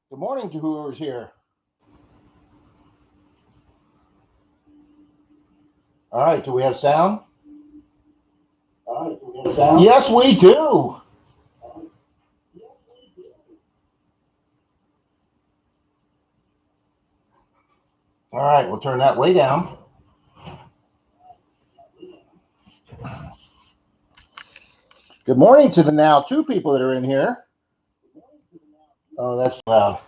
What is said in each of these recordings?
Good morning to whoever's here. All right, do we have sound? Yes, we do. All right, we'll turn that way down. Good morning to the now two people that are in here. Oh, that's loud.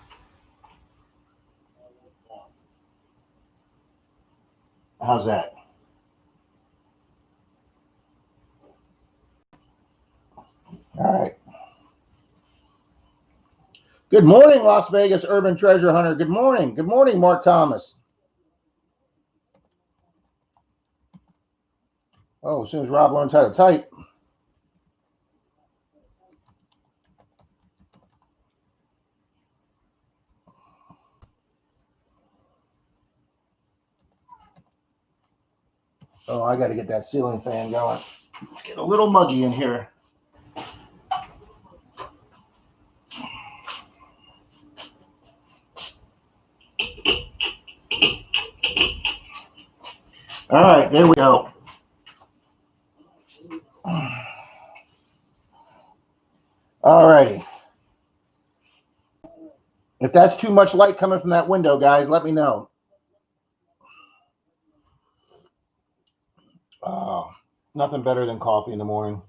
How's that? All right. Good morning, Las Vegas Urban Treasure Hunter. Good morning. Good morning, Mark Thomas. Oh, as soon as Rob learns how to type. Oh, I got to get that ceiling fan going. It's getting a little muggy in here. All right, there we go. All righty. If that's too much light coming from that window, guys, let me know. Oh, nothing better than coffee in the morning.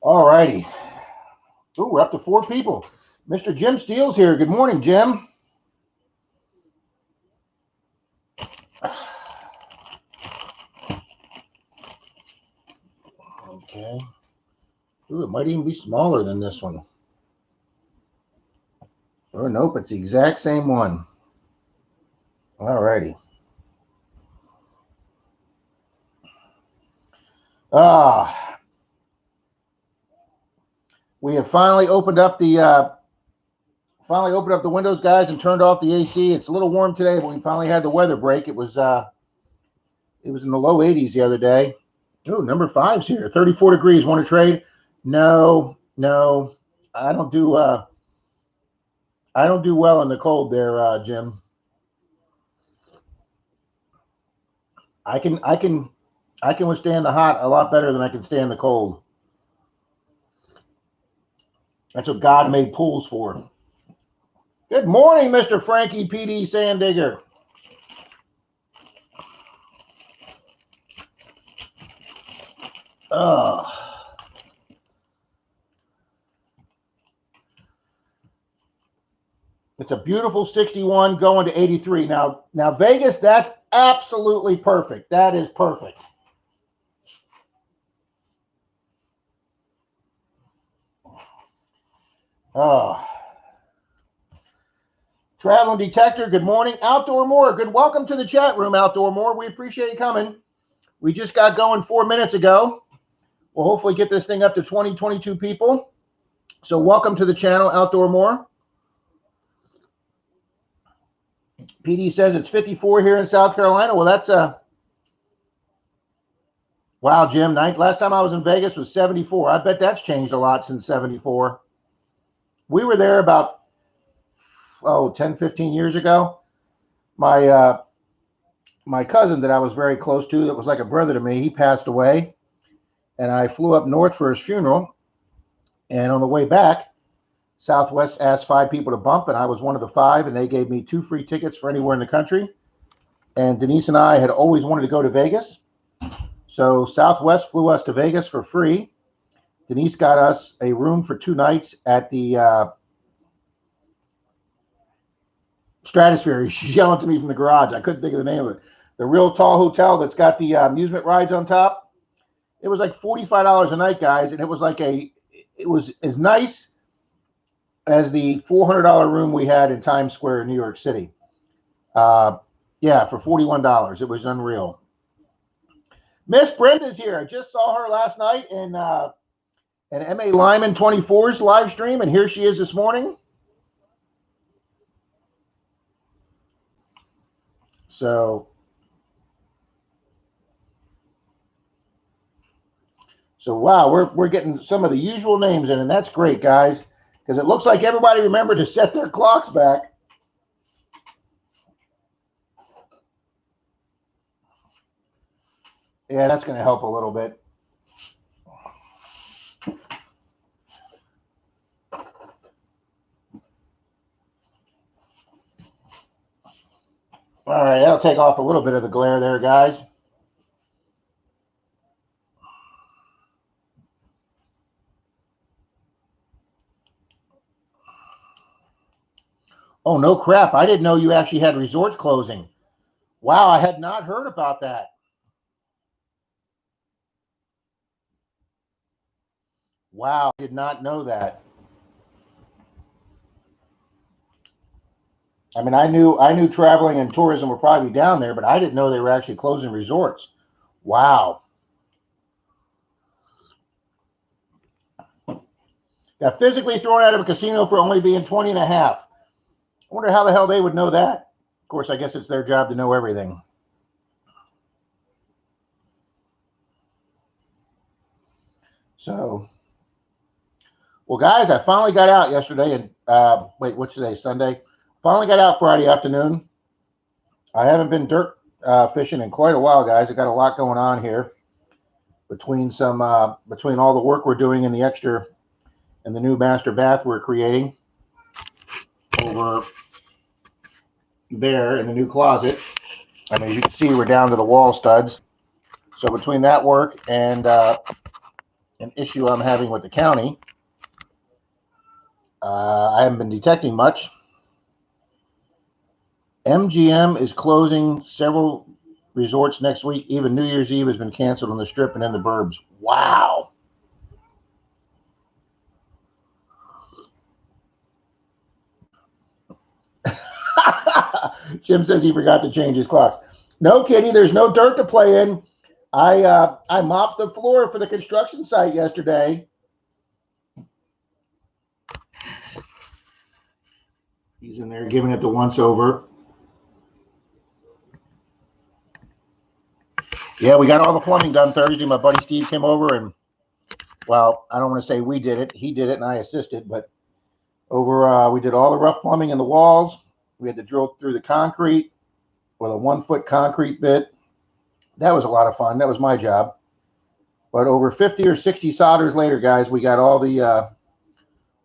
All righty. Ooh, we're up to 4 people. Mr. Jim Steele's here. Good morning, Jim. Okay. Ooh, it might even be smaller than this one. Oh, nope, it's the exact same one. All righty. We have finally opened up the windows, guys, and turned off the AC. It's a little warm today, but we finally had the weather break. It was in the low 80s the other day. Oh, number 5's here. 34 degrees. Want to trade? No. I don't do well in the cold there, Jim. I can withstand the hot a lot better than I can stand the cold. That's what God made pools for. Good morning, Mr. Frankie PD Sandigger. It's a beautiful 61 going to 83. Now Vegas, that's absolutely perfect. That is perfect. Traveling Detector, good morning. Outdoor More, good welcome to the chat room, Outdoor More. We appreciate you coming. We just got going 4 minutes ago. We'll hopefully get this thing up to 20, 22 people. So welcome to the channel, Outdoor More. PD says it's 54 here in South Carolina. Well, that's wow, Jim. Last time I was in Vegas was 74. I bet that's changed a lot since 74. We were there about 10, 15 years ago. My cousin that I was very close to, that was like a brother to me, he passed away, and I flew up north for his funeral. And on the way back, Southwest asked 5 people to bump, and I was one of the 5, and they gave me 2 free tickets for anywhere in the country. And Denise and I had always wanted to go to Vegas, so Southwest flew us to Vegas for free. Denise got us a room for 2 nights at the Stratosphere. She's yelling to me from the garage. I couldn't think of the name of it. The real tall hotel that's got the amusement rides on top. It was like $45 a night, guys, and it was as nice as the $400 room we had in Times Square in New York City. Yeah, for $41. It was unreal. Miss Brenda's here. I just saw her last night in an MA Lyman 24's live stream, and here she is this morning. So wow, we're getting some of the usual names in, and that's great, guys, because it looks like everybody remembered to set their clocks back. Yeah, that's going to help a little bit. All right, that'll take off a little bit of the glare there, guys. Oh, no crap. I didn't know you actually had resorts closing. Wow, I had not heard about that. Wow, I did not know that. I mean, I knew traveling and tourism were probably down there, but I didn't know they were actually closing resorts. Wow. Got physically thrown out of a casino for only being 20 and a half. I wonder how the hell they would know that. Of course, I guess it's their job to know everything. So, well, guys, I finally got out yesterday, and wait, what's today? Sunday. Finally got out Friday afternoon. I haven't been dirt fishing in quite a while, guys. I got a lot going on here between between all the work we're doing in the extra and the new master bath we're creating over there in the new closet. I mean, as you can see, we're down to the wall studs. So between that work and an issue I'm having with the county, I haven't been detecting much. MGM is closing several resorts next week. Even New Year's Eve has been canceled on the Strip and in the burbs. Wow. Jim says he forgot to change his clocks. No, Kitty, there's no dirt to play in. I mopped the floor for the construction site yesterday. He's in there giving it the once over. Yeah, we got all the plumbing done Thursday. My buddy Steve came over and, well, I don't want to say we did it. He did it and I assisted, but we did all the rough plumbing in the walls. We had to drill through the concrete with a 1 foot concrete bit. That was a lot of fun. That was my job. But over 50 or 60 solders later, guys, we got all the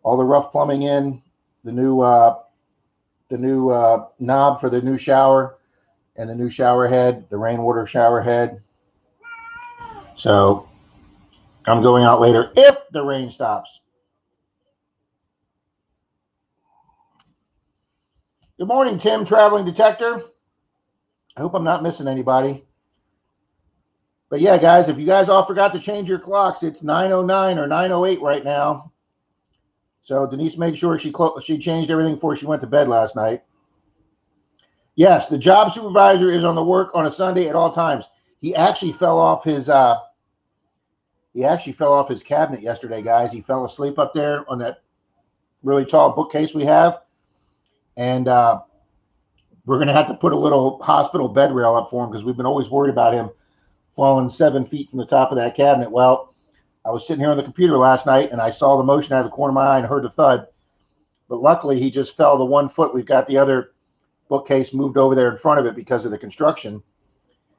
rough plumbing in, the new knob for the new shower and the new shower head, the rainwater shower head. So I'm going out later if the rain stops. Good morning, Tim, traveling detector. I hope I'm not missing anybody. But yeah, guys, if you guys all forgot to change your clocks, it's 9:09 or 9:08 right now. So Denise made sure she changed everything before she went to bed last night. Yes, the job supervisor is on the work on a Sunday at all times. He actually fell off his cabinet yesterday, guys. He fell asleep up there on that really tall bookcase we have, and we're going to have to put a little hospital bed rail up for him because we've been always worried about him falling 7 feet from the top of that cabinet. Well, I was sitting here on the computer last night and I saw the motion out of the corner of my eye and heard the thud. But luckily, he just fell the 1 foot. We've got the other bookcase moved over there in front of it because of the construction.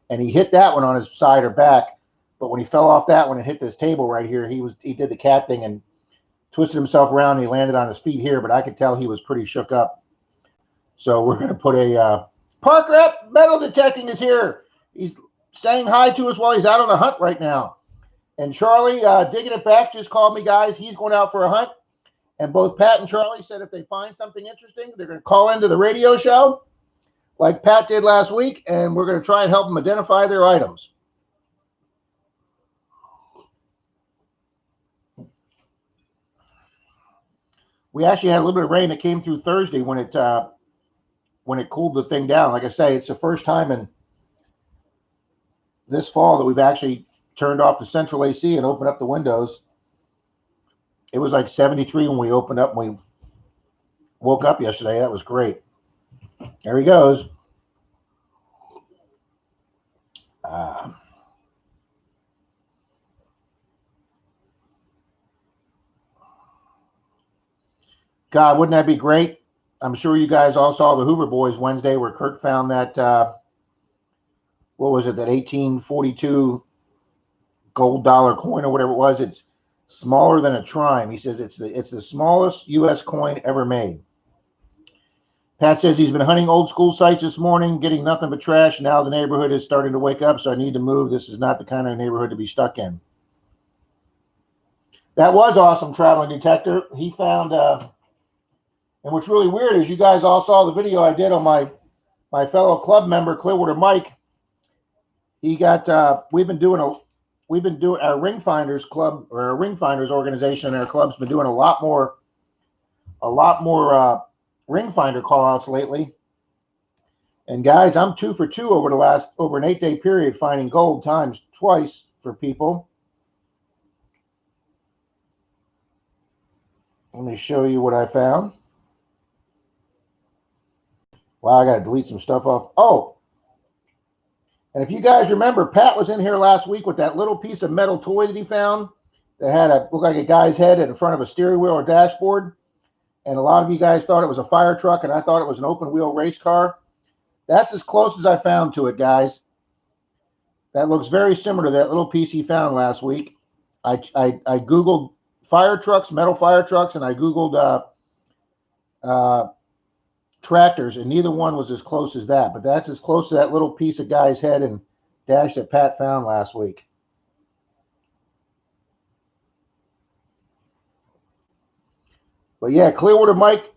And he hit that one on his side or back. But when he fell off that one and hit this table right here, he did the cat thing and twisted himself around and he landed on his feet here. But I could tell he was pretty shook up. So we're going to put a Parker up. Metal detecting is here. He's saying hi to us while he's out on a hunt right now. And Charlie, digging it back, just called me, guys. He's going out for a hunt. And both Pat and Charlie said if they find something interesting, they're going to call into the radio show like Pat did last week, and we're going to try and help them identify their items. We actually had a little bit of rain that came through Thursday when it cooled the thing down. Like I say, it's the first time in this fall that we've actually turned off the central AC and opened up the windows. It was like 73 when we opened up. When we woke up yesterday. That was great. There he goes. God, wouldn't that be great? I'm sure you guys all saw the Hoover Boys Wednesday where Kurt found that, what was it, that 1842 gold dollar coin or whatever it was. It's smaller than a trime. He says it's the smallest U.S. coin ever made. Pat says he's been hunting old school sites this morning, getting nothing but trash. Now the neighborhood is starting to wake up, so I need to move. This is not the kind of neighborhood to be stuck in. That was awesome, traveling detector. He found, and what's really weird is you guys all saw the video I did on my fellow club member Clearwater Mike. He got we've been doing our ring finders club, or our ring finders organization in our club's been doing a lot more ring finder call outs lately. And guys, I'm 2 for 2 over an 8-day period, finding gold times twice for people. Let me show you what I found. Wow, I got to delete some stuff off. Oh, and if you guys remember, Pat was in here last week with that little piece of metal toy that he found that had looked like a guy's head in front of a steering wheel or dashboard. And a lot of you guys thought it was a fire truck, and I thought it was an open wheel race car. That's as close as I found to it, guys. That looks very similar to that little piece he found last week. I Googled fire trucks, metal fire trucks, and I Googled tractors, and neither one was as close as that. But that's as close to that little piece of guy's head and dash that Pat found last week. But yeah, Clearwater Mike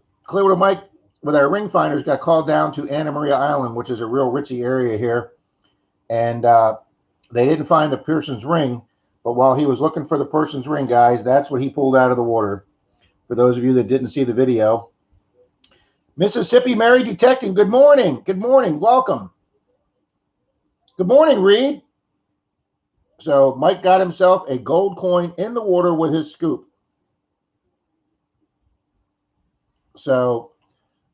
with our ring finders got called down to Anna Maria Island, which is a real ritzy area here. And they didn't find the person's ring. But while he was looking for the person's ring, guys, that's what he pulled out of the water. For those of you that didn't see the video. Mississippi Mary Detecting, good morning. Good morning. Welcome. Good morning, Reed. So Mike got himself a gold coin in the water with his scoop. So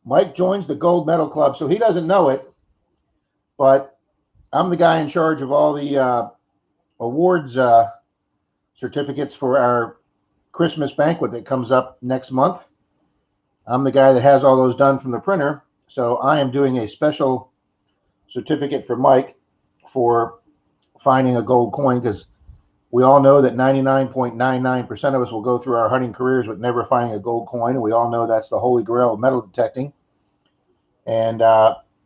Mike joins the Gold Medal Club. So he doesn't know it, but I'm the guy in charge of all the awards certificates for our Christmas banquet that comes up next month. I'm the guy that has all those done from the printer. So I am doing a special certificate for Mike for finding a gold coin, because we all know that 99.99% of us will go through our hunting careers with never finding a gold coin. And we all know that's the holy grail of metal detecting. And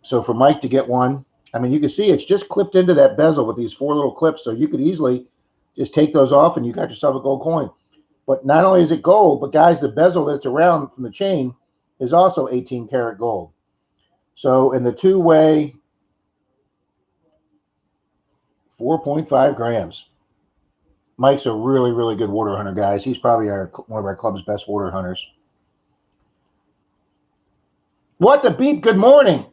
so for Mike to get one, I mean, you can see it's just clipped into that bezel with these 4 little clips. So you could easily just take those off and you got yourself a gold coin. But not only is it gold, but guys, the bezel that's around from the chain is also 18 karat gold. So in the two-way, 4.5 grams. Mike's a really, really good water hunter, guys. He's probably one of our club's best water hunters. What the beep? Good morning.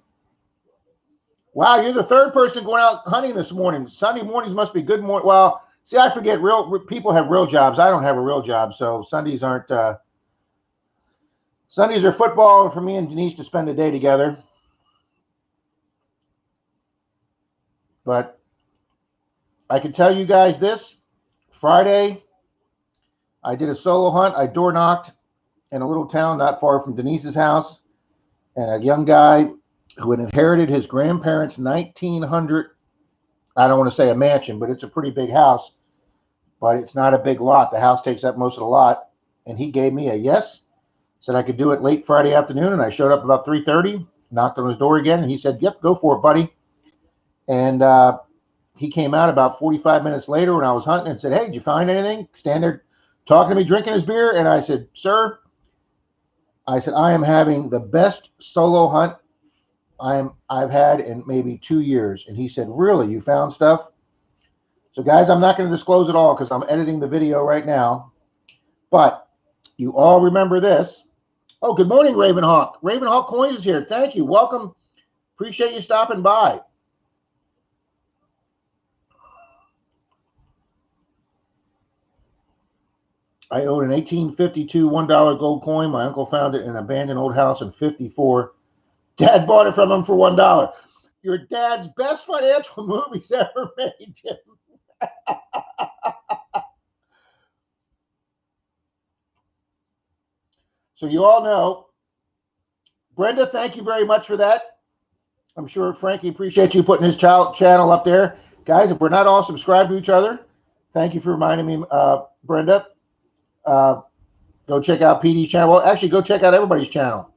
Wow, you're the third person going out hunting this morning. Sunday mornings must be good morning. Well, see, I forget, real people have real jobs. I don't have a real job, so Sundays aren't. Sundays are football for me and Denise to spend a day together. But I can tell you guys this. Friday, I did a solo hunt. I door knocked in a little town not far from Denise's house. And a young guy who had inherited his grandparents' 1900, I don't want to say a mansion, but it's a pretty big house. But it's not a big lot. The house takes up most of the lot. And he gave me a yes. Said I could do it late Friday afternoon. And I showed up about 3:30, knocked on his door again. And he said, yep, go for it, buddy. And he came out about 45 minutes later when I was hunting and said, hey, did you find anything? Stand there talking to me, drinking his beer. And I said, sir, I am having the best solo hunt I've had in maybe 2 years. And he said, really, you found stuff? So guys, I'm not going to disclose it all because I'm editing the video right now. But you all remember this. Oh, good morning, Ravenhawk. Ravenhawk Coins is here. Thank you. Welcome. Appreciate you stopping by. I own an 1852 $1 gold coin. My uncle found it in an abandoned old house in 54. Dad bought it from him for $1. Your dad's best financial movies ever made, Jim. So you all know. Brenda, thank you very much for that. I'm sure Frankie appreciates you putting his channel up there. Guys, if we're not all subscribed to each other, thank you for reminding me, Brenda. Go check out PD's channel. Well, actually, go check out everybody's channel.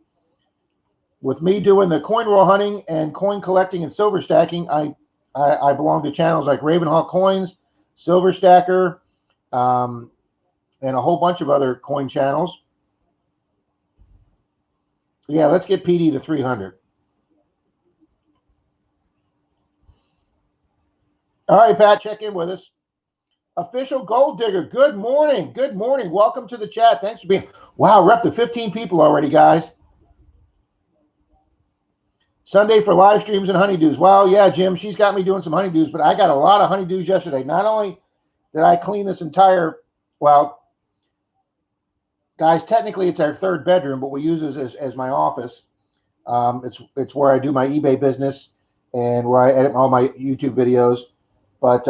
With me doing the coin roll hunting and coin collecting and silver stacking, I belong to channels like Ravenhawk Coins, Silver Stacker, and a whole bunch of other coin channels. Yeah, let's get PD to 300. All right, Pat, check in with us. Official Gold Digger, good morning. Good morning. Welcome to the chat. Thanks for being. Wow, we're up to 15 people already, guys. Sunday for live streams and honeydews. Well, yeah, Jim, she's got me doing some honeydews, but I got a lot of honeydews yesterday. Not only did I clean this entire, well, guys, technically it's our third bedroom, but we use it as my office. It's where I do my eBay business and where I edit all my YouTube videos. But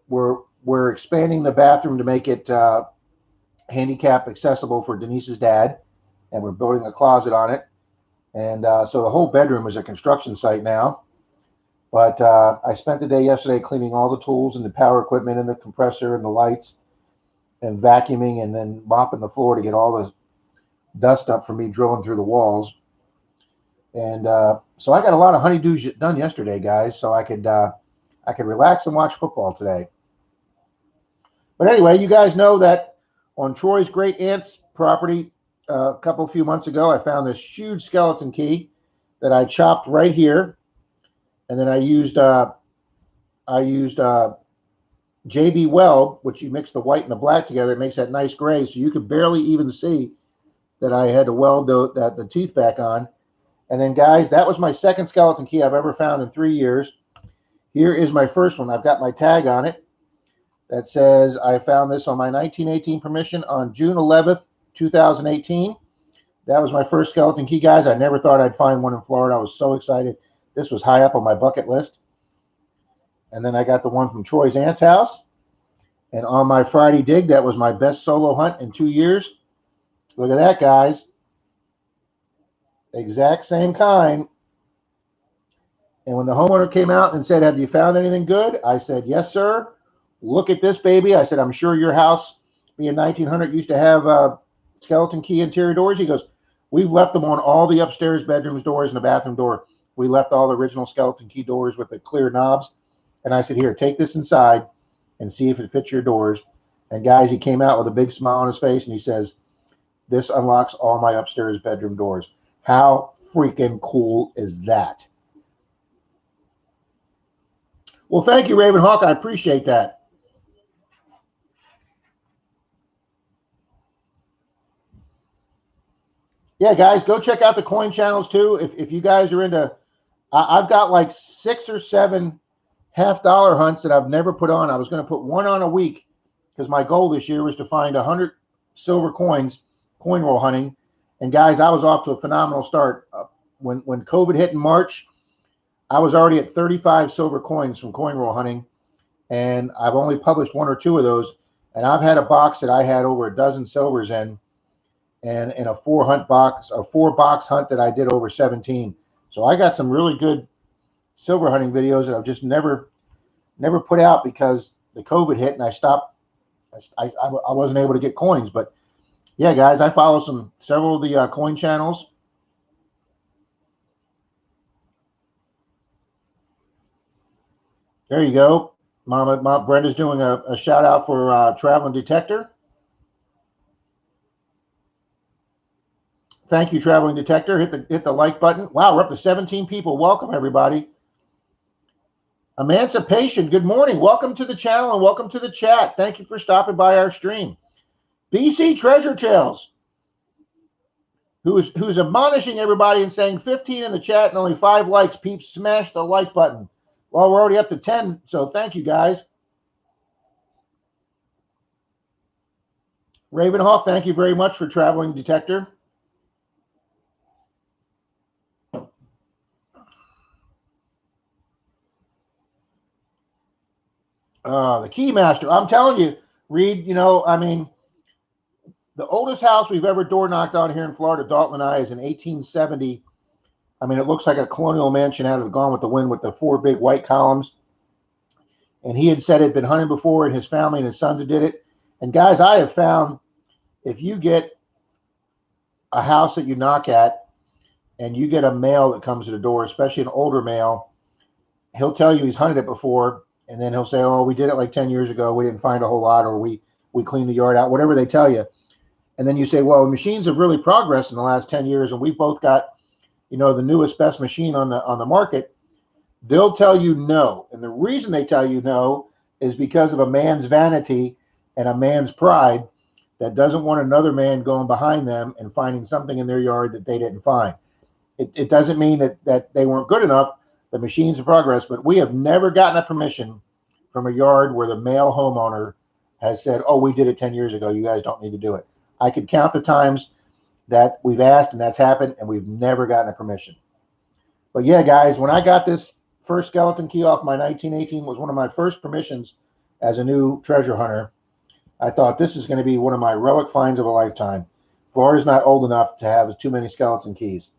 we're expanding the bathroom to make it handicap accessible for Denise's dad, and we're building a closet on it. And so the whole bedroom is a construction site now. But I spent the day yesterday cleaning all the tools and the power equipment and the compressor and the lights and vacuuming and then mopping the floor to get all the dust up from me drilling through the walls. And so I got a lot of honeydews done yesterday, guys, so I could relax and watch football today. But anyway, you guys know that on Troy's great aunt's property a few months ago, I found this huge skeleton key that I chopped right here, and then I used JB Weld, which you mix the white and the black together. It makes that nice gray, so you could barely even see that I had to weld the teeth back on. And then, guys, that was my second skeleton key I've ever found in 3 years. Here is my first one. I've got my tag on it that says I found this on my 1918 permission on June 11th, 2018. That was my first skeleton key, guys. I never thought I'd find one in Florida. I was so excited. This was high up on my bucket list. And then I got the one from Troy's aunt's house. And on my Friday dig, that was my best solo hunt in 2 years. Look at that, guys. Exact same kind. And when the homeowner came out and said, "Have you found anything good?" I said, "Yes, sir. Look at this baby." I said, "I'm sure your house, being 1900, used to have skeleton key interior doors." He goes, "We've left them on all the upstairs bedrooms doors and the bathroom door. We left all the original skeleton key doors with the clear knobs." And I said, "Here, take this inside and see if it fits your doors." And guys, he came out with a big smile on his face and he says, "This unlocks all my upstairs bedroom doors." How freaking cool is that? Well, thank you, Ravenhawk. I appreciate that. Yeah, guys, go check out the coin channels too. If you guys are into, I've got like 6 or 7 half-dollar hunts that I've never put on. I was going to put one on a week because my goal this year was to find 100 silver coins, coin roll hunting. And guys, I was off to a phenomenal start. When COVID hit in March, I was already at 35 silver coins from coin roll hunting, and I've only published 1 or 2 of those. And I've had a box that I had over a dozen silvers in, and in a 4-box hunt that I did over 17. So I got some really good silver hunting videos that I've just never put out because the COVID hit and I stopped. I wasn't able to get coins. But yeah, guys, I follow several of the coin channels. There you go. Mama Brenda's doing a shout out for Traveling Detector. Thank you, Traveling Detector. Hit the like button. Wow, we're up to 17 people. Welcome, everybody. Emancipation, good morning. Welcome to the channel and welcome to the chat. Thank you for stopping by our stream. BC Treasure Tales, who's admonishing everybody and saying 15 in the chat and only 5 likes. Peeps, smash the like button. Well, we're already up to 10, so thank you, guys. Ravenhawk, thank you very much for Traveling Detector. The Keymaster. I'm telling you, Reed, I mean, the oldest house we've ever door knocked on here in Florida, Dalton and I, is in 1870. I mean, it looks like a colonial mansion out of the Gone with the Wind with the four big white columns. And he had said he'd been hunting before, and his family and his sons did it. And guys, I have found if you get a house that you knock at and you get a male that comes to the door, especially an older male, he'll tell you he's hunted it before, and then he'll say, oh, we did it like 10 years ago. We didn't find a whole lot, or we cleaned the yard out, whatever they tell you. And then you say, well, machines have really progressed in the last 10 years, and we've both got, the newest, best machine on the market. They'll tell you no. And the reason they tell you no is because of a man's vanity and a man's pride that doesn't want another man going behind them and finding something in their yard that they didn't find. It doesn't mean that they weren't good enough. The machines have progressed, but we have never gotten a permission from a yard where the male homeowner has said, oh, we did it 10 years ago. You guys don't need to do it. I could count the times that we've asked and that's happened, and we've never gotten a permission. But yeah, guys, when I got this first skeleton key off my 1918, was one of my first permissions as a new treasure hunter. I thought this is going to be one of my relic finds of a lifetime. Florida's not old enough to have too many skeleton keys.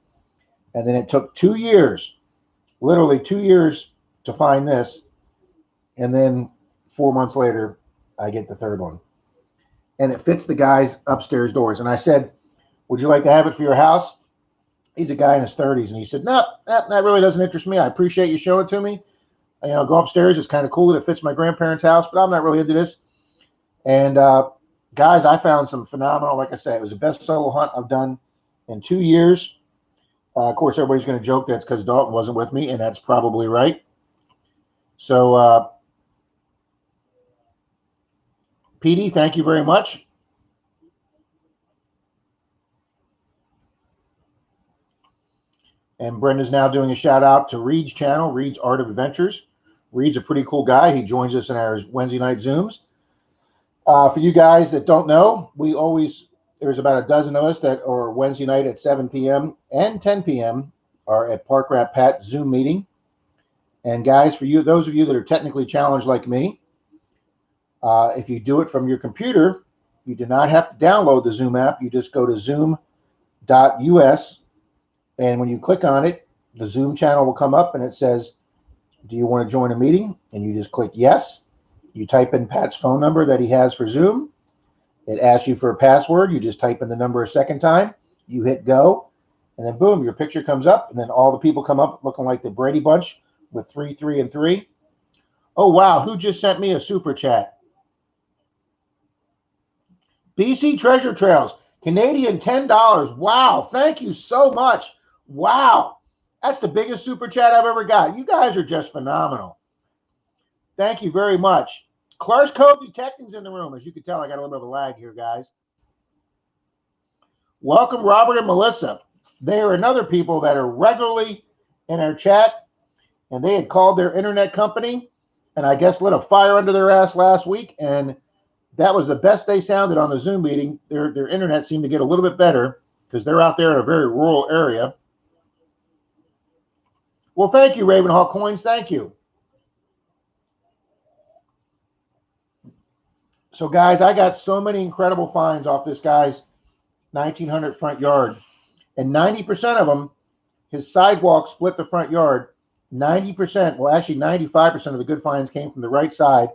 And then it took 2 years, literally 2 years, to find this. And then 4 months later, I get the third one. And it fits the guy's upstairs doors. And I said, would you like to have it for your house? He's a guy in his 30s. And he said, no, that really doesn't interest me. I appreciate you showing it to me. Go upstairs. It's kind of cool that it fits my grandparents' house, but I'm not really into this. And guys, I found some phenomenal, like I said, it was the best solo hunt I've done in 2 years. Of course, everybody's going to joke that's because Dalton wasn't with me, and that's probably right. So, PD, thank you very much. And Brenda's now doing a shout out to Reed's channel, Reed's Art of Adventures. Reed's a pretty cool guy. He joins us in our Wednesday night Zooms. For you guys that don't know, there's about a dozen of us that are Wednesday night at 7 p.m. and 10 p.m. are at Park Rat Pat Zoom meeting. And guys, for you, those of you that are technically challenged like me, if you do it from your computer, you do not have to download the Zoom app. You just go to zoom.us, and when you click on it, the Zoom channel will come up and it says, do you want to join a meeting? And you just click yes. You type in Pat's phone number that he has for Zoom. It asks you for a password. You just type in the number a second time. You hit go, and then boom, your picture comes up, and then all the people come up looking like the Brady Bunch with 3, 3, and 3. Oh, wow, who just sent me a super chat? BC Treasure Trails, Canadian $10. Wow, thank you so much. Wow, that's the biggest super chat I've ever got. You guys are just phenomenal. Thank you very much. Clark's Cove Detecting's in the room. As you can tell, I got a little bit of a lag here, guys. Welcome, Robert and Melissa. They are another people that are regularly in our chat, and they had called their internet company and I guess lit a fire under their ass last week, and that was the best they sounded on the Zoom meeting. Their internet seemed to get a little bit better because they're out there in a very rural area. Well, thank you, Ravenhawk Coins. Thank you. So, guys, I got so many incredible finds off this guy's 1900 front yard. And 90% of them, his sidewalk split the front yard. 90%, well, actually 95% of the good finds came from the right side.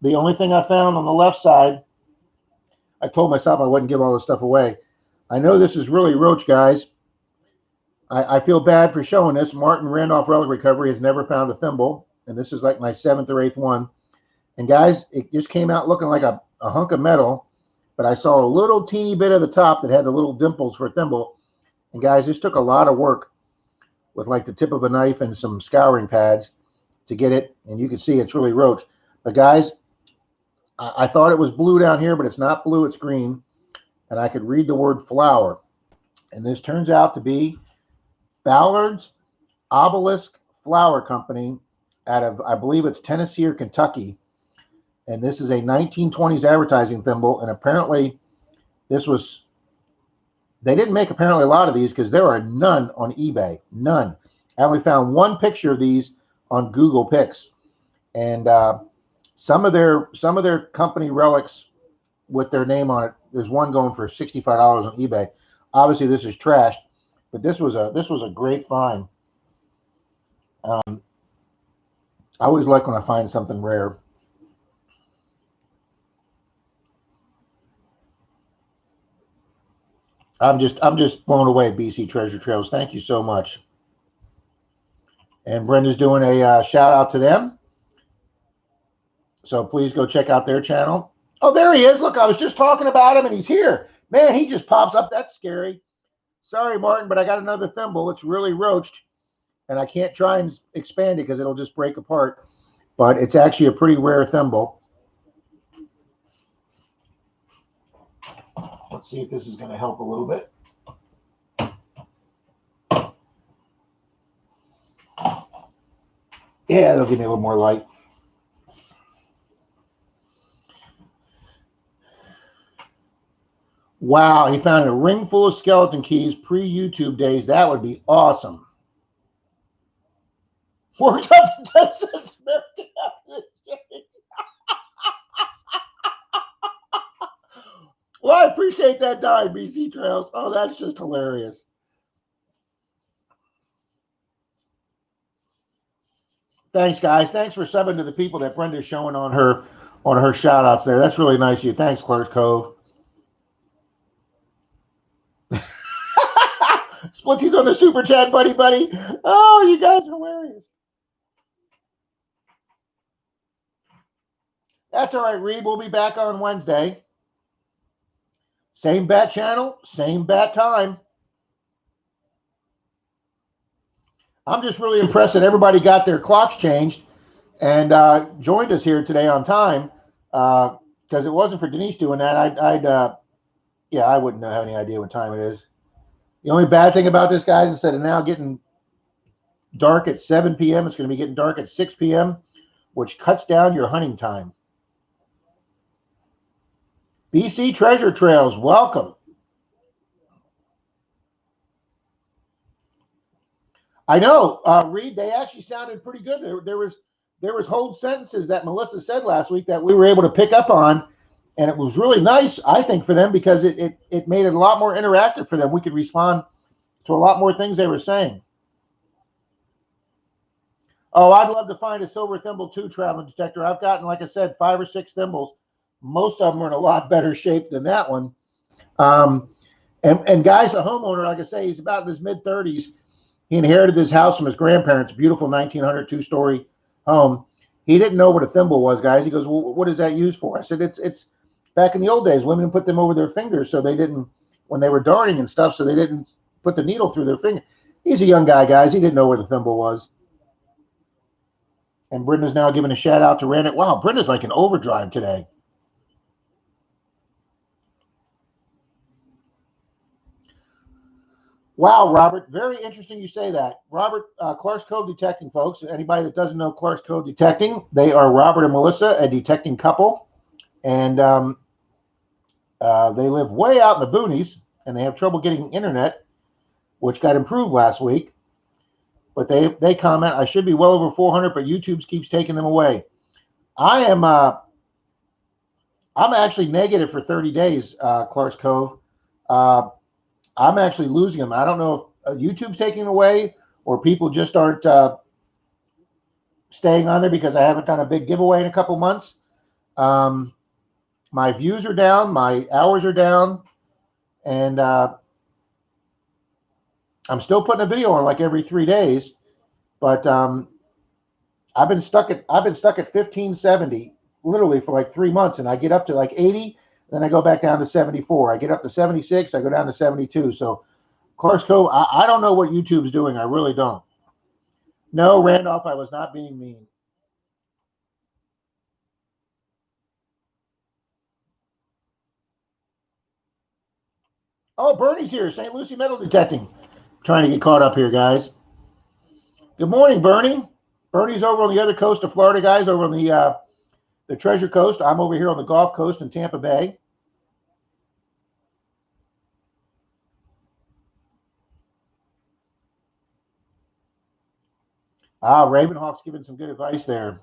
The only thing I found on the left side, I told myself I wouldn't give all this stuff away. I know this is really roach, guys. I feel bad for showing this. Martin Randolph Relic Recovery has never found a thimble, and this is like my 7th or 8th one. And guys, it just came out looking like a hunk of metal, but I saw a little teeny bit of the top that had the little dimples for a thimble. And guys, this took a lot of work with like the tip of a knife and some scouring pads to get it. And you can see it's really roach. But guys, I thought it was blue down here, but it's not blue, it's green. And I could read the word flower. And this turns out to be Ballard's Obelisk Flower Company out of, I believe it's Tennessee or Kentucky. And this is a 1920s advertising thimble. And apparently this was, they didn't make apparently a lot of these because there are none on eBay. None. I only found one picture of these on Google Pics. And Some of their company relics with their name on it. There's one going for $65 on eBay. Obviously, this is trashed, but this was a great find. I always like when I find something rare. I'm just blown away, BC Treasure Trails. Thank you so much. And Brenda's doing a shout out to them. So please go check out their channel. Oh, there he is. Look, I was just talking about him and he's here. Man, he just pops up. That's scary. Sorry, Martin, but I got another thimble. It's really roached and I can't try and expand it because it'll just break apart. But it's actually a pretty rare thimble. Let's see if this is going to help a little bit. Yeah, it'll give me a little more light. Wow, he found a ring full of skeleton keys pre-YouTube days. That would be awesome. Works up to 10 cents American after exchange. Well, I appreciate that dime, BC Trails. Oh, that's just hilarious. Thanks, guys. Thanks for subbing to the people that Brenda's showing on her shout outs there. That's really nice of you. Thanks, Clark Cove. Splitsy's on the super chat, buddy. Oh, you guys are hilarious. That's all right, Reed. We'll be back on Wednesday. Same bat channel, same bat time. I'm just really impressed that everybody got their clocks changed and joined us here today on time. Because it wasn't for Denise doing that, I wouldn't have any idea what time it is. The only bad thing about this, guys, instead of now getting dark at 7 p.m., it's going to be getting dark at 6 p.m., which cuts down your hunting time. BC Treasure Trails, welcome. I know, Reed. They actually sounded pretty good. There was whole sentences that Melissa said last week that we were able to pick up on, and it was really nice, I think, for them because it made it a lot more interactive for them. We could respond to a lot more things they were saying. Oh, I'd love to find a silver thimble too, traveling detector. I've gotten, like I said, 5 or 6 thimbles. Most of them are in a lot better shape than that one. And guys, the homeowner, like I say, he's about in his mid-30s. He inherited this house from his grandparents, a beautiful 1900 two-story home. He didn't know what a thimble was, guys. He goes, well, what is that used for? I said, it's back in the old days, women put them over their fingers so they didn't, when they were darning and stuff, so they didn't put the needle through their finger. He's a young guy, guys. He didn't know what a thimble was. And Brenda's now giving a shout out to Randy. Wow, Brenda's like an overdrive today. Wow, Robert, very interesting you say that. Robert, Clark's Code Detecting, folks. Anybody that doesn't know Clark's Code Detecting, they are Robert and Melissa, a detecting couple. And they live way out in the boonies, and they have trouble getting internet, which got improved last week. But they comment, I should be well over 400, but YouTube keeps taking them away. I'm actually negative for 30 days, Clark's Cove. I'm actually losing them. I don't know if YouTube's taking away or people just aren't staying on there because I haven't done a big giveaway in a couple months. My views are down, my hours are down, and I'm still putting a video on like every 3 days, but I've been stuck at 1570 literally for like 3 months, and I get up to like 80, then I go back down to 74. I get up to 76, I go down to 72. So Clark's Cove, I don't know what YouTube's doing. I really don't. No, Randolph, I was not being mean. Oh, Bernie's here, St. Lucie Metal Detecting. Trying to get caught up here, guys. Good morning, Bernie. Bernie's over on the other coast of Florida, guys, over on the Treasure Coast. I'm over here on the Gulf Coast in Tampa Bay. Ravenhawk's giving some good advice there.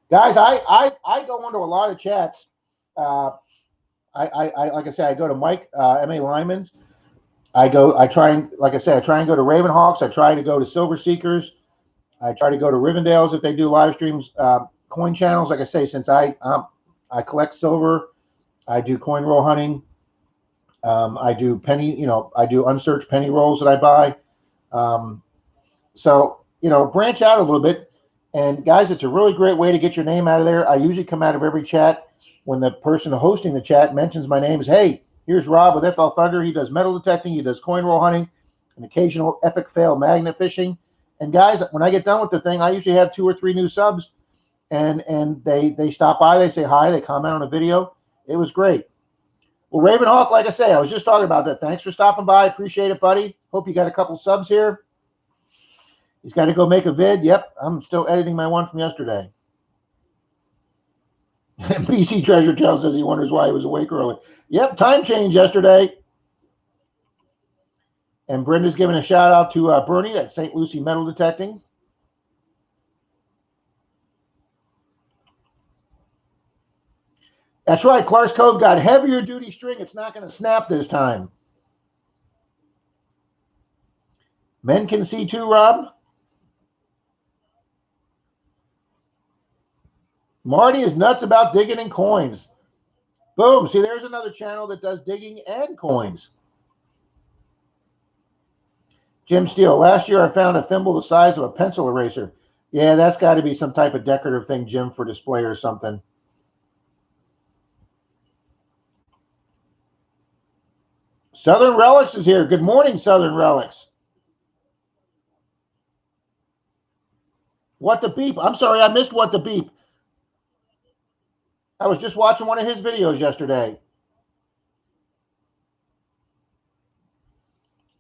Guys, I go into a lot of chats. Uh, I like I said, I go to Mike M.A. Lyman's. I try and, like I said, I try and go to Ravenhawks. I try to go to Silver Seekers. I try to go to Rivendell's if they do live streams, coin channels. Like I say, since I collect silver, I do coin roll hunting. I do penny, I do unsearched penny rolls that I buy. Um, so, branch out a little bit. And guys, it's a really great way to get your name out of there. I usually come out of every chat when the person hosting the chat mentions my name is, hey, here's Rob with FL Thunder. He does metal detecting, he does coin roll hunting, an occasional epic fail magnet fishing. And guys, when I get done with the thing, I usually have 2 or 3 new subs, and they stop by, they say hi, they comment on a video. It was great. Well, Ravenhawk, like I say, I was just talking about that. Thanks for stopping by. Appreciate it, buddy. Hope you got a couple subs here. He's got to go make a vid. Yep, I'm still editing my one from yesterday. PC Treasure Tale says he wonders why he was awake early. Yep, time change yesterday. And Brenda's giving a shout out to Bernie at St. Lucie Metal Detecting. That's right, Clark's Cove got heavier duty string. It's not going to snap this time. Men can see too, Rob. Marty is nuts about digging in coins. Boom. See, there's another channel that does digging and coins. Jim Steele, last year I found a thimble the size of a pencil eraser. Yeah, that's got to be some type of decorative thing, Jim, for display or something. Southern Relics is here. Good morning, Southern Relics. What the Beep? I'm sorry, I missed What the Beep. I was just watching one of his videos yesterday.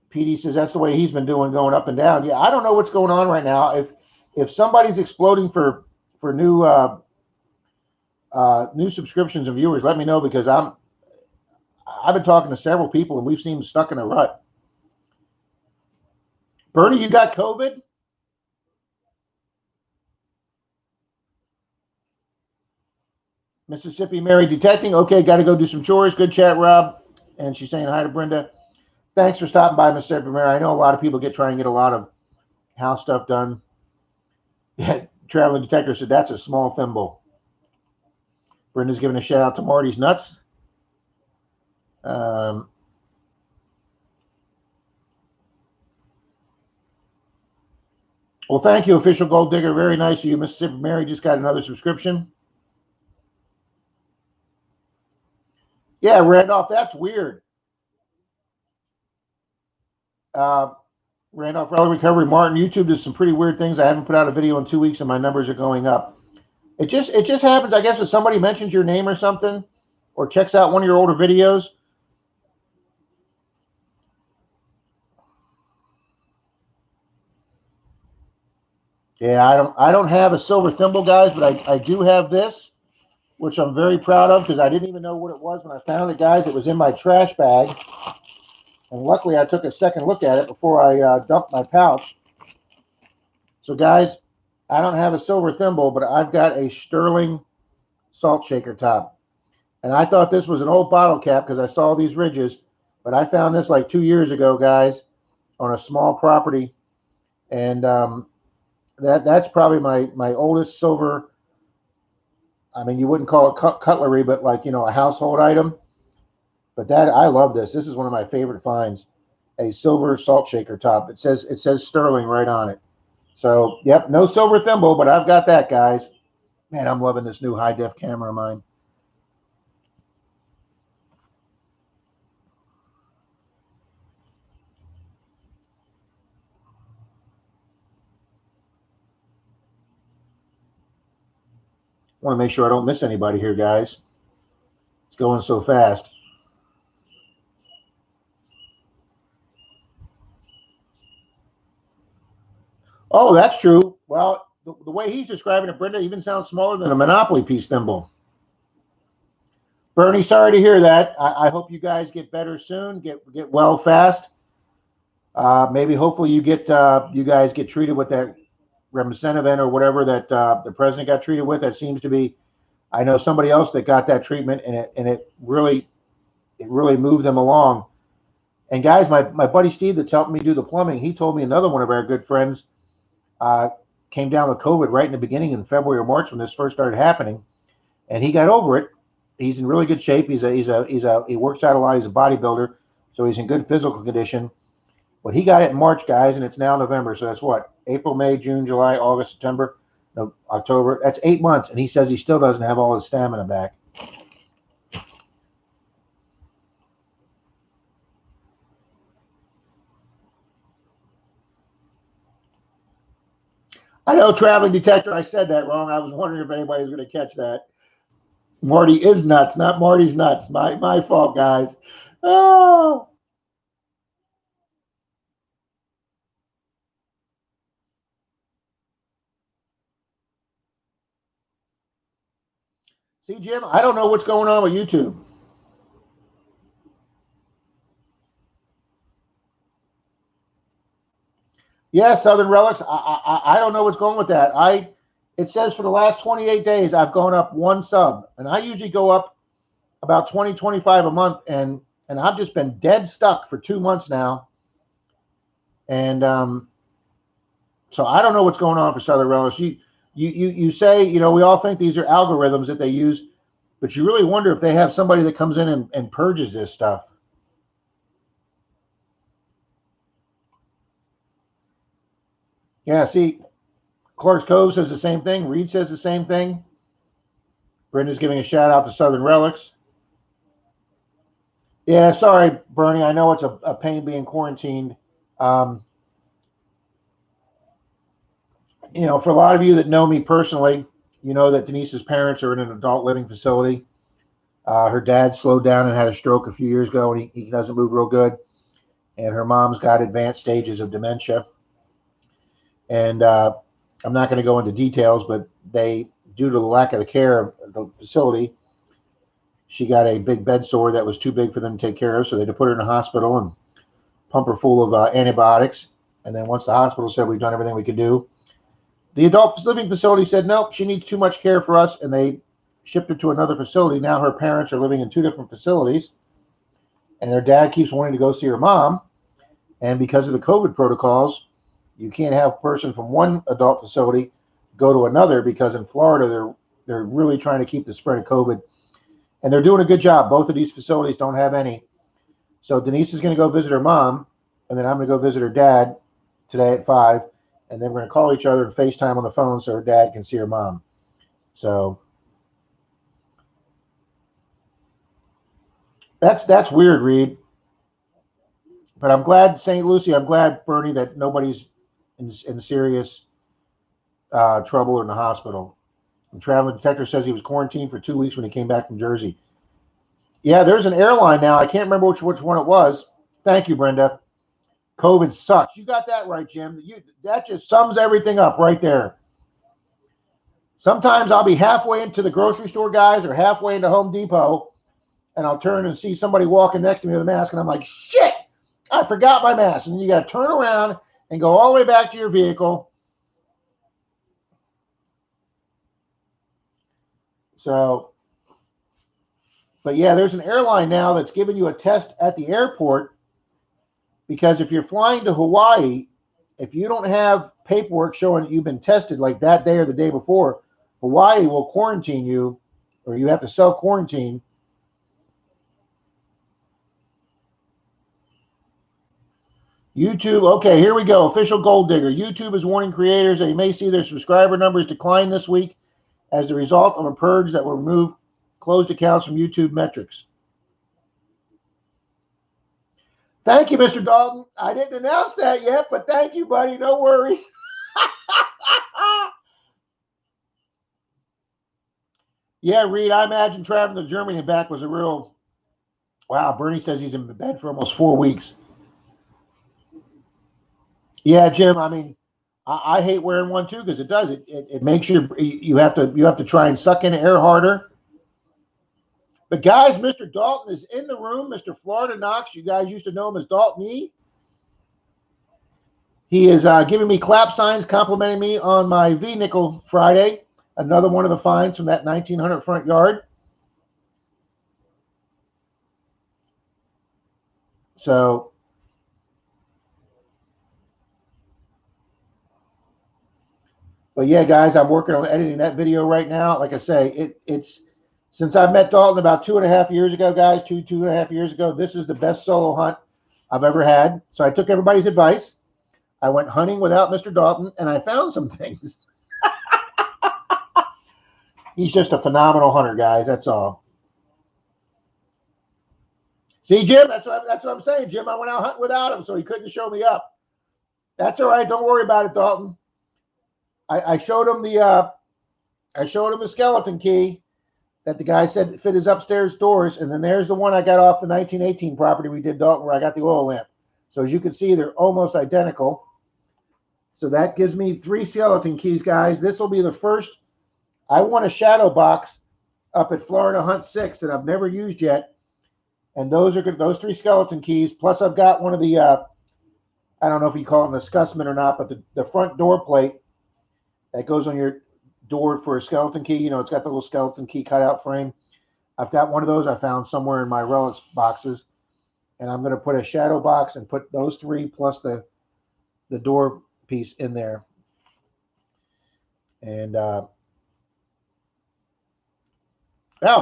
PD says that's the way he's been doing, going up and down. Yeah, I don't know what's going on right now. If somebody's exploding for new new subscriptions and viewers, let me know, because I've been talking to several people and we've seen stuck in a rut. Bernie, you got COVID? Mississippi Mary Detecting. Okay, got to go do some chores. Good chat, Rob. And she's saying hi to Brenda. Thanks for stopping by, Mississippi Mary. I know a lot of people try and get a lot of house stuff done. Yeah, Traveling Detector said that's a small thimble. Brenda's giving a shout out to Marty's Nuts. Well, thank you, Official Gold Digger. Very nice of you. Mississippi Mary just got another subscription. Yeah, Randolph, that's weird. Randolph Rally Recovery Martin, YouTube did some pretty weird things. I haven't put out a video in 2 weeks and my numbers are going up. It just happens, I guess, if somebody mentions your name or something, or checks out one of your older videos. Yeah, I don't have a silver thimble, guys, but I do have this, which I'm very proud of, because I didn't even know what it was when I found it, guys. It was in my trash bag, and luckily I took a second look at it before I dumped my pouch. So, guys, I don't have a silver thimble, but I've got a sterling salt shaker top. And I thought this was an old bottle cap because I saw these ridges, but I found this like 2 years ago, guys, on a small property. And that's probably my oldest silver. I mean, you wouldn't call it cutlery, but like, a household item. But I love this. This is one of my favorite finds, a silver salt shaker top. It says sterling right on it. So, yep, no silver thimble, but I've got that, guys. Man, I'm loving this new high-def camera of mine. I want to make sure I don't miss anybody here, guys. It's going so fast. Oh, that's true. Well, the way he's describing it, Brenda, even sounds smaller than a Monopoly piece thimble. Bernie, sorry to hear that. I hope you guys get better soon. Get well fast. Maybe, hopefully, you guys get treated with that remdesivir or whatever that the president got treated with. That seems to be. I know somebody else that got that treatment, and it really moved them along. And guys, my buddy Steve that's helping me do the plumbing, he told me another one of our good friends came down with COVID right in the beginning in February or March when this first started happening, and he got over it. He's in really good shape. He works out a lot. He's a bodybuilder, so he's in good physical condition. But he got it in March, guys, and it's now November. So that's what? April, May, June, July, August, September, no, October. That's 8 months, and he says he still doesn't have all his stamina back. I know, traveling detector. I said that wrong. I was wondering if anybody was going to catch that. Marty is nuts, not Marty's nuts. My fault, guys. Oh. See, Jim, I don't know what's going on with YouTube. Yeah, Southern Relics. I don't know what's going with that. It says for the last 28 days I've gone up one sub, and I usually go up about 20, 25 a month, and I've just been dead stuck for 2 months now. And so I don't know what's going on for Southern Relics. You say, we all think these are algorithms that they use, but you really wonder if they have somebody that comes in and purges this stuff. Yeah, see, Clark's Cove says the same thing. Reed says the same thing. Brenda's giving a shout out to Southern Relics. Yeah, sorry, Bernie. I know it's a pain being quarantined. Um, for a lot of you that know me personally, you know that Denise's parents are in an adult living facility. Her dad slowed down and had a stroke a few years ago, and he doesn't move real good. And her mom's got advanced stages of dementia. And I'm not going to go into details, but due to the lack of the care of the facility, she got a big bed sore that was too big for them to take care of. So they had to put her in a hospital and pump her full of antibiotics. And then once the hospital said we've done everything we could do, the adult living facility said, nope, she needs too much care for us. And they shipped her to another facility. Now her parents are living in two different facilities. And her dad keeps wanting to go see her mom. And because of the COVID protocols, you can't have a person from one adult facility go to another, because in Florida, they're really trying to keep the spread of COVID. And they're doing a good job. Both of these facilities don't have any. So Denise is going to go visit her mom, and then I'm going to go visit her dad today at 5. And then we're going to call each other and FaceTime on the phone so her dad can see her mom. So that's weird, Reed. But I'm glad, St. Lucie, I'm glad, Bernie, that nobody's in serious trouble or in the hospital. The traveling detector says he was quarantined for 2 weeks when he came back from Jersey. Yeah, there's an airline now. I can't remember which one it was. Thank you, Brenda. COVID sucks. You got that right, Jim. That just sums everything up right there. Sometimes I'll be halfway into the grocery store, guys, or halfway into Home Depot, and I'll turn and see somebody walking next to me with a mask, and I'm like, shit, I forgot my mask. And then you got to turn around and go all the way back to your vehicle. So, but yeah, there's an airline now that's giving you a test at the airport, because if you're flying to Hawaii, if you don't have paperwork showing that you've been tested like that day or the day before, Hawaii will quarantine you, or you have to self-quarantine. YouTube, okay, here we go. Official Gold Digger. YouTube is warning creators that you may see their subscriber numbers decline this week as a result of a purge that will remove closed accounts from YouTube metrics. Thank you, Mr. Dalton. I didn't announce that yet, but thank you, buddy. No worries. Yeah, Reed, I imagine traveling to Germany and back was a real... Wow, Bernie says he's in bed for almost 4 weeks. Yeah, Jim, I mean, I hate wearing one too, because it makes you have to try and suck in air harder. But guys, Mr. Dalton is in the room. Mr. Florida Knox, you guys used to know him as Dalton E. He is giving me clap signs, complimenting me on my V-nickel Friday. Another one of the finds from that 1900 front yard. So, but yeah, guys, I'm working on editing that video right now. Like I say, it's since I met Dalton about 2.5 years ago, guys, two and a half years ago. This is the best solo hunt I've ever had. So I took everybody's advice. I went hunting without Mr. Dalton, and I found some things. He's just a phenomenal hunter, guys. That's all. See, Jim, that's what I'm saying, Jim. I went out hunting without him, so he couldn't show me up. That's all right. Don't worry about it, Dalton. I showed him the skeleton key that the guy said fit his upstairs doors, and then there's the one I got off the 1918 property we did, Dalton, where I got the oil lamp. So as you can see, they're almost identical. So that gives me 3 skeleton keys, guys. This will be the first. I won a shadow box up at Florida Hunt 6 that I've never used yet. And those are good, those 3 skeleton keys. Plus, I've got one of the, I don't know if you call it an escusment or not, but the front door plate that goes on your door for a skeleton key. You know, it's got the little skeleton key cutout frame. I've got one of those I found somewhere in my relics boxes. And I'm going to put a shadow box and put those 3 plus the door piece in there. And now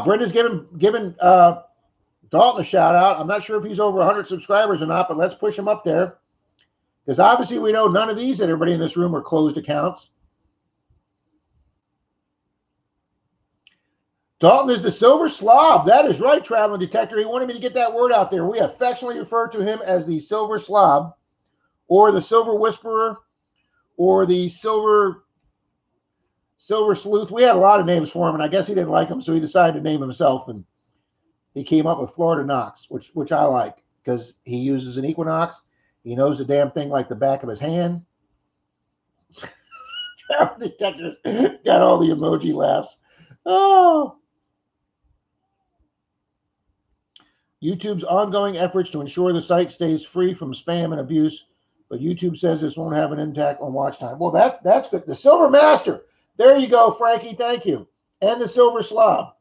Brenda's giving Dalton a shout out. I'm not sure if he's over 100 subscribers or not, but let's push him up there. Because obviously we know none of these that everybody in this room are closed accounts. Dalton is the Silver Slob. That is right, Traveling Detector. He wanted me to get that word out there. We affectionately refer to him as the Silver Slob, or the Silver Whisperer, or the Silver Sleuth. We had a lot of names for him, and I guess he didn't like them, so he decided to name himself, and he came up with Florida Knox, which I like, because he uses an Equinox. He knows the damn thing like the back of his hand. Traveling Detector's got all the emoji laughs. Oh. YouTube's ongoing efforts to ensure the site stays free from spam and abuse, but YouTube says this won't have an impact on watch time. Well, that's good. The Silver Master. There you go, Frankie. Thank you. And the Silver Slob.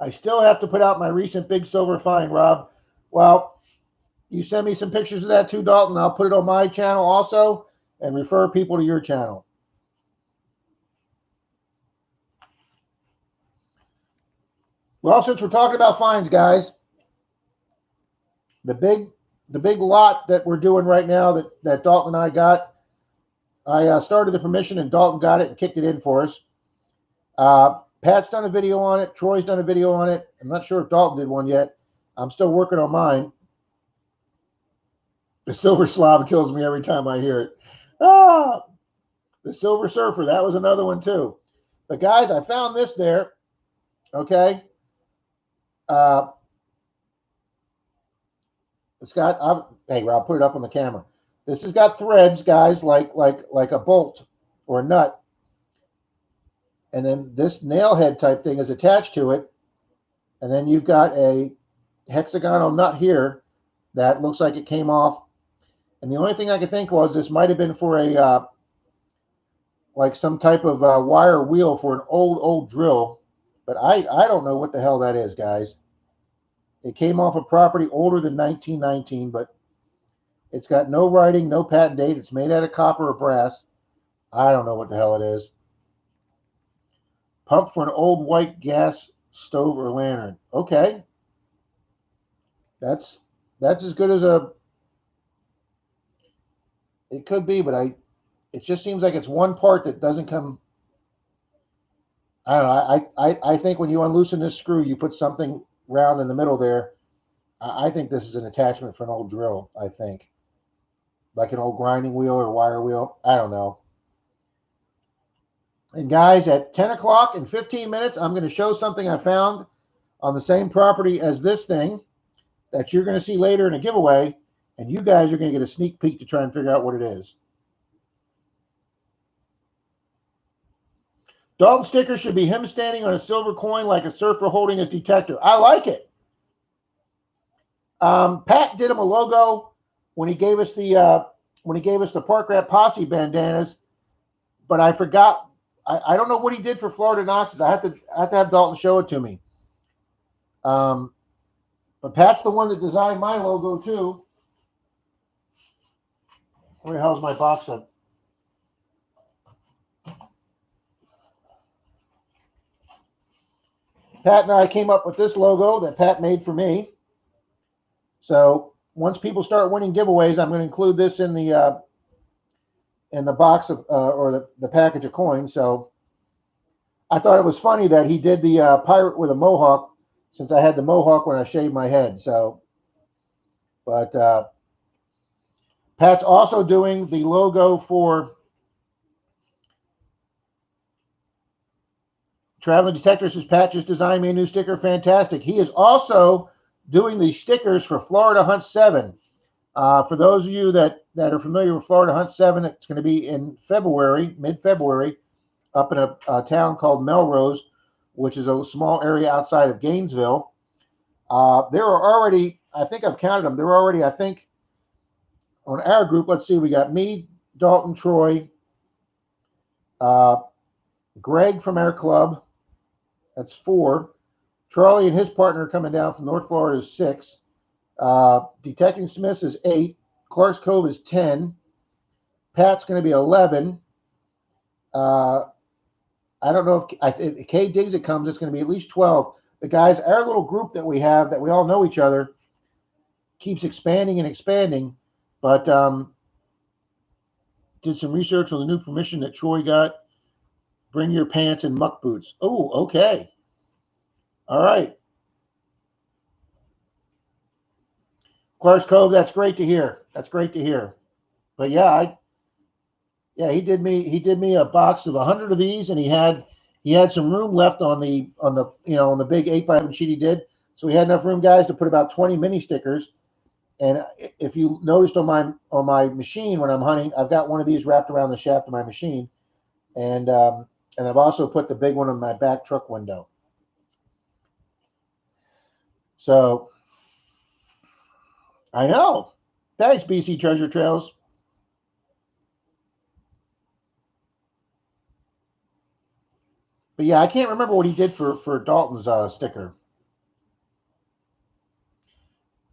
I still have to put out my recent big silver find, Rob. Well, you send me some pictures of that too, Dalton. I'll put it on my channel also and refer people to your channel. Well, since we're talking about finds, guys, the big lot that we're doing right now that Dalton and I got, I started the permission and Dalton got it and kicked it in for us. Pat's done a video on it. Troy's done a video on it. I'm not sure if Dalton did one yet. I'm still working on mine. The Silver Slav kills me every time I hear it. Ah, the Silver Surfer. That was another one too. But guys, I found this there. Okay. It's got. Hey, Rob, put it up on the camera. This has got threads, guys, like a bolt or a nut. And then this nail head type thing is attached to it. And then you've got a hexagonal nut here that looks like it came off. And the only thing I could think was this might have been for a like some type of wire wheel for an old drill. But I don't know what the hell that is, guys. It came off a property older than 1919, but it's got no writing, no patent date. It's made out of copper or brass. I don't know what the hell it is. Pump for an old white gas stove or lantern. Okay. That's as good as it could be, but it just seems like it's one part that doesn't come. I don't know. I think when you unloosen this screw, you put something round in the middle there. I think this is an attachment for an old drill, I think. Like an old grinding wheel or wire wheel. I don't know. And guys, at 10 o'clock in 15 minutes, I'm going to show something I found on the same property as this thing that you're going to see later in a giveaway. And you guys are going to get a sneak peek to try and figure out what it is. Dalton sticker should be him standing on a silver coin like a surfer holding his detector. I like it. Pat did him a logo when he gave us the Park Rat Posse bandanas, but I forgot. I don't know what he did for Florida Knoxes. I have to have Dalton show it to me. But Pat's the one that designed my logo too. Where the hell's my box at? Pat and I came up with this logo that Pat made for me. So once people start winning giveaways, I'm going to include this in the box of or the package of coins. So I thought it was funny that he did the pirate with a mohawk, since I had the mohawk when I shaved my head. So, but Pat's also doing the logo for Traveling Detectors. Says Pat just designed me a new sticker. Fantastic. He is also doing the stickers for Florida Hunt 7. For those of you that are familiar with Florida Hunt 7, it's going to be in February, mid-February, up in a town called Melrose, which is a small area outside of Gainesville. There are already, I think I've counted them, there are already, I think, on our group, let's see, we got me, Dalton, Troy, Greg from our club, that's 4. Charlie and his partner coming down from North Florida is 6. Detecting Smiths is 8. Clark's Cove is 10. Pat's going to be 11. I don't know if Kay Diggs it comes, it's going to be at least 12. But guys, our little group that we have, that we all know each other, keeps expanding and expanding. But did some research on the new permission that Troy got. Bring your pants and muck boots. Oh, okay. All right. Clark's Cove, that's great to hear. That's great to hear. But yeah, he did me a box of 100 of these, and he had some room left on the big 8x11 sheet he did. So we had enough room, guys, to put about 20 mini stickers. And if you noticed on my machine when I'm hunting, I've got one of these wrapped around the shaft of my machine, and I've also put the big one on my back truck window. So I know. Thanks, BC Treasure Trails. But yeah, I can't remember what he did for Dalton's sticker.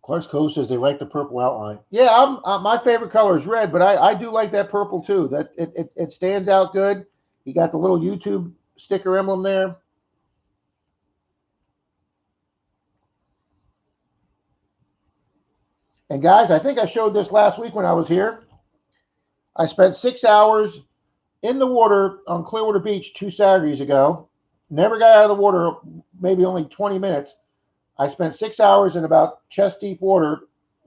Clark's Cove says they like the purple outline. Yeah, my favorite color is red, but I do like that purple too. That it stands out good. You got the little YouTube sticker emblem there. And guys, I think I showed this last week when I was here. I spent 6 hours in the water on Clearwater Beach 2 Saturdays ago. Never got out of the water, maybe only 20 minutes. I spent 6 hours in about chest deep water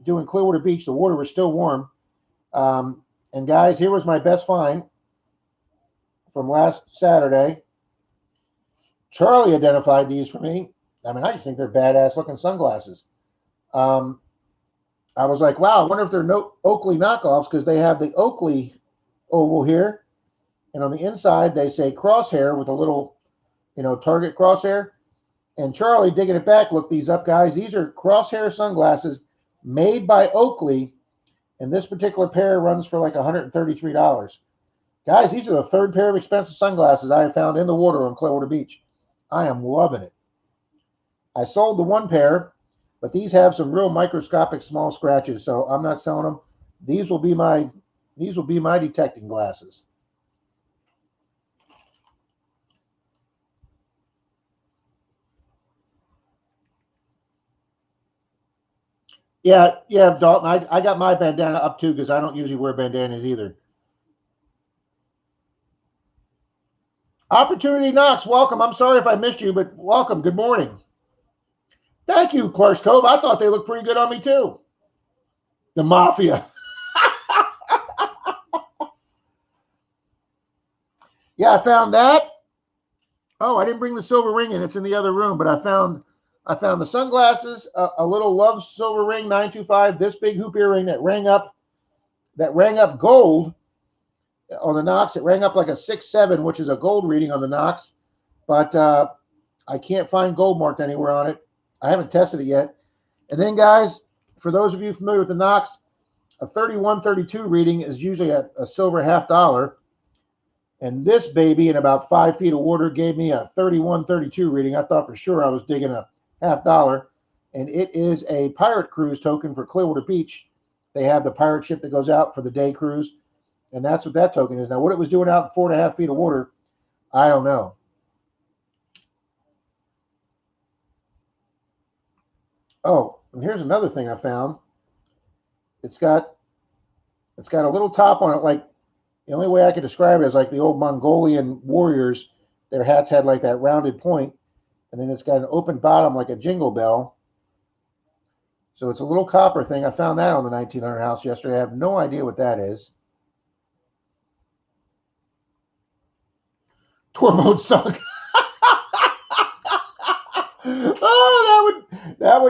doing Clearwater Beach. The water was still warm. And guys, here was my best find from last Saturday. Charlie identified these for me. I mean, I just think they're badass looking sunglasses. I was like, wow, I wonder if they're Oakley knockoffs, because they have the Oakley oval here. And on the inside, they say crosshair with a little, target crosshair. And Charlie, digging it back, look these up, guys. These are crosshair sunglasses made by Oakley. And this particular pair runs for like $133. Guys, these are the 3rd pair of expensive sunglasses I have found in the water on Clearwater Beach. I am loving it. I sold the 1 pair, but these have some real microscopic small scratches, so I'm not selling them. These will be my detecting glasses. Yeah, Dalton. I got my bandana up too, because I don't usually wear bandanas either. Opportunity Knox, welcome. I'm sorry if I missed you, but welcome. Good morning. Thank you, Clark's Cove. I thought they looked pretty good on me too. The Mafia. Yeah, I found that. Oh, I didn't bring the silver ring in. It's in the other room, but I found the sunglasses, a little Love silver ring 925, this big hoop earring that rang up gold on the Knox. It rang up like a 6.7, which is a gold reading on the Knox, but I can't find gold marked anywhere on it. I haven't tested it yet. And then, guys, for those of you familiar with the Knox, a 3132 reading is usually a silver $half. And this baby in about 5 feet of water gave me a 3132 reading. I thought for sure I was digging a $half. And it is a pirate cruise token for Clearwater Beach. They have the pirate ship that goes out for the day cruise. And that's what that token is. Now, what it was doing out in 4.5 feet of water, I don't know. Oh, and here's another thing I found. It's got a little top on it, like the only way I could describe it is like the old Mongolian warriors. Their hats had like that rounded point, and then it's got an open bottom like a jingle bell. So it's a little copper thing. I found that on the 1900 house yesterday. I have no idea what that is. Tour boat sunk. Oh, that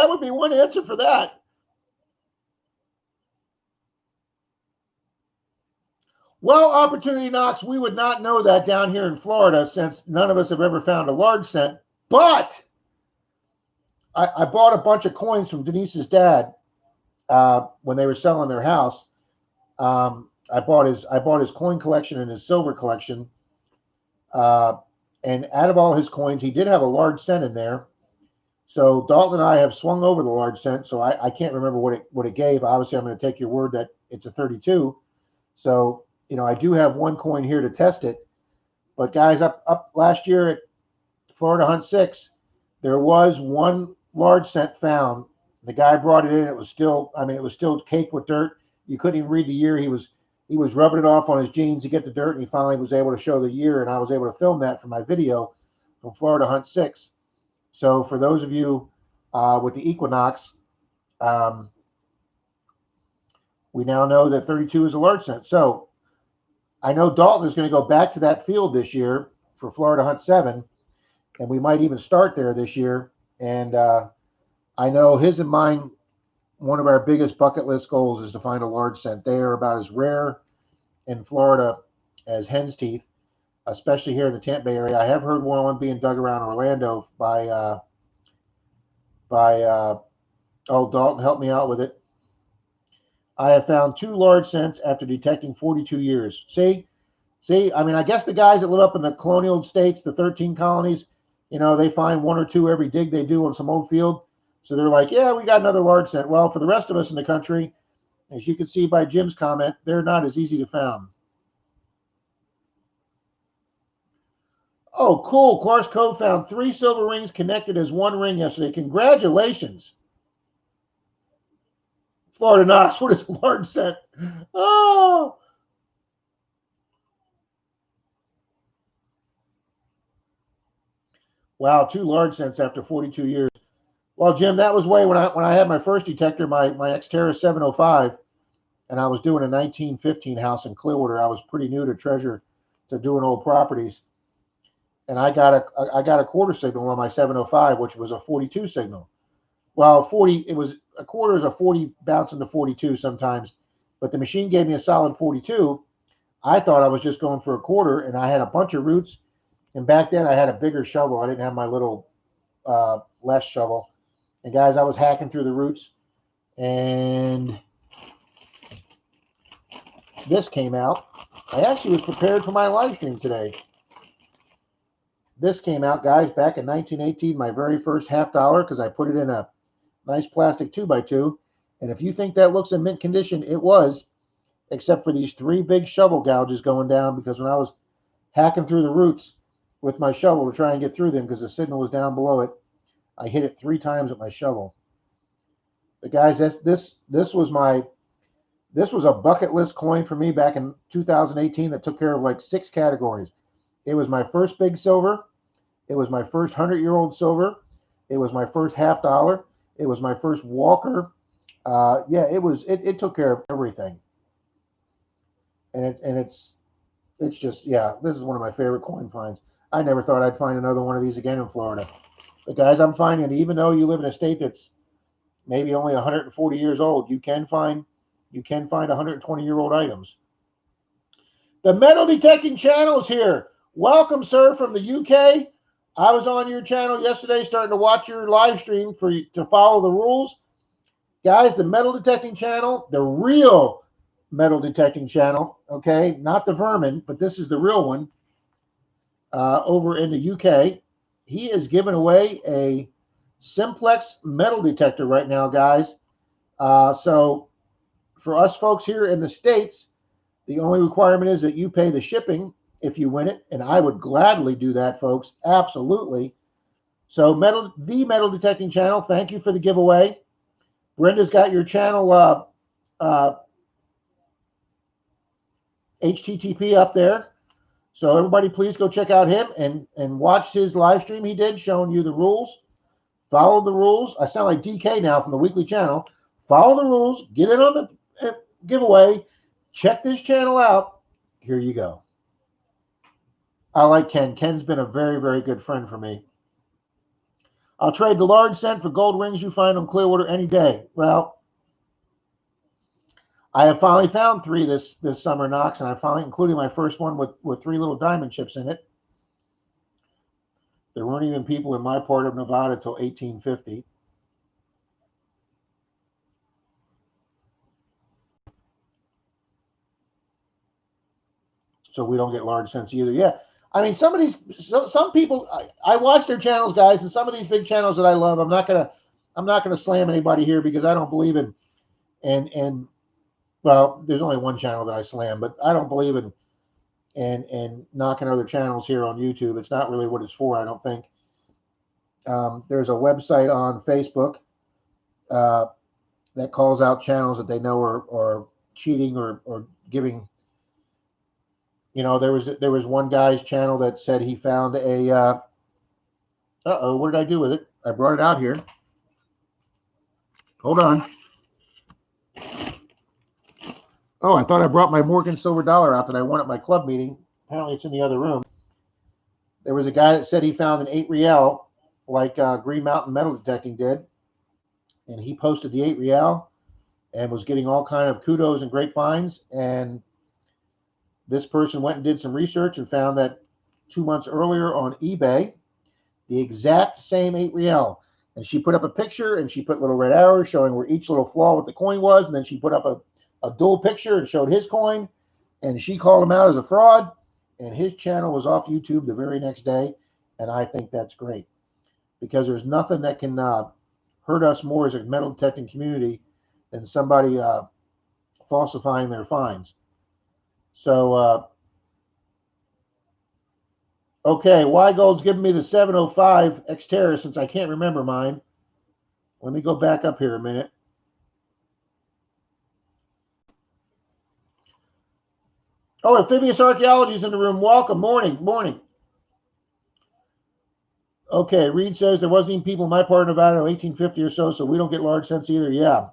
would be one answer for that. Well, Opportunity Knox, we would not know that down here in Florida since none of us have ever found a large cent. But I bought a bunch of coins from Denise's dad when they were selling their house. I bought his coin collection and his silver collection. And out of all his coins, he did have a large cent in there. So Dalton and I have swung over the large cent. So I can't remember what it gave. Obviously, I'm going to take your word that it's a 32. So I do have one coin here to test it. But guys, up last year at Florida Hunt 6, there was one large cent found. The guy brought it in. It was still caked with dirt. You couldn't even read the year. He was rubbing it off on his jeans to get the dirt, and he finally was able to show the year, and I was able to film that for my video from Florida Hunt 6. So for those of you with the Equinox, we now know that 32 is a large cent. So I know Dalton is going to go back to that field this year for Florida Hunt 7, and we might even start there this year. And I know his and mine, one of our biggest bucket list goals is to find a large cent. They are about as rare in Florida as hen's teeth, especially here in the Tampa Bay area. I have heard one being dug around Orlando by Dalton, help me out with it. I have found 2 large cents after detecting 42 years. See, I mean, I guess the guys that live up in the colonial states, the 13 colonies, they find 1 or 2 every dig they do on some old field. So they're like, yeah, we got another large cent. Well, for the rest of us in the country, as you can see by Jim's comment, they're not as easy to find. Oh, cool. Clark's Cove found 3 silver rings connected as 1 ring yesterday. Congratulations. Florida Knox, what is a large cent? Oh. Wow, 2 large cents after 42 years. Well, Jim, that was way when I had my first detector, my Xterra 705, and I was doing a 1915 house in Clearwater. I was pretty new to doing old properties. And I got a quarter signal on my 705, which was a 42 signal. Well, a quarter is a 40 bouncing to 42 sometimes, but the machine gave me a solid 42. I thought I was just going for a quarter, and I had a bunch of roots. And back then I had a bigger shovel. I didn't have my little less shovel. And guys, I was hacking through the roots, and this came out. I actually was prepared for my live stream today. This came out, guys, back in 1918, my very first $half, because I put it in a nice plastic 2x2. And if you think that looks in mint condition, it was, except for these 3 big shovel gouges going down, because when I was hacking through the roots with my shovel to try and get through them, because the signal was down below it, I hit it 3 times with my shovel. But guys, this was a bucket list coin for me back in 2018 that took care of like 6 categories. It was my first big silver. It was my first 100-year-old silver. It was my first $half. It was my first Walker. It took care of everything. And it's just, yeah, this is one of my favorite coin finds. I never thought I'd find another one of these again in Florida. But guys, I'm finding even though you live in a state that's maybe only 140 years old, you can find 120-year-old items. The metal detecting channel is here. Welcome, sir, from the UK. I was on your channel yesterday starting to watch your live stream to follow the rules. Guys, the metal detecting channel, the real metal detecting channel, okay, not the vermin, but this is the real one, over in the UK. He is giving away a Simplex metal detector right now, guys. So for us folks here in the States, the only requirement is that you pay the shipping if you win it, and I would gladly do that, folks. Absolutely. So the metal detecting channel, thank you for the giveaway. Brenda's got your channel HTTP up there. So everybody please go check out him and watch his live stream he did showing you the rules. Follow the rules. I sound like DK now from the weekly channel. Follow the rules. Get in on the giveaway. Check this channel out. Here you go. I like Ken. Ken's been a very, very good friend for me. I'll trade the large cent for gold rings you find on Clearwater any day. Well, I have finally found 3 this summer, Knox, and I finally, including my first one with 3 little diamond chips in it. There weren't even people in my part of Nevada till 1850. So we don't get large cents either. Yeah, I mean, some people, I watch their channels, guys, and some of these big channels that I love, I'm not gonna slam anybody here because I don't believe in, and well, there's only one channel that I slam, but I don't believe in and knocking other channels here on YouTube. It's not really what it's for, I don't think. There's a website on Facebook uh, that calls out channels that they know are cheating or giving. You know, there was one guy's channel that said he found a. Uh-oh, what did I do with it? I brought it out here. Hold on. Oh, I thought I brought my Morgan silver dollar out that I won at my club meeting. Apparently, it's in the other room. There was a guy that said he found an 8 real, like Green Mountain Metal Detecting did, and he posted the 8 real and was getting all kind of kudos and great finds. And this person went and did some research and found that 2 months earlier on eBay, the exact same 8 real. And she put up a picture and she put little red arrows showing where each little flaw with the coin was. And then she put up a dual picture and showed his coin. And she called him out as a fraud. And his channel was off YouTube the very next day. And I think that's great because there's nothing that can hurt us more as a metal detecting community than somebody falsifying their finds. So, okay, Y Gold's giving me the 705 Xterra since I can't remember mine. Let me go back up here a minute. Oh, Amphibious Archaeology's in the room. Welcome. Morning. Morning. Okay, Reed says there wasn't even people in my part of Nevada in 1850 or so we don't get large cents either. Yeah.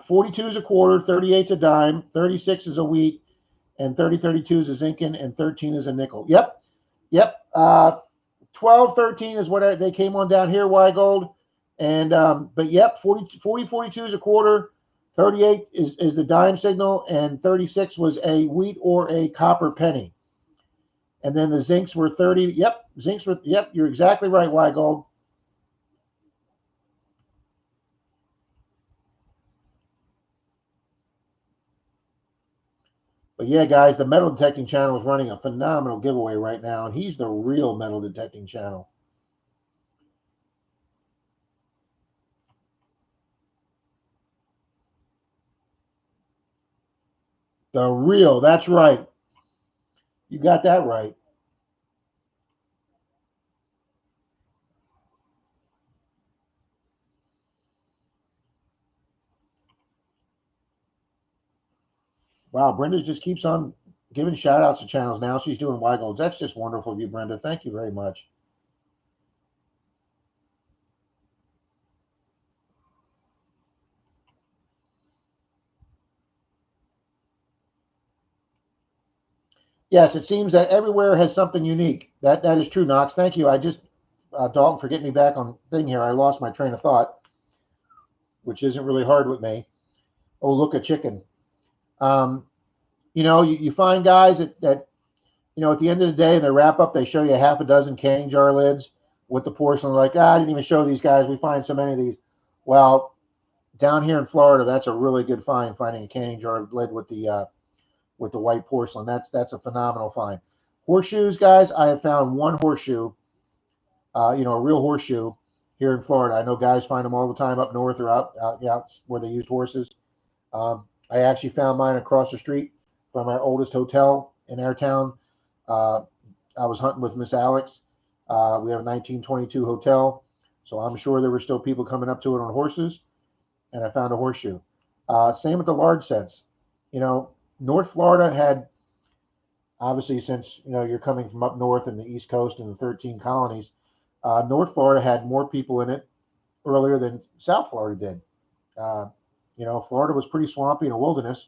42 is a quarter, 38 is a dime, 36 is a wheat, and 3032 is a zinkin, and 13 is a nickel. Yep. Yep. 12, 13 is what they came on down here, Y Gold. And, but yep, 40, 42 is a quarter, 38 is the dime signal, and 36 was a wheat or a copper penny. And then the zincs were 30. Yep, zincs were, yep, you're exactly right, Y Gold. But yeah, guys, the metal detecting channel is running a phenomenal giveaway right now, and he's the real metal detecting channel. The real, that's right. You got that right. Wow, Brenda just keeps on giving shout outs to channels now. She's doing Y Golds. That's just wonderful of you, Brenda. Thank you very much. Yes, it seems that everywhere has something unique. That is true, Knox. Thank you. I just Dalton, for getting me back on thing here. I lost my train of thought, which isn't really hard with me. Oh, look, a chicken. Um, you find guys that at the end of the day, in their wrap up, they show you half a dozen canning jar lids with the porcelain. Like, I didn't even show these guys. We find so many of these. Well, down here in Florida, that's a really good find. Finding a canning jar lid with the white porcelain. That's a phenomenal find. Horseshoes, guys. I have found one horseshoe. A real horseshoe here in Florida. I know guys find them all the time up north or out where they used horses. I actually found mine across the street from our oldest hotel in our town. Uh, I was hunting with Miss Alex. We have a 1922 hotel, so I'm sure there were still people coming up to it on horses, and I found a horseshoe. Same with the large sets. You know, North Florida had, obviously, since you're coming from up north in the East Coast and the 13 colonies, North Florida had more people in it earlier than South Florida did. Uh, Florida was pretty swampy and a wilderness.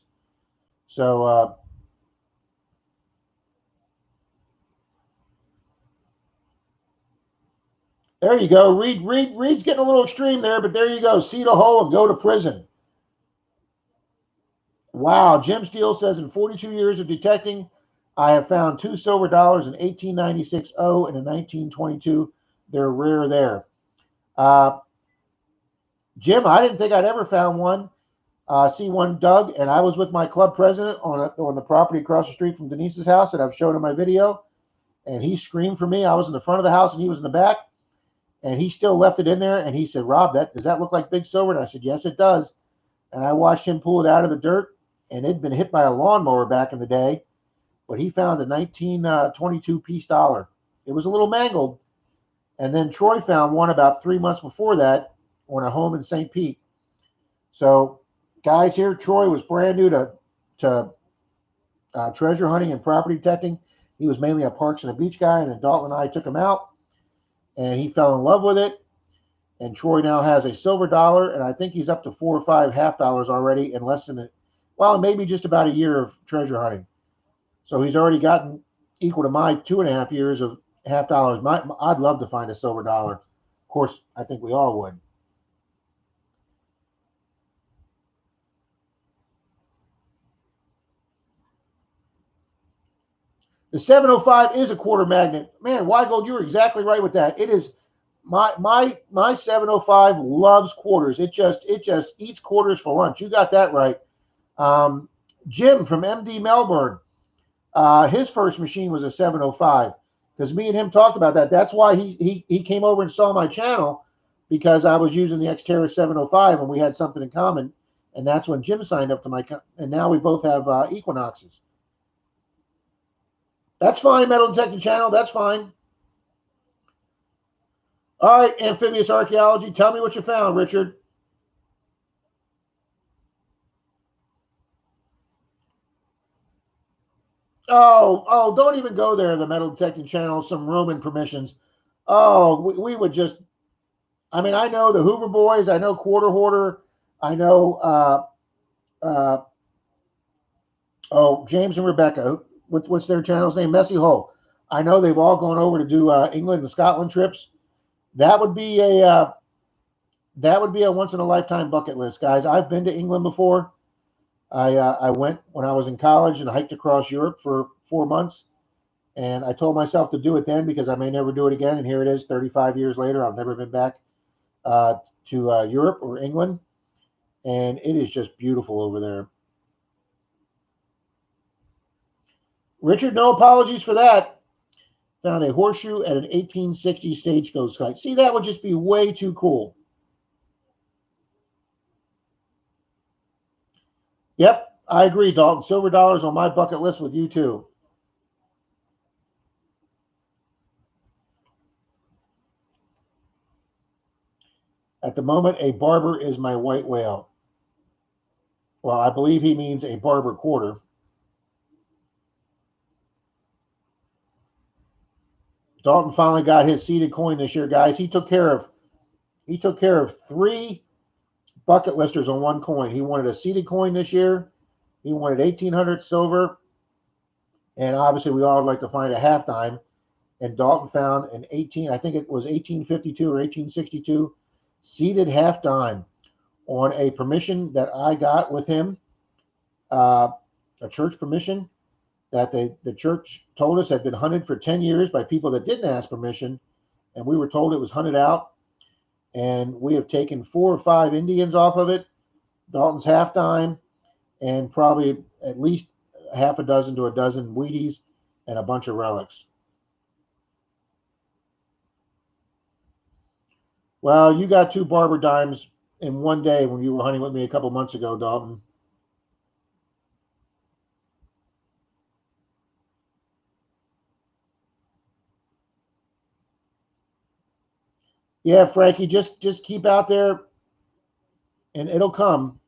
So there you go. Reed's getting a little extreme there, but there you go. Seed a hole and go to prison. Wow. Jim Steele says in 42 years of detecting, I have found two silver dollars in 1896 O and in 1922. They're rare there. Uh, Jim, I didn't think I'd ever found one. See one dug, and I was with my club president on the property across the street from Denise's house that I've shown in my video, and he screamed for me. I was in the front of the house and he was in the back, and he still left it in there. And he said, "Rob, does that look like big silver?" And I said, "Yes, it does." And I watched him pull it out of the dirt, and it'd been hit by a lawnmower back in the day. But he found a 1922 piece dollar. It was a little mangled, and then Troy found one about 3 months before that on a home in St. Pete. So, guys, here Troy was brand new to treasure hunting and property detecting. He was mainly a parks and a beach guy, and then Dalton and I took him out, and he fell in love with it. And Troy now has a silver dollar, and I think he's up to 4 or 5 half dollars already in less than maybe just about a year of treasure hunting. So he's already gotten equal to my 2.5 years of half dollars. I'd love to find a silver dollar. Of course, I think we all would. The 705 is a quarter magnet. Man, Weigold, you were exactly right with that. It is my 705 loves quarters. It just eats quarters for lunch. You got that right. Um, Jim from MD Melbourne, his first machine was a 705 because me and him talked about that. That's why he came over and saw my channel because I was using the Xterra 705 and we had something in common. And that's when Jim signed up to and now we both have Equinoxes. That's fine, Metal Detecting Channel. That's fine. All right, amphibious archaeology. Tell me what you found, Richard. Oh, don't even go there. The Metal Detecting Channel, some Roman permissions. Oh, we would just. I mean, I know the Hoover Boys. I know Quarter Hoarder. I know. Uh, James and Rebecca. What's their channel's name? Messy Hole. I know they've all gone over to do England and Scotland trips. That would be a once in a lifetime bucket list, guys. I've been to England before. I went when I was in college and hiked across Europe for 4 months. And I told myself to do it then because I may never do it again. And here it is, 35 years later. I've never been back to Europe or England. And it is just beautiful over there. Richard, no apologies for that. Found a horseshoe at an 1860 stagecoach site. See, that would just be way too cool. Yep, I agree, Dalton. Silver dollars on my bucket list with you, too. At the moment, a barber is my white whale. Well, I believe he means a barber quarter. Dalton finally got his seeded coin this year, guys. He took care of three bucket listers on one coin. He wanted a seeded coin this year. He wanted 1800 silver, and obviously we all would like to find a half dime. And Dalton found an 18, I think it was 1852 or 1862 seeded half dime on a permission that I got with him, uh, a church permission that the church told us had been hunted for 10 years by people that didn't ask permission, and we were told it was hunted out. and we have taken 4 or 5 Indians off of it, Dalton's half dime, and probably at least half a dozen to a dozen Wheaties and a bunch of relics. Well, you got 2 barber dimes in one day when you were hunting with me a couple months ago, Dalton. Yeah, Frankie, just keep out there and it'll come.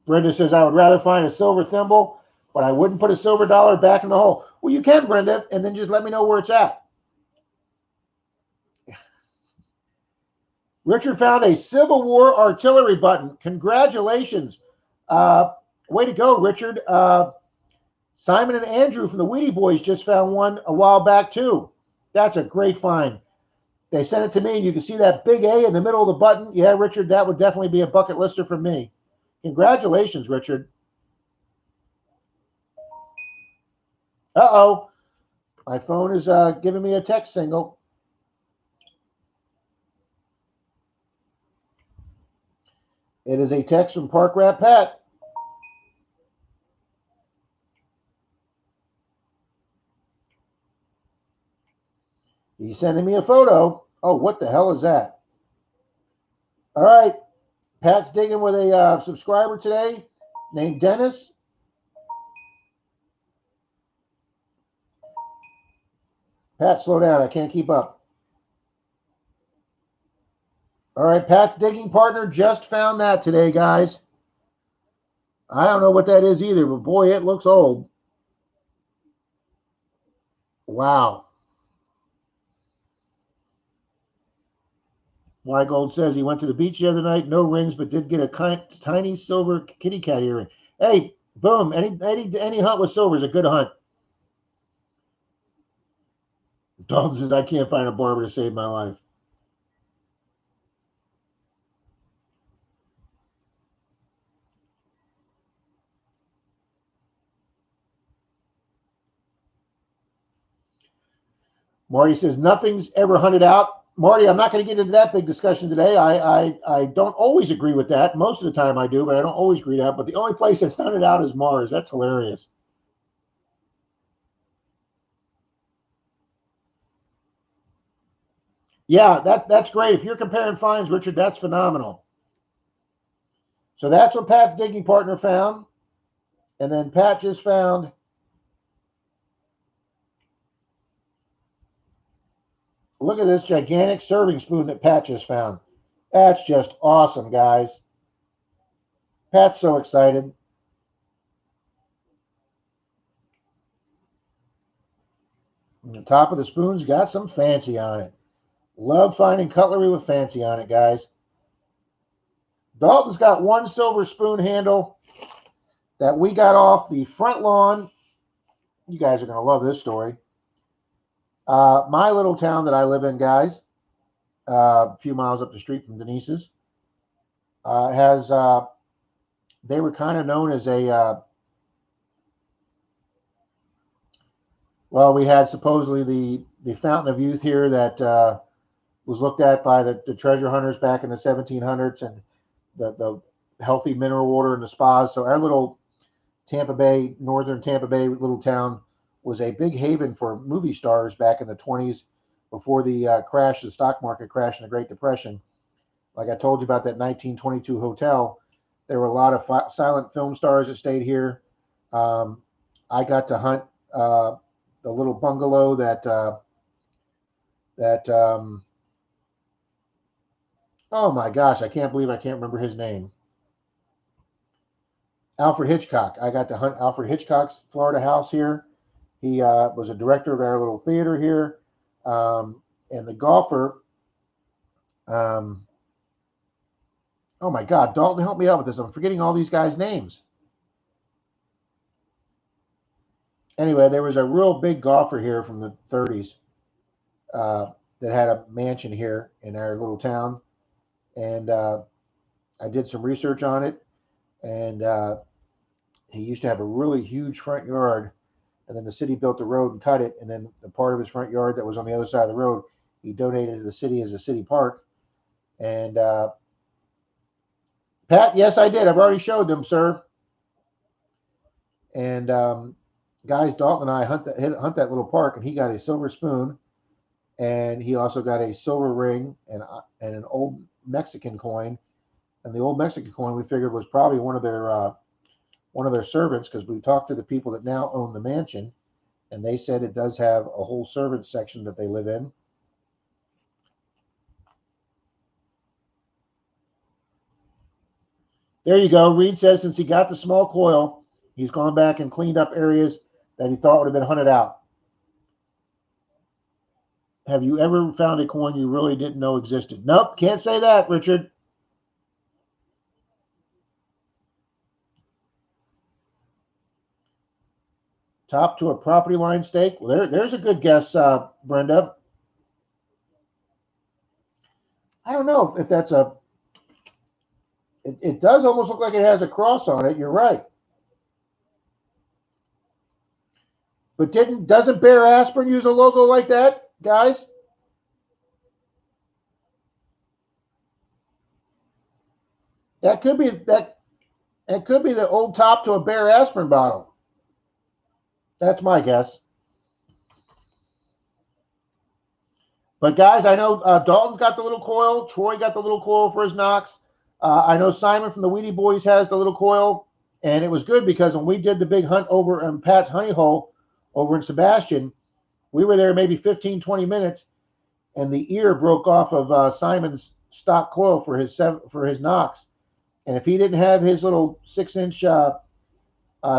Brenda says, I would rather find a silver thimble, but I wouldn't put a silver dollar back in the hole. Well, you can, Brenda, and then just let me know where it's at. Richard found a Civil War artillery button. Congratulations. Uh, Way to go, Richard. Simon and Andrew from the Weedy Boys just found one a while back, too. That's a great find. They sent it to me, and you can see that big A in the middle of the button. Yeah, Richard, that would definitely be a bucket lister from me. Congratulations, Richard. Uh-oh. My phone is giving me a text signal. It is a text from Park Rat Pat. He's sending me a photo. Oh, what the hell is that? All right. Pat's digging with a subscriber today named Dennis. Pat, slow down. I can't keep up. All right. Pat's digging partner just found that today, guys. I don't know what that is either, but boy, it looks old. Wow. Gold says he went to the beach the other night, no rings, but did get a tiny silver kitty cat earring. Hey, boom! Any hunt with silver is a good hunt. Dalton says I can't find a barber to save my life. Marty says nothing's ever hunted out. Marty, I'm not going to get into that big discussion today. I don't always agree with that. Most of the time I do, but I don't always agree with that. But the only place that's hunted out is Mars. That's hilarious. Yeah, that's great. If you're comparing finds, Richard, that's phenomenal. So that's what Pat's digging partner found. And then Pat just found look at this gigantic serving spoon that Pat just found. That's just awesome, guys. Pat's so excited. And the top of the spoon's got some fancy on it. Love finding cutlery with fancy on it, guys. Dalton's got one silver spoon handle that we got off the front lawn. You guys are going to love this story. My little town that I live in, guys, a few miles up the street from Denise's, has they were kind of known as a well, we had supposedly the fountain of youth here that was looked at by the treasure hunters back in the 1700s, and the healthy mineral water in the spas. So our little Tampa Bay, northern Tampa Bay little town was a big haven for movie stars back in the 20s before the crash, the stock market crash in the Great Depression. Like I told you about that 1922 hotel, there were a lot of silent film stars that stayed here. I got to hunt the little bungalow that oh my gosh, I can't believe I can't remember his name. Alfred Hitchcock. I got to hunt Alfred Hitchcock's Florida house here. He was a director of our little theater here. And the golfer, um, oh my God, Dalton, help me out with this. I'm forgetting all these guys' names. Anyway, there was a real big golfer here from the 30s that had a mansion here in our little town. And I did some research on it. And he used to have a really huge front yard. and then the city built the road and cut it, and then the part of his front yard that was on the other side of the road, he donated to the city as a city park. And Pat, yes, I did. I've already showed them, sir. And guys, Dalton and I hunt that little park, and he got a silver spoon, and he also got a silver ring and an old Mexican coin. And the old Mexican coin we figured was probably one of their servants, because we talked to the people that now own the mansion, and they said it does have a whole servants section that they live in. There you go. Reed says since he got the small coil, he's gone back and cleaned up areas that he thought would have been hunted out. Have you ever found a coin you really didn't know existed? Nope, can't say that, Richard. Top to a property line stake? Well, there's a good guess, Brenda. I don't know if that's a. It does almost look like it has a cross on it. You're right. But doesn't Bear Aspirin use a logo like that, guys? That could be that. It could be the old top to a Bear Aspirin bottle. That's my guess. But guys, I know Dalton's got the little coil. Troy got the little coil for his Knox. I know Simon from the Weedy Boys has the little coil. And it was good because when we did the big hunt over in Pat's Honey Hole over in Sebastian, we were there maybe 15, 20 minutes, and the ear broke off of Simon's stock coil for his Knox. And if he didn't have his little 6-inch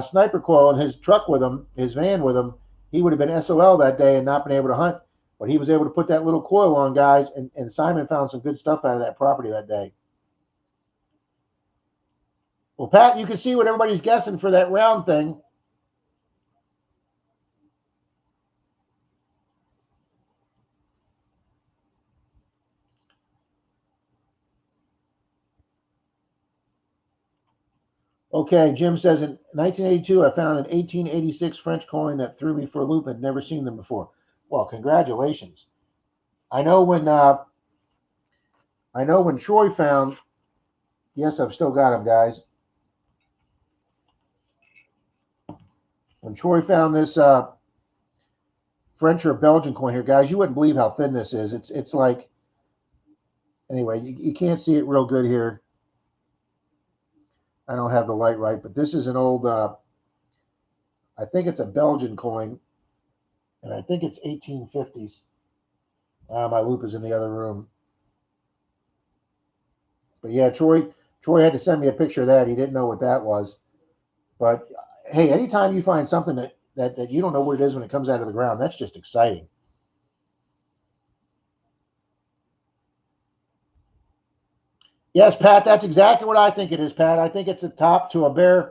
sniper coil in his truck with him, his van with him, he would have been SOL that day and not been able to hunt. But he was able to put that little coil on, guys, and Simon found some good stuff out of that property that day. Well, Pat, you can see what everybody's guessing for that round thing. Okay, Jim says in 1982, I found an 1886 French coin that threw me for a loop. I'd never seen them before. Well, congratulations. I know when Troy found. Yes, I've still got them, guys. When Troy found this French or Belgian coin here, guys, you wouldn't believe how thin this is. It's like, anyway, you can't see it real good here. I don't have the light right, but this is an old, I think it's a Belgian coin, and I think it's 1850s. My loop is in the other room. But yeah, Troy had to send me a picture of that. He didn't know what that was. But hey, anytime you find something that you don't know what it is when it comes out of the ground, that's just exciting. Yes, Pat, that's exactly what I think it is, Pat. I think it's a top to a Bear.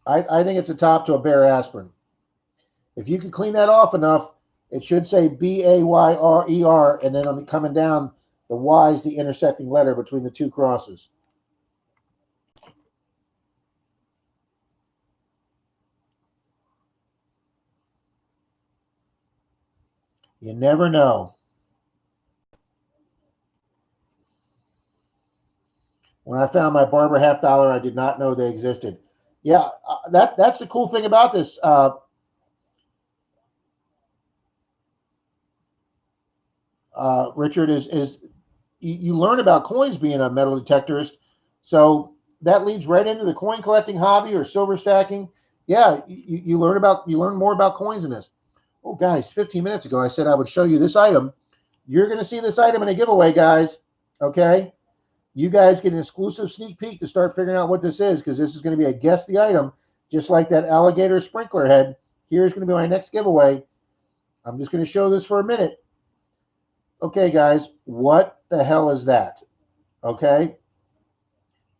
I think it's a top to a Bear Aspirin. If you can clean that off enough, it should say Bayrer, and then on the coming down, the Y is the intersecting letter between the two crosses. You never know. When I found my Barber $50, I did not know they existed. Yeah, that's the cool thing about this. Richard, is you learn about coins being a metal detectorist, so that leads right into the coin collecting hobby or silver stacking. Yeah, you learn more about coins in this. Oh, guys, 15 minutes ago I said I would show you this item. You're going to see this item in a giveaway, guys. Okay, you guys get an exclusive sneak peek to start figuring out what this is, because this is going to be a guess the item, just like that alligator sprinkler head. Here's going to be my next giveaway. I'm just going to show this for a minute. Okay, guys, what the hell is that? Okay,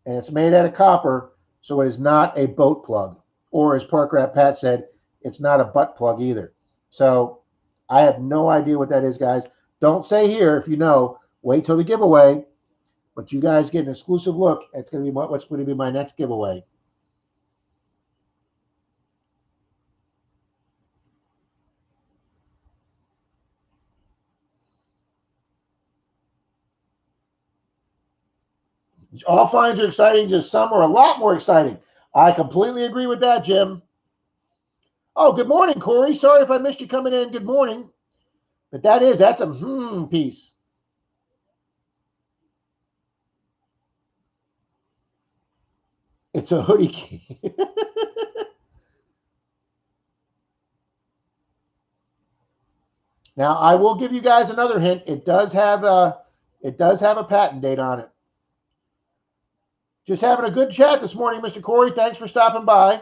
and it's made out of copper, so it is not a boat plug, or as Park Rat Pat said, it's not a butt plug either. So I have no idea what that is, guys. Don't say here if you know. Wait till the giveaway, but you guys get an exclusive look. It's going to be what's going to be my next giveaway. All finds are exciting, just some are a lot more exciting. I completely agree with that, Jim. Oh, good morning, Corey. Sorry if I missed you coming in. Good morning. But that's a piece. It's a hoodie key. Now, I will give you guys another hint. It does have a patent date on it. Just having a good chat this morning, Mr. Corey. Thanks for stopping by.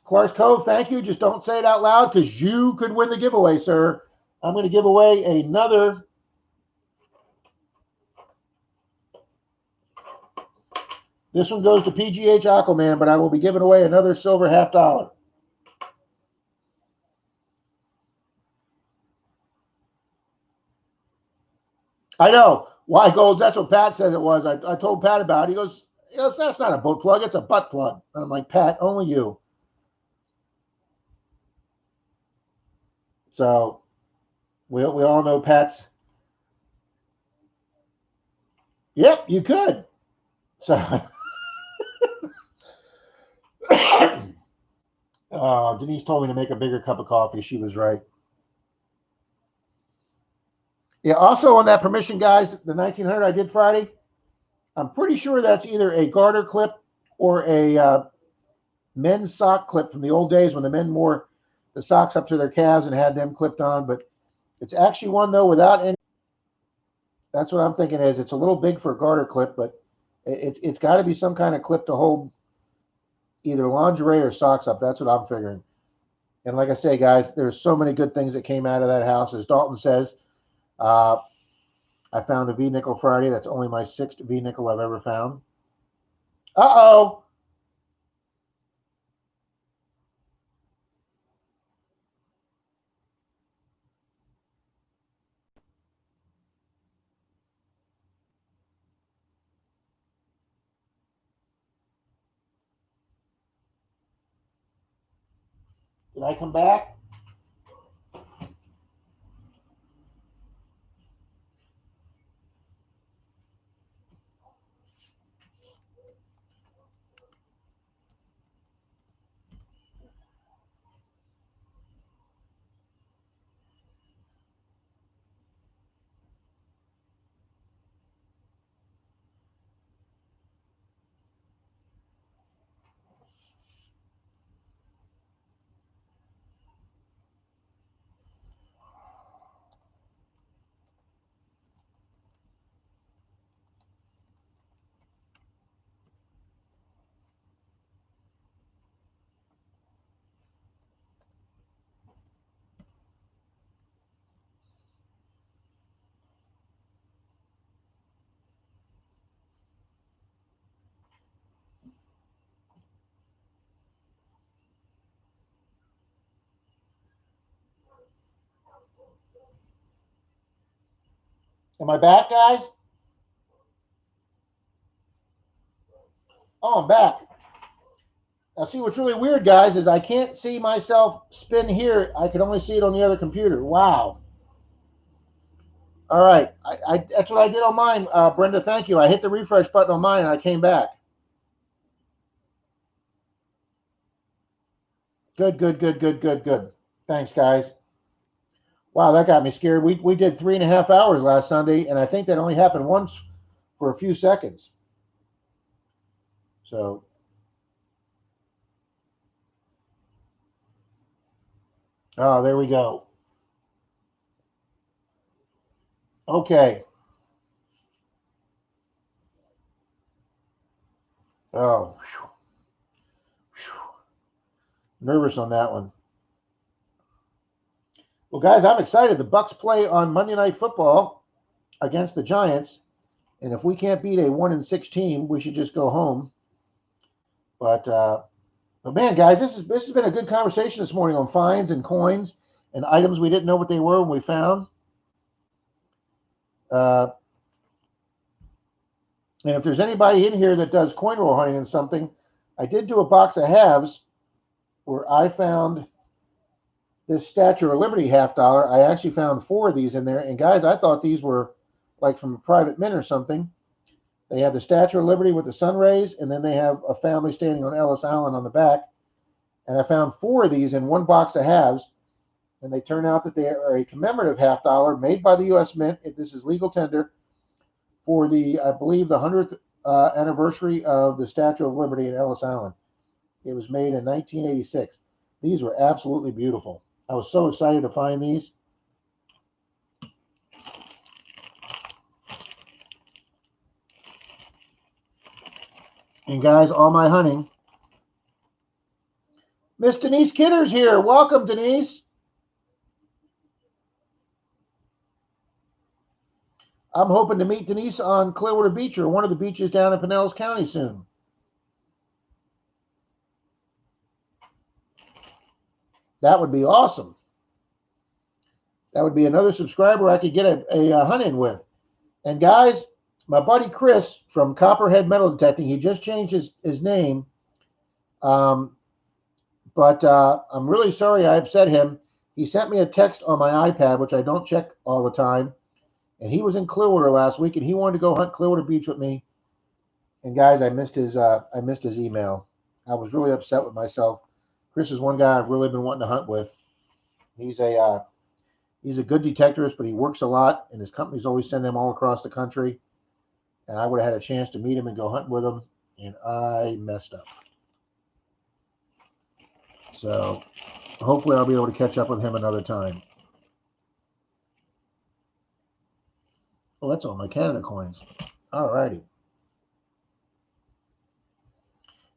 Clark's Cove, thank you. Just don't say it out loud because you could win the giveaway, sir. I'm going to give away another. This one goes to PGH Aquaman, but I will be giving away another silver $50. I know. Why gold? That's what Pat said it was. I told Pat about it. He goes, that's not a boat plug. It's a butt plug. And I'm like, Pat, only you. So we all know Pat's. Yep, you could. So, Denise told me to make a bigger cup of coffee. She was right. Yeah. Also on that permission, guys, the 1900 I did Friday. I'm pretty sure that's either a garter clip or a men's sock clip from the old days when the men wore the socks up to their calves and had them clipped on. But it's actually one though without any. That's what I'm thinking is it's a little big for a garter clip, but it's got to be some kind of clip to hold either lingerie or socks up. That's what I'm figuring. And like I say, guys, there's so many good things that came out of that house. As Dalton says, uh, I found a V nickel Friday. That's only my sixth V nickel I've ever found. Uh-oh. Did I come back? Am I back, guys? Oh, I'm back. Now, see what's really weird, guys, is I can't see myself spin here. I can only see it on the other computer. Wow. All right. That's what I did on mine, Brenda. Thank you. I hit the refresh button on mine and I came back. Good, good, good, good, good, good. Thanks, guys. Wow, that got me scared. We did 3.5 hours last Sunday, and I think that only happened once for a few seconds. So, oh, there we go. Okay. Oh, whew, whew. Nervous on that one. Well, guys, I'm excited. The Bucks play on Monday Night Football against the Giants, and if we can't beat a 1-6 team, we should just go home. But man, guys, this has been a good conversation this morning on finds and coins and items we didn't know what they were when we found. Uh, and if there's anybody in here that does coin roll hunting and something, I did do a box of halves where I found this Statue of Liberty $50. I actually found 4 of these in there. And guys, I thought these were like from a private mint or something. They have the Statue of Liberty with the sun rays, and then they have a family standing on Ellis Island on the back. And I found 4 of these in one box of halves. And they turn out that they are a commemorative $50 made by the U.S. Mint. This is legal tender for the, I believe, the 100th anniversary of the Statue of Liberty in Ellis Island. It was made in 1986. These were absolutely beautiful. I was so excited to find these. And guys, all my hunting. Miss Denise Kidder's here. Welcome, Denise. I'm hoping to meet Denise on Clearwater Beach or one of the beaches down in Pinellas County soon. That would be awesome. That would be another subscriber I could get a hunt in with. And guys, my buddy Chris from Copperhead Metal Detecting, he just changed his name. But I'm really sorry I upset him. He sent me a text on my iPad, which I don't check all the time. And he was in Clearwater last week, and he wanted to go hunt Clearwater Beach with me. And guys, I missed his email. I was really upset with myself. Chris is one guy I've really been wanting to hunt with. He's a good detectorist, but he works a lot, and his companies always send him all across the country. And I would have had a chance to meet him and go hunting with him, and I messed up. So hopefully I'll be able to catch up with him another time. Oh, that's all my Canada coins. All righty.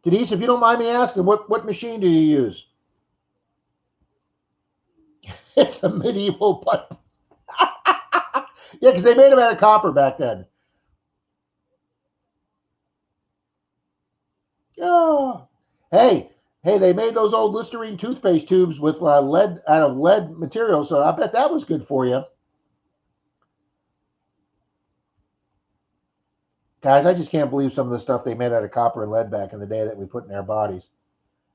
Denise, if you don't mind me asking, what machine do you use? It's a medieval pipe. Yeah, because they made them out of copper back then. Oh. Hey, they made those old Listerine toothpaste tubes with lead out of lead material, so I bet that was good for you. Guys, I just can't believe some of the stuff they made out of copper and lead back in the day that we put in our bodies.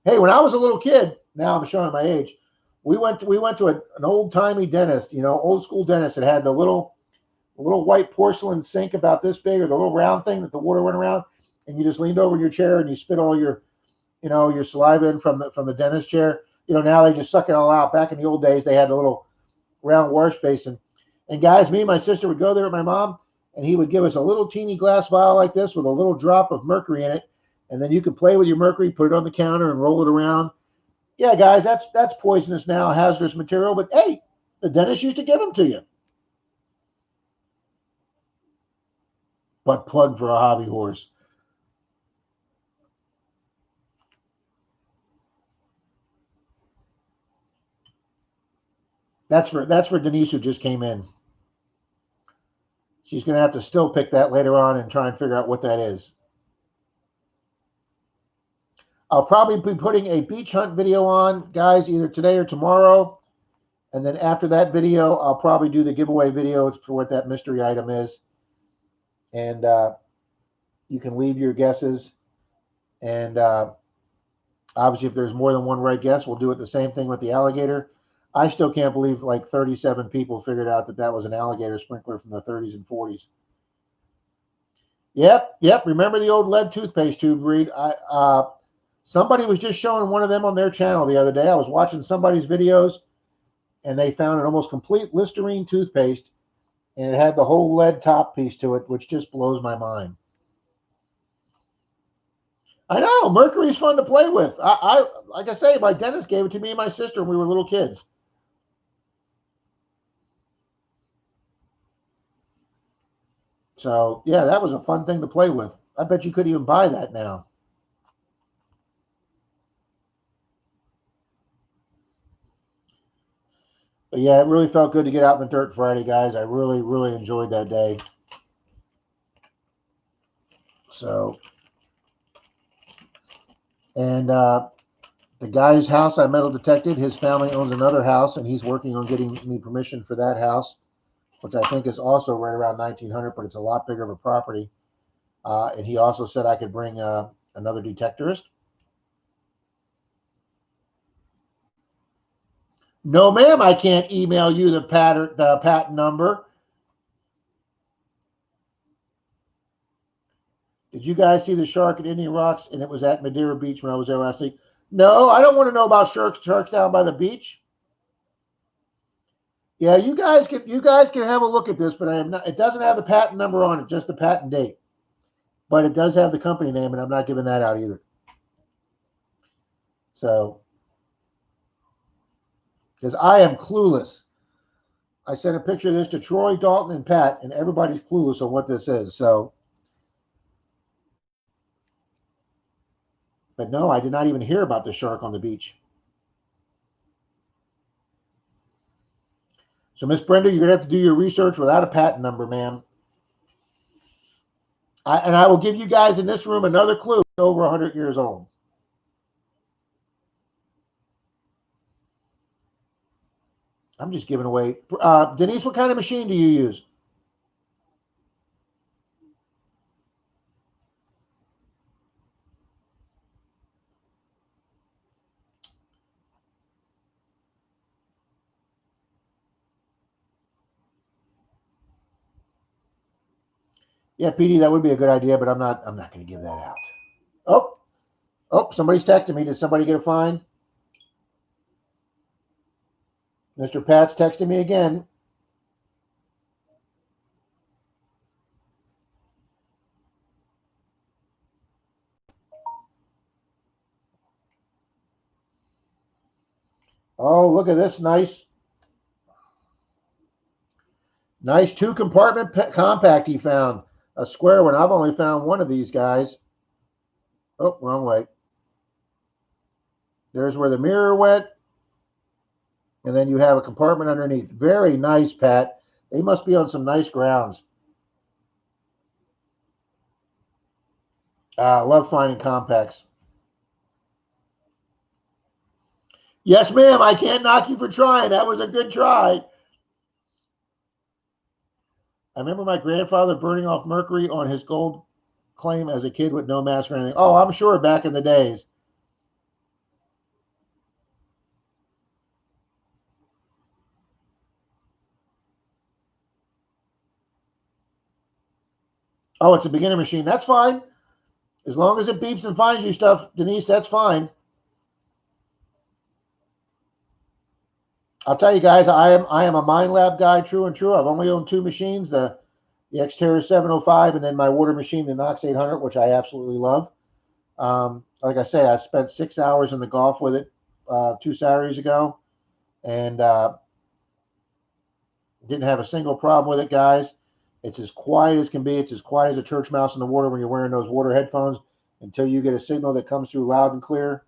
Hey, when I was a little kid, now I'm showing my age, we went to an old-timey dentist, old school dentist that had the little white porcelain sink about this big, or the little round thing that the water went around, and you just leaned over in your chair and you spit all your saliva in from the dentist chair. Now they just suck it all out. Back in the old days, they had a little round wash basin. And guys, me and my sister would go there with my mom, and he would give us a little teeny glass vial like this with a little drop of mercury in it. And then you could play with your mercury, put it on the counter, and roll it around. Yeah, guys, that's poisonous now, hazardous material. But hey, the dentist used to give them to you. But plug for a hobby horse. That's for Denise, who just came in. She's going to have to still pick that later on and try and figure out what that is. I'll probably be putting a beach hunt video on, guys, either today or tomorrow. And then after that video, I'll probably do the giveaway videos for what that mystery item is. And you can leave your guesses. And obviously, if there's more than one right guess, we'll do it the same thing with the alligator. I still can't believe like 37 people figured out that was an alligator sprinkler from the 30s and 40s. Yep. Remember the old lead toothpaste tube, Reed? Somebody was just showing one of them on their channel the other day. I was watching somebody's videos, and they found an almost complete Listerine toothpaste, and it had the whole lead top piece to it, which just blows my mind. I know, mercury's fun to play with. I like I say, my dentist gave it to me and my sister when we were little kids. So, yeah, that was a fun thing to play with. I bet you could even buy that now. But yeah, it really felt good to get out in the dirt Friday, guys. I really, really enjoyed that day. So, and the guy's house I metal detected, his family owns another house, and he's working on getting me permission for that house, which I think is also right around 1900, but it's a lot bigger of a property. And he also said I could bring another detectorist. No, ma'am, I can't email you the patent number. Did you guys see the shark at Indian Rocks? And it was at Madeira Beach when I was there last week. No, I don't want to know about sharks down by the beach. Yeah, you guys can have a look at this, but I am not. It doesn't have the patent number on it, just the patent date. But it does have the company name, and I'm not giving that out either. So, because I am clueless. I sent a picture of this to Troy, Dalton, and Pat, and everybody's clueless on what this is. So, but no, I did not even hear about the shark on the beach. So, Miss Brenda, you're gonna have to do your research without a patent number, ma'am. And I will give you guys in this room another clue. It's over 100 years old. I'm just giving away. Denise, what kind of machine do you use? Yeah, PD, that would be a good idea, but I'm not. I'm not going to give that out. Oh, oh, somebody's texting me. Did somebody get a fine? Mr. Pat's texting me again. Oh, look at this nice two-compartment compact he found. A square one. I've only found one of these guys. Oh, wrong way. There's where the mirror went, and then you have a compartment underneath. Very nice, Pat. They must be on some nice grounds. I love finding compacts. Yes, ma'am. I can't knock you for trying. That was a good try. I remember my grandfather burning off mercury on his gold claim as a kid with no mask or anything. Oh, I'm sure back in the days. Oh, it's a beginner machine. That's fine. As long as it beeps and finds you stuff, Denise, that's fine. I'll tell you guys, I am a Mind Lab guy, true and true. I've only owned two machines, the Xterra 705 and then my water machine, the Knox 800, which I absolutely love. Like I say, I spent 6 hours in the Gulf with it 2 Saturdays ago, and didn't have a single problem with it, guys. It's as quiet as can be. It's as quiet as a church mouse in the water when you're wearing those water headphones until you get a signal that comes through loud and clear.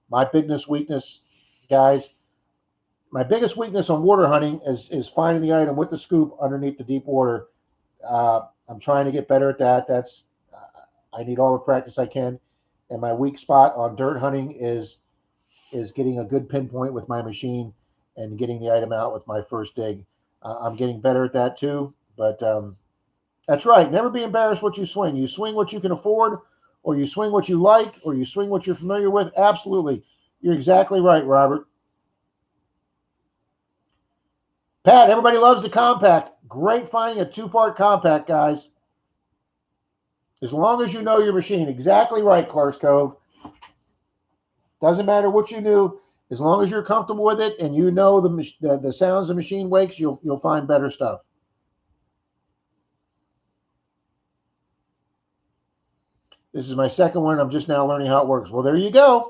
My biggest weakness, guys, my biggest weakness on water hunting is finding the item with the scoop underneath the deep water. I'm trying to get better at that. I need all the practice I can. And my weak spot on dirt hunting is getting a good pinpoint with my machine and getting the item out with my first dig. I'm getting better at that too. But that's right. Never be embarrassed what you swing. You swing what you can afford, or you swing what you like, or you swing what you're familiar with. Absolutely. You're exactly right, Robert. Pat, everybody loves the compact. Great finding a two-part compact, guys. As long as you know your machine. Exactly right, Clark's Cove. Doesn't matter what you do. As long as you're comfortable with it and you know the sounds the machine makes, you'll find better stuff. This is my second one. I'm just now learning how it works. Well, there you go.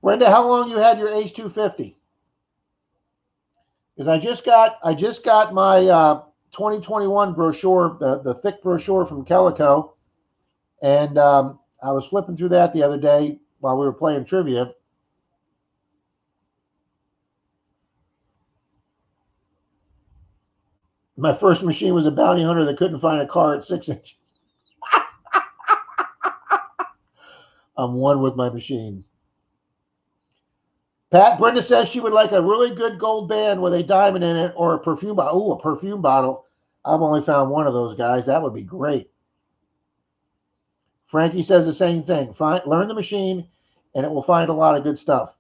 Brenda, how long you had your Ace 250? Because I just got my 2021 brochure, the thick brochure from Calico, and I was flipping through that the other day while we were playing trivia. My first machine was a bounty hunter that couldn't find a car at 6 inches. I'm one with my machine. Pat, Brenda says she would like a really good gold band with a diamond in it or a perfume bottle. Oh, a perfume bottle. I've only found one of those guys. That would be great. Frankie says the same thing. Learn the machine, and it will find a lot of good stuff.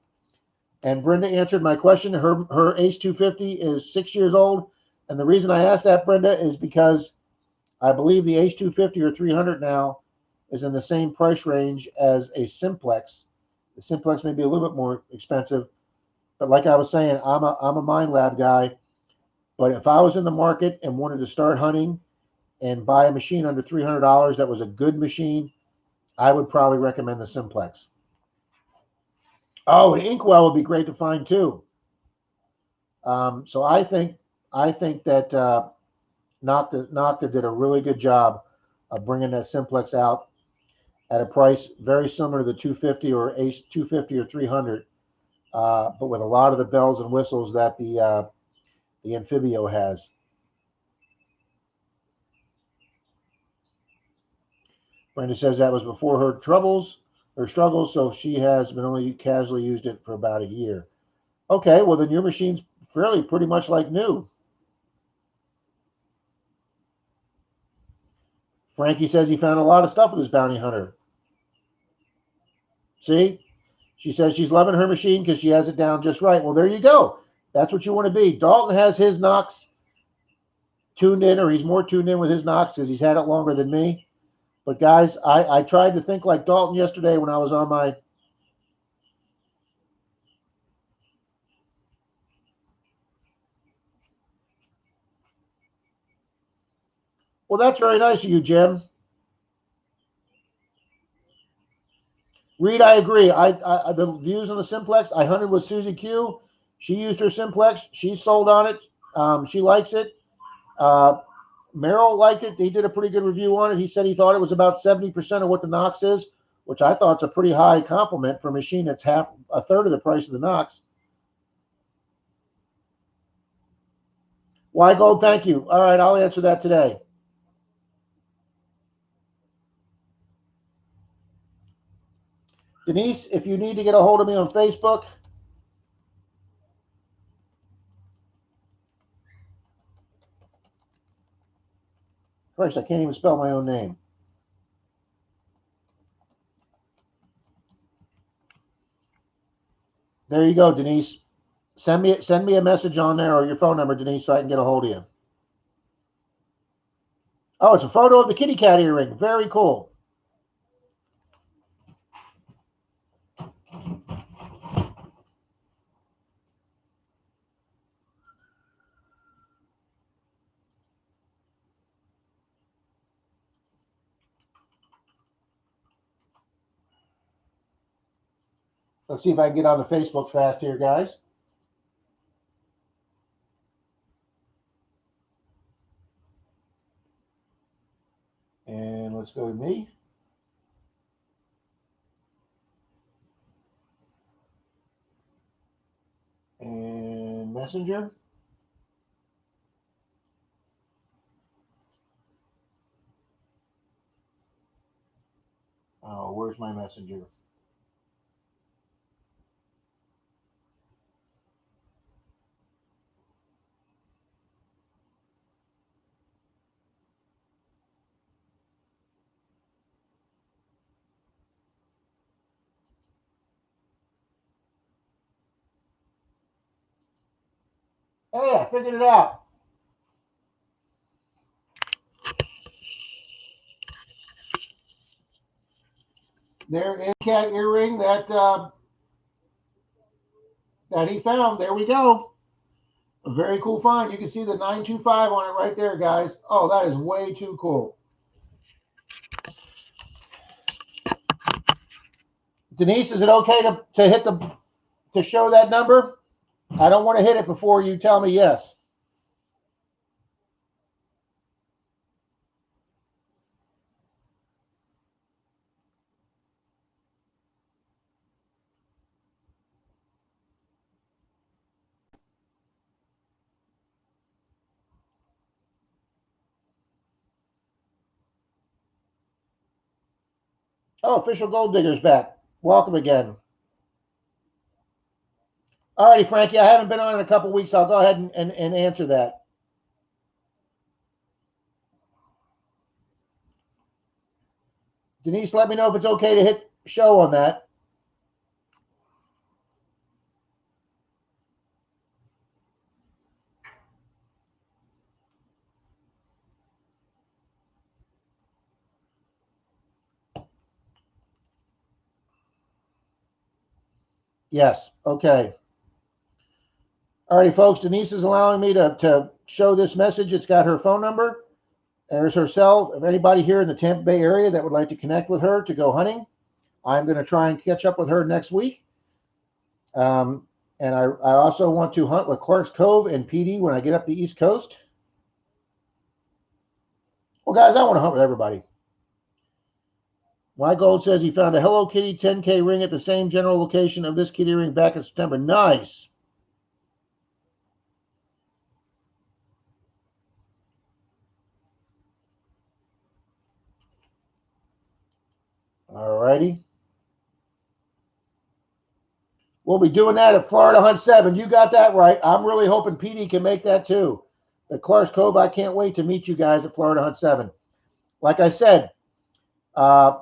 And Brenda answered my question. Her H250 is 6 years old, and the reason I asked that, Brenda, is because I believe the H250 or 300 now is in the same price range as a Simplex. The Simplex may be a little bit more expensive, but like I was saying, I'm a Mind Lab guy. But if I was in the market and wanted to start hunting and buy a machine under $300 that was a good machine, I would probably recommend the Simplex. Oh, an inkwell would be great to find too. So I think that Nocta did a really good job of bringing that Simplex out at a price very similar to the 250 or Ace 250 or 300, but with a lot of the bells and whistles that the Amphibio has. Brenda says that was before her struggles, so she has been only casually used it for about a year. Okay, well then your machine's fairly pretty much like new. Frankie says he found a lot of stuff with his bounty hunter. See? She says she's loving her machine because she has it down just right. Well, there you go. That's what you want to be. Dalton has his Knox tuned in, or he's more tuned in with his Knox because he's had it longer than me. But guys, I tried to think like Dalton yesterday when I was on my... Well, that's very nice of you, Jim. Reed, I agree. The views on the Simplex, I hunted with Susie Q. She used her Simplex. She sold on it. She likes it. Merrill liked it. He did a pretty good review on it. He said he thought it was about 70% of what the Knox is, which I thought is a pretty high compliment for a machine that's a third of the price of the Knox. Why gold? Thank you. All right, I'll answer that today. Denise, if you need to get a hold of me on Facebook, Christ, I can't even spell my own name. There you go, Denise. Send me a message on there or your phone number, Denise, so I can get a hold of you. Oh, it's a photo of the kitty cat earring. Very cool. Let's see if I can get on the Facebook fast here, guys. And let's go to me. And Messenger. Oh, where's my Messenger? Hey, I figured it out. There is a cat earring that he found. There we go. A very cool find. You can see the 925 on it right there, guys. Oh, that is way too cool. Denise, is it okay to hit to show that number? I don't want to hit it before you tell me yes. Oh, official gold digger's back. Welcome again. All righty, Frankie. I haven't been on in a couple weeks. I'll go ahead and answer that. Denise, let me know if it's okay to hit show on that. Yes. Okay. All righty, folks. Denise is allowing me to show this message. It's got her phone number. There's her cell. If anybody here in the Tampa Bay area that would like to connect with her to go hunting, I'm going to try and catch up with her next week. And I also want to hunt with Clark's Cove and PD when I get up the East Coast. Well, guys, I want to hunt with everybody. My Gold says he found a Hello Kitty 10K ring at the same general location of this kitty ring back in September. Nice. All righty. We'll be doing that at Florida Hunt 7. You got that right. I'm really hoping PD can make that too. At Clark's Cove, I can't wait to meet you guys at Florida Hunt 7. Like I said, Troy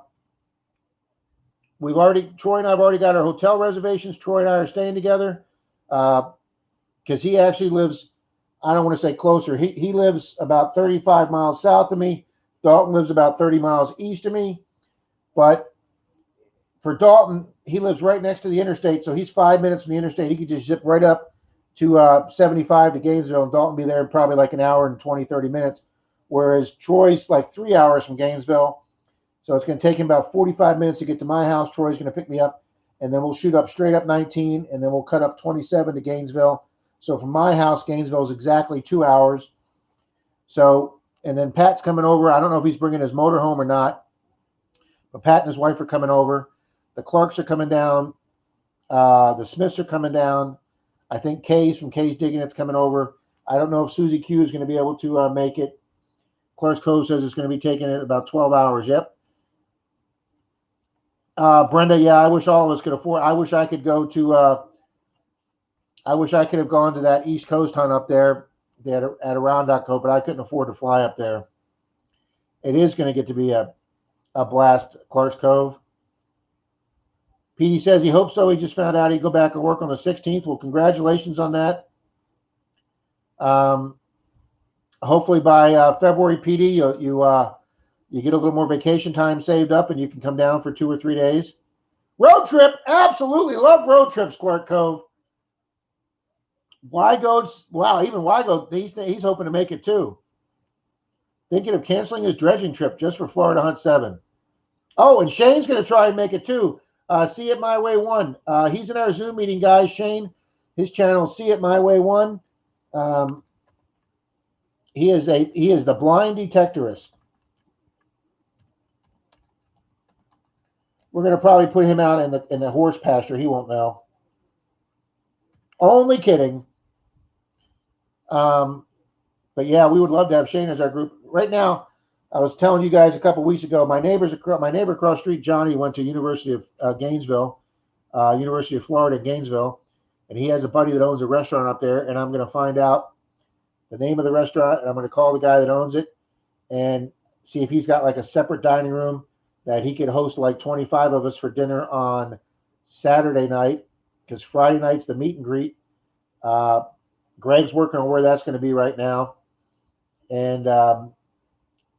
and I have already got our hotel reservations. Troy and I are staying together because he actually lives, I don't want to say closer. He lives about 35 miles south of me. Dalton lives about 30 miles east of me. But for Dalton, he lives right next to the interstate, so he's 5 minutes from the interstate. He could just zip right up to 75 to Gainesville, and Dalton be there in probably like an hour and 20, 30 minutes, whereas Troy's like 3 hours from Gainesville. So it's going to take him about 45 minutes to get to my house. Troy's going to pick me up, and then we'll shoot up straight up 19, and then we'll cut up 27 to Gainesville. So from my house, Gainesville is exactly 2 hours. So, and then Pat's coming over. I don't know if he's bringing his motor home or not, but Pat and his wife are coming over. The Clarks are coming down. The Smiths are coming down. I think Kay's from Kay's Digging It's coming over. I don't know if Susie Q is going to be able to make it. Clark's Cove says it's going to be taking it about 12 hours. Yep. Brenda, yeah, I wish all of us could afford. I wish I could go to. I wish I could have gone to that East Coast hunt up there at Arround.co, but I couldn't afford to fly up there. It is going to get to be a blast, Clark's Cove. Petey says he hopes so. He just found out he'd go back and work on the 16th. Well, congratulations on that. Hopefully by February, Petey, you get a little more vacation time saved up and you can come down for 2 or 3 days. Road trip. Absolutely love road trips, Clark Cove. Wygo's, wow, even Wygo, he's hoping to make it too. Thinking of canceling his dredging trip just for Florida Hunt 7. Oh, and Shane's going to try and make it too. See It My Way 1. He's in our Zoom meeting, guys. Shane, his channel, See It My Way 1. He is the blind detectorist. We're going to probably put him out in the horse pasture. He won't know. Only kidding. But yeah, we would love to have Shane as our group. Right now, I was telling you guys a couple weeks ago, my neighbor across the street, Johnny, went to University of Gainesville, University of Florida, Gainesville, and he has a buddy that owns a restaurant up there, and I'm going to find out the name of the restaurant, and I'm going to call the guy that owns it and see if he's got like a separate dining room that he could host like 25 of us for dinner on Saturday night, because Friday night's the meet and greet. Greg's working on where that's going to be right now, and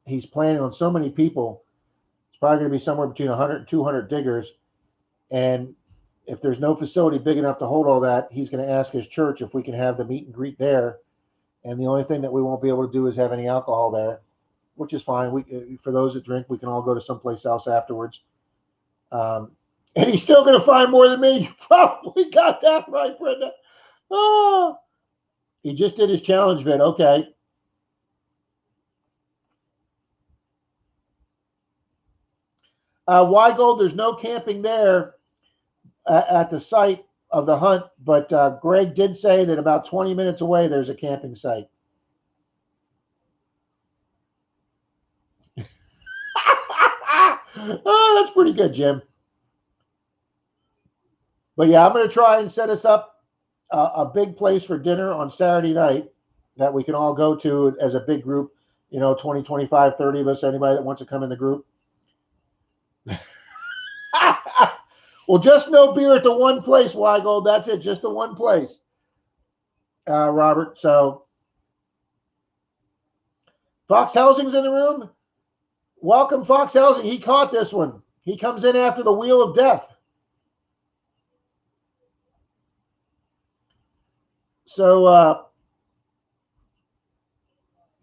he's planning on so many people. It's probably going to be somewhere between 100 and 200 diggers, and if there's no facility big enough to hold all that, he's going to ask his church if we can have the meet and greet there. And the only thing that we won't be able to do is have any alcohol there, which is fine. For those that drink, we can all go to someplace else afterwards. And he's still going to find more than me. You probably got that right, Brenda. Oh, he just did his challenge vid. Okay. Wygold, there's no camping there at the site of the hunt, but Greg did say that about 20 minutes away there's a camping site. Oh, that's pretty good, Jim. But yeah, I'm going to try and set us up a big place for dinner on Saturday night that we can all go to as a big group, 20, 25, 30 of us, anybody that wants to come in the group. Well, just no beer at the one place, Weigel. That's it, just the one place, Robert. So Fox Helsing's in the room. Welcome, Fox Helsing. He caught this one. He comes in after the Wheel of Death. So,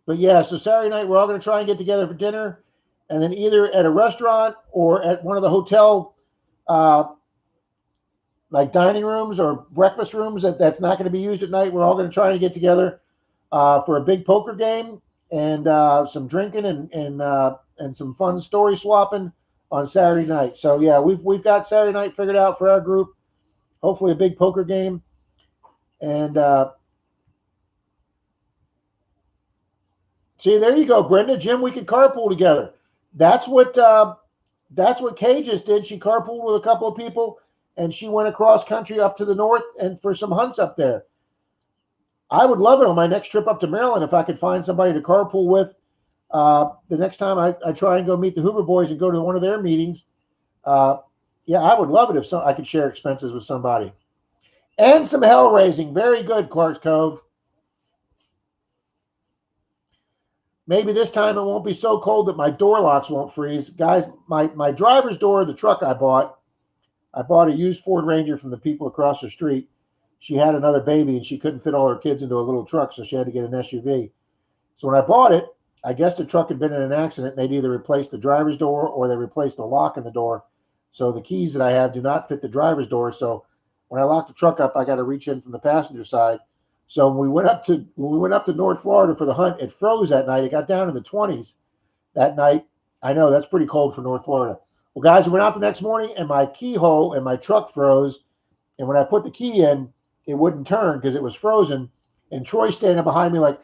but yeah, so Saturday night we're all going to try and get together for dinner, and then either at a restaurant or at one of the hotel, like dining rooms or breakfast rooms that's not going to be used at night. We're all going to try and get together for a big poker game and some drinking and some fun story swapping on Saturday night. So yeah, we've got Saturday night figured out for our group. Hopefully a big poker game. And see, there you go, Brenda. Jim, we could carpool together. That's what Kay just did. She carpooled with a couple of people, and she went across country up to the north and for some hunts up there. I would love it on my next trip up to Maryland if I could find somebody to carpool with. The next time I try and go meet the Hoover boys and go to one of their meetings, yeah, I would love it if I could share expenses with somebody. And some hell raising. Very good, Clark's Cove. Maybe this time it won't be so cold that my door locks won't freeze. Guys, my driver's door of the truck I bought a used Ford Ranger from the people across the street. She had another baby and she couldn't fit all her kids into a little truck, so she had to get an SUV. So when I bought it, I guess the truck had been in an accident. They'd either replaced the driver's door or they replaced the lock in the door. So the keys that I have do not fit the driver's door. So when I lock the truck up, I got to reach in from the passenger side. So when we went up to North Florida for the hunt, it froze that night. It got down in the 20s that night. I know that's pretty cold for North Florida. Well, guys, we went out the next morning and my keyhole in my truck froze. And when I put the key in, it wouldn't turn because it was frozen. And Troy's standing behind me like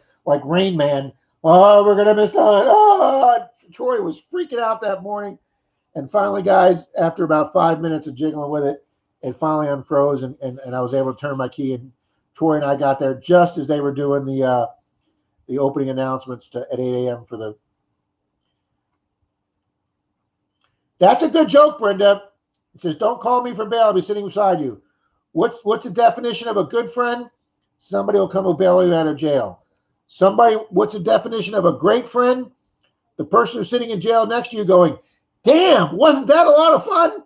Rain Man. Oh, we're going to miss out. Oh, Troy was freaking out that morning. And finally, guys, after about 5 minutes of jiggling with it, it finally unfroze and I was able to turn my key. And Troy and I got there just as they were doing the opening announcements at 8 a.m. for the. That's a good joke, Brenda. It says, "Don't call me for bail. I'll be sitting beside you." What's the definition of a good friend? Somebody will come and bail you out of jail. What's the definition of a great friend? The person who's sitting in jail next to you going, "Damn, wasn't that a lot of fun?"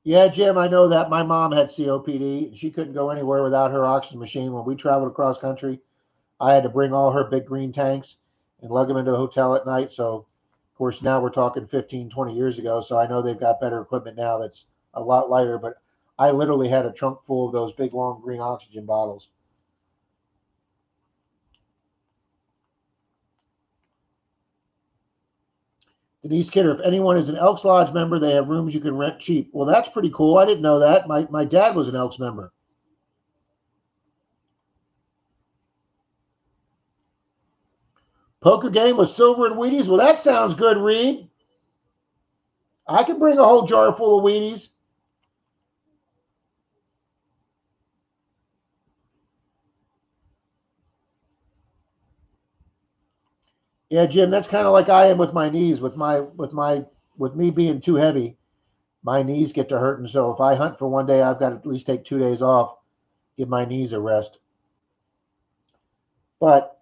Yeah, Jim, I know that. My mom had COPD. She couldn't go anywhere without her oxygen machine. When we traveled across country, I had to bring all her big green tanks and lug them into the hotel at night. So, of course, now we're talking 15, 20 years ago. So I know they've got better equipment now that's a lot lighter. But I literally had a trunk full of those big, long green oxygen bottles. Denise Kidder, if anyone is an Elks Lodge member, they have rooms you can rent cheap. Well, that's pretty cool. I didn't know that. My dad was an Elks member. Poker game with silver and Wheaties. Well, that sounds good, Reed. I can bring a whole jar full of Wheaties. Yeah, Jim, that's kind of like I am with my knees. With me being too heavy, my knees get to hurting. So if I hunt for one day, I've got to at least take 2 days off, give my knees a rest. But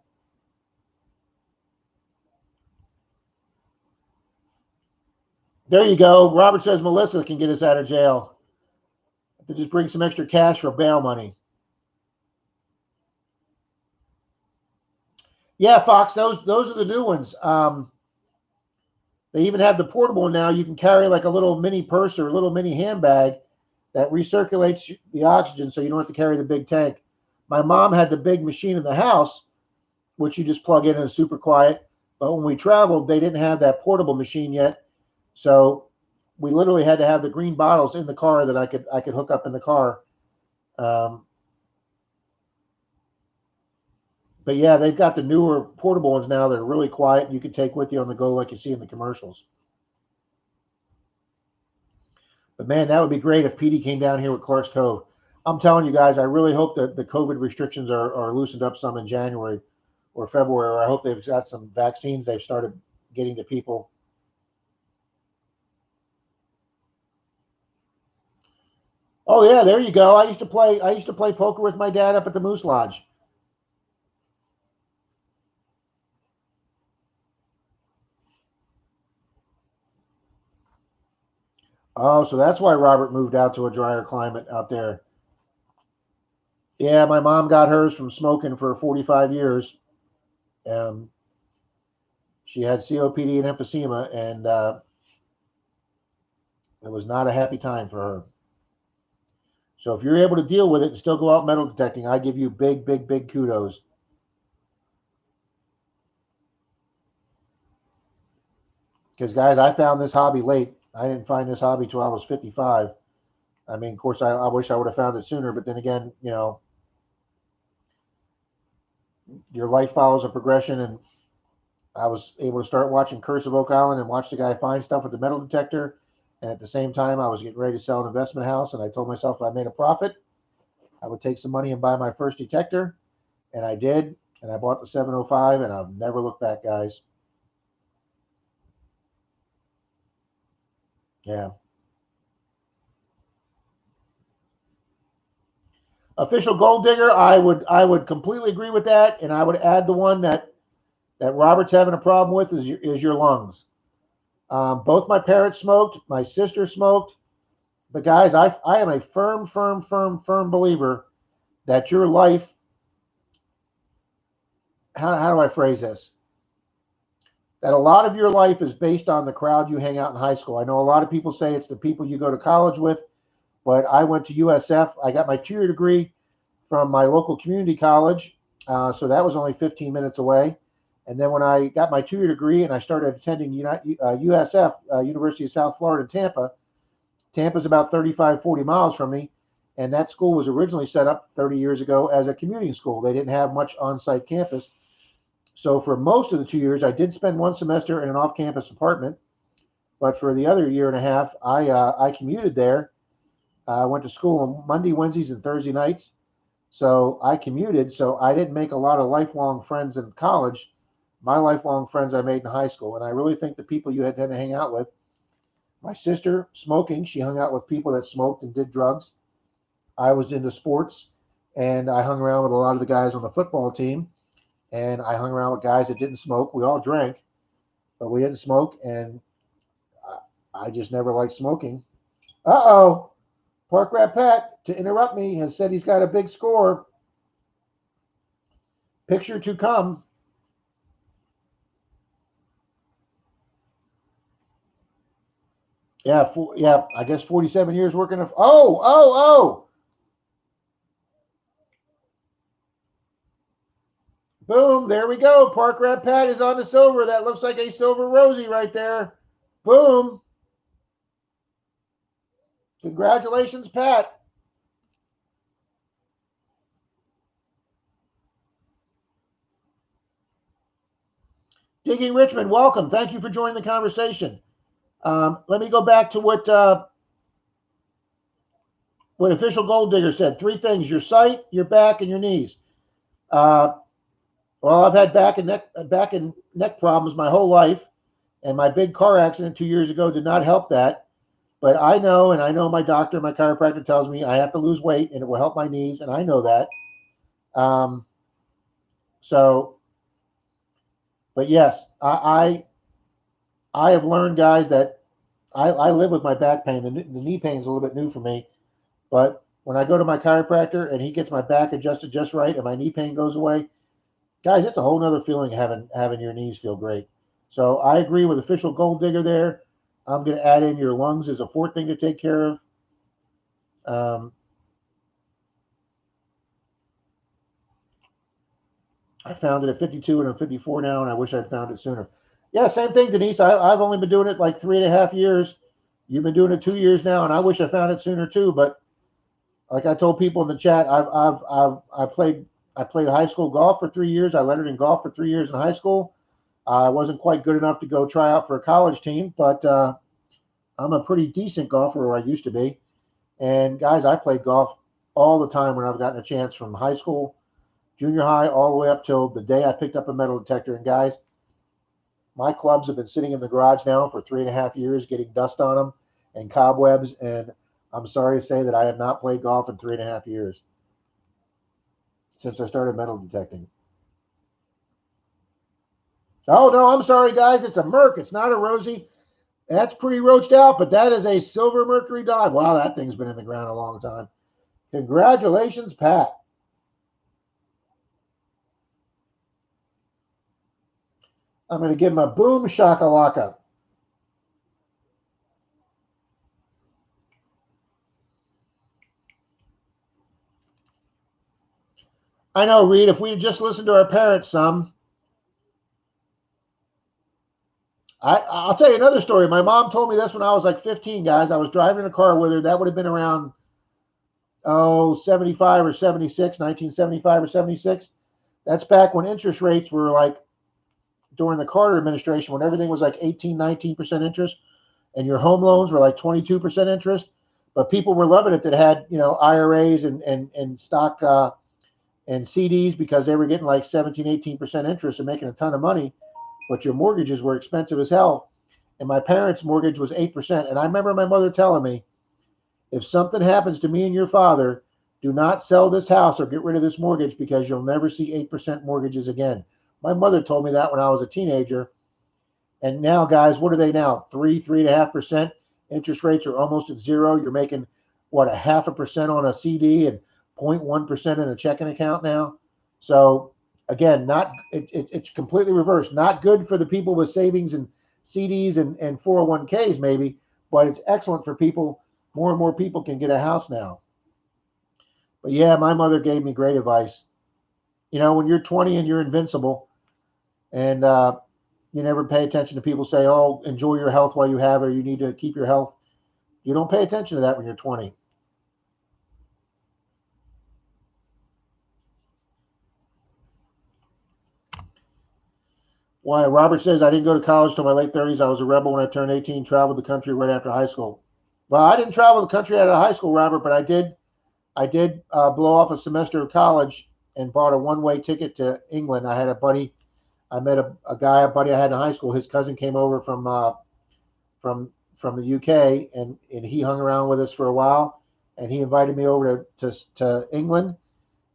there you go. Robert says Melissa can get us out of jail. To just bring some extra cash for bail money. Yeah, Fox, those are the new ones. They even have the portable one now. You can carry like a little mini purse or a little mini handbag that recirculates the oxygen so you don't have to carry the big tank. My mom had the big machine in the house, which you just plug in and it's super quiet. But when we traveled, they didn't have that portable machine yet. So we literally had to have the green bottles in the car that I could hook up in the car. But yeah, they've got the newer portable ones now that are really quiet and you can take with you on the go like you see in the commercials. But man, that would be great if Petey came down here with Clark's Cove. I'm telling you guys, I really hope that the COVID restrictions are loosened up some in January or February, or I hope they've got some vaccines they've started getting to people. Oh yeah, there you go. I used to play poker with my dad up at the Moose Lodge. Oh, so that's why Robert moved out to a drier climate out there. Yeah, my mom got hers from smoking for 45 years. Um, she had COPD and emphysema, and it was not a happy time for her. So if you're able to deal with it and still go out metal detecting, I give you big, big, big kudos. Because guys, I found this hobby late. I didn't find this hobby till I was 55. I mean, of course, I wish I would have found it sooner, but then again, your life follows a progression, and I was able to start watching Curse of Oak Island and watch the guy find stuff with the metal detector. And at the same time, I was getting ready to sell an investment house, and I told myself if I made a profit, I would take some money and buy my first detector, and I did, and I bought the 705, and I've never looked back, guys. Yeah. Official gold digger, I would completely agree with that, and I would add the one that Robert's having a problem with is your lungs. Both my parents smoked, my sister smoked, but guys, I am a firm, firm, firm, firm believer that your life. How do I phrase this? That a lot of your life is based on the crowd you hang out in high school. I know a lot of people say it's the people you go to college with, but I went to USF. I got my 2 year degree from my local community college, so that was only 15 minutes away. And then when I got my 2 year degree and I started attending USF, University of South Florida in Tampa, Tampa's about 35, 40 miles from me. And that school was originally set up 30 years ago as a commuting school. They didn't have much on site campus. So for most of the 2 years, I did spend one semester in an off campus apartment. But for the other year and a half, I commuted there. I went to school on Monday, Wednesdays, and Thursday nights. So I commuted. So I didn't make a lot of lifelong friends in college. My lifelong friends I made in high school. And I really think the people you had to hang out with, my sister smoking, she hung out with people that smoked and did drugs. I was into sports, and I hung around with a lot of the guys on the football team, and I hung around with guys that didn't smoke. We all drank, but we didn't smoke, and I just never liked smoking. Uh-oh. Park Rat Pat, to interrupt me, has said he's got a big score. Picture to come. Yeah, yeah, I guess 47 years working. Oh. Boom, there we go. Park Rat Pat is on the silver. That looks like a silver Rosie right there. Boom. Congratulations, Pat. Digging Richmond, welcome. Thank you for joining the conversation. Let me go back to what official gold digger said. Three things: your sight, your back, and your knees. Uh, well, I've had back and neck problems my whole life, and my big car accident 2 years ago did not help that. But I know, and I know my doctor, my chiropractor tells me I have to lose weight, and it will help my knees, and I know that. Um, so, but yes, I have learned, guys, that I live with my back pain. The knee pain is a little bit new for me, but when I go to my chiropractor and he gets my back adjusted just right and my knee pain goes away, guys, it's a whole nother feeling having your knees feel great. So I agree with official gold digger there. I'm going to add in your lungs as a fourth thing to take care of. Um, I found it at 52 and I'm 54 now, and I wish I'd found it sooner. Yeah, same thing, Denise. I've only been doing it like 3.5 years. You've been doing it 2 years now, and I wish I found it sooner too. But like I told people in the chat, I played high school golf for 3 years. I lettered in golf for 3 years in high school. I wasn't quite good enough to go try out for a college team, but I'm a pretty decent golfer, or I used to be. And guys, I played golf all the time when I've gotten a chance, from high school, junior high, all the way up till the day I picked up a metal detector. And guys, my clubs have been sitting in the garage now for 3.5 years, getting dust on them and cobwebs. And I'm sorry to say that I have not played golf in 3.5 years since I started metal detecting. Oh, no, I'm sorry, guys. It's a Merc. It's not a Rosie. That's pretty roached out, but that is a silver mercury dog. Wow, that thing's been in the ground a long time. Congratulations, Pat. I'm going to give him a boom shakalaka. I know, Reed, if we had just listened to our parents some. I'll tell you another story. My mom told me this when I was like 15, guys. I was driving in a car with her. That would have been around, 75 or 76, 1975 or 76. That's back when interest rates were like during the Carter administration, when everything was like 18, 19% interest, and your home loans were like 22% interest. But people were loving it that had, IRAs and stock and CDs, because they were getting like 17, 18% interest and making a ton of money. But your mortgages were expensive as hell. And my parents' mortgage was 8%. And I remember my mother telling me, if something happens to me and your father, do not sell this house or get rid of this mortgage, because you'll never see 8% mortgages again. My mother told me that when I was a teenager. And now, guys, what are they now? 3.5%. Interest rates are almost at zero. You're making, what, 0.5% on a CD and 0.1% in a checking account now. So again, it's completely reversed. Not good for the people with savings and CDs and 401ks maybe, but it's excellent for people. More and more people can get a house now. But yeah, my mother gave me great advice. When you're 20 and you're invincible, and you never pay attention to people say, "Oh, enjoy your health while you have it," or "You need to keep your health." You don't pay attention to that when you're 20. Why? Robert says, "I didn't go to college till my late 30s. I was a rebel when I turned 18. Traveled the country right after high school." Well, I didn't travel the country out of high school, Robert, but I did. I did blow off a semester of college and bought a one-way ticket to England. I had a buddy. I met a guy, a buddy I had in high school. His cousin came over from from the UK, and he hung around with us for a while, and he invited me over to England,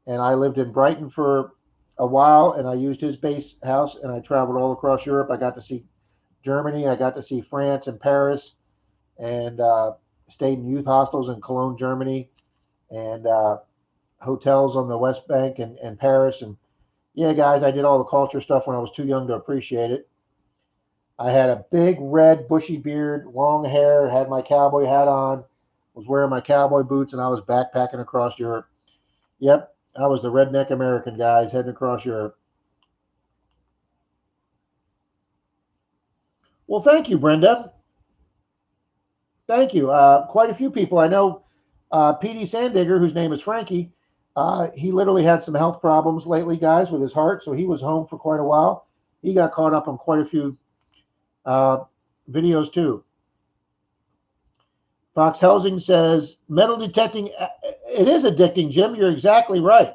and I lived in Brighton for a while, and I used his base house, and I traveled all across Europe. I got to see Germany, I got to see France and Paris, and stayed in youth hostels in Cologne, Germany, and hotels on the West Bank and Paris. And yeah, guys, I did all the culture stuff when I was too young to appreciate it. I had a big red bushy beard, long hair, had my cowboy hat on, was wearing my cowboy boots, and I was backpacking across Europe. Yep, I was the redneck American, guys, heading across Europe. Well, thank you, Brenda. Thank you. Quite a few people. I know P.D. Sandigger, whose name is Frankie, he literally had some health problems lately, guys, with his heart, so he was home for quite a while. He got caught up on quite a few uh, videos, too. Fox Helsing says, metal detecting, it is addicting, Jim. You're exactly right.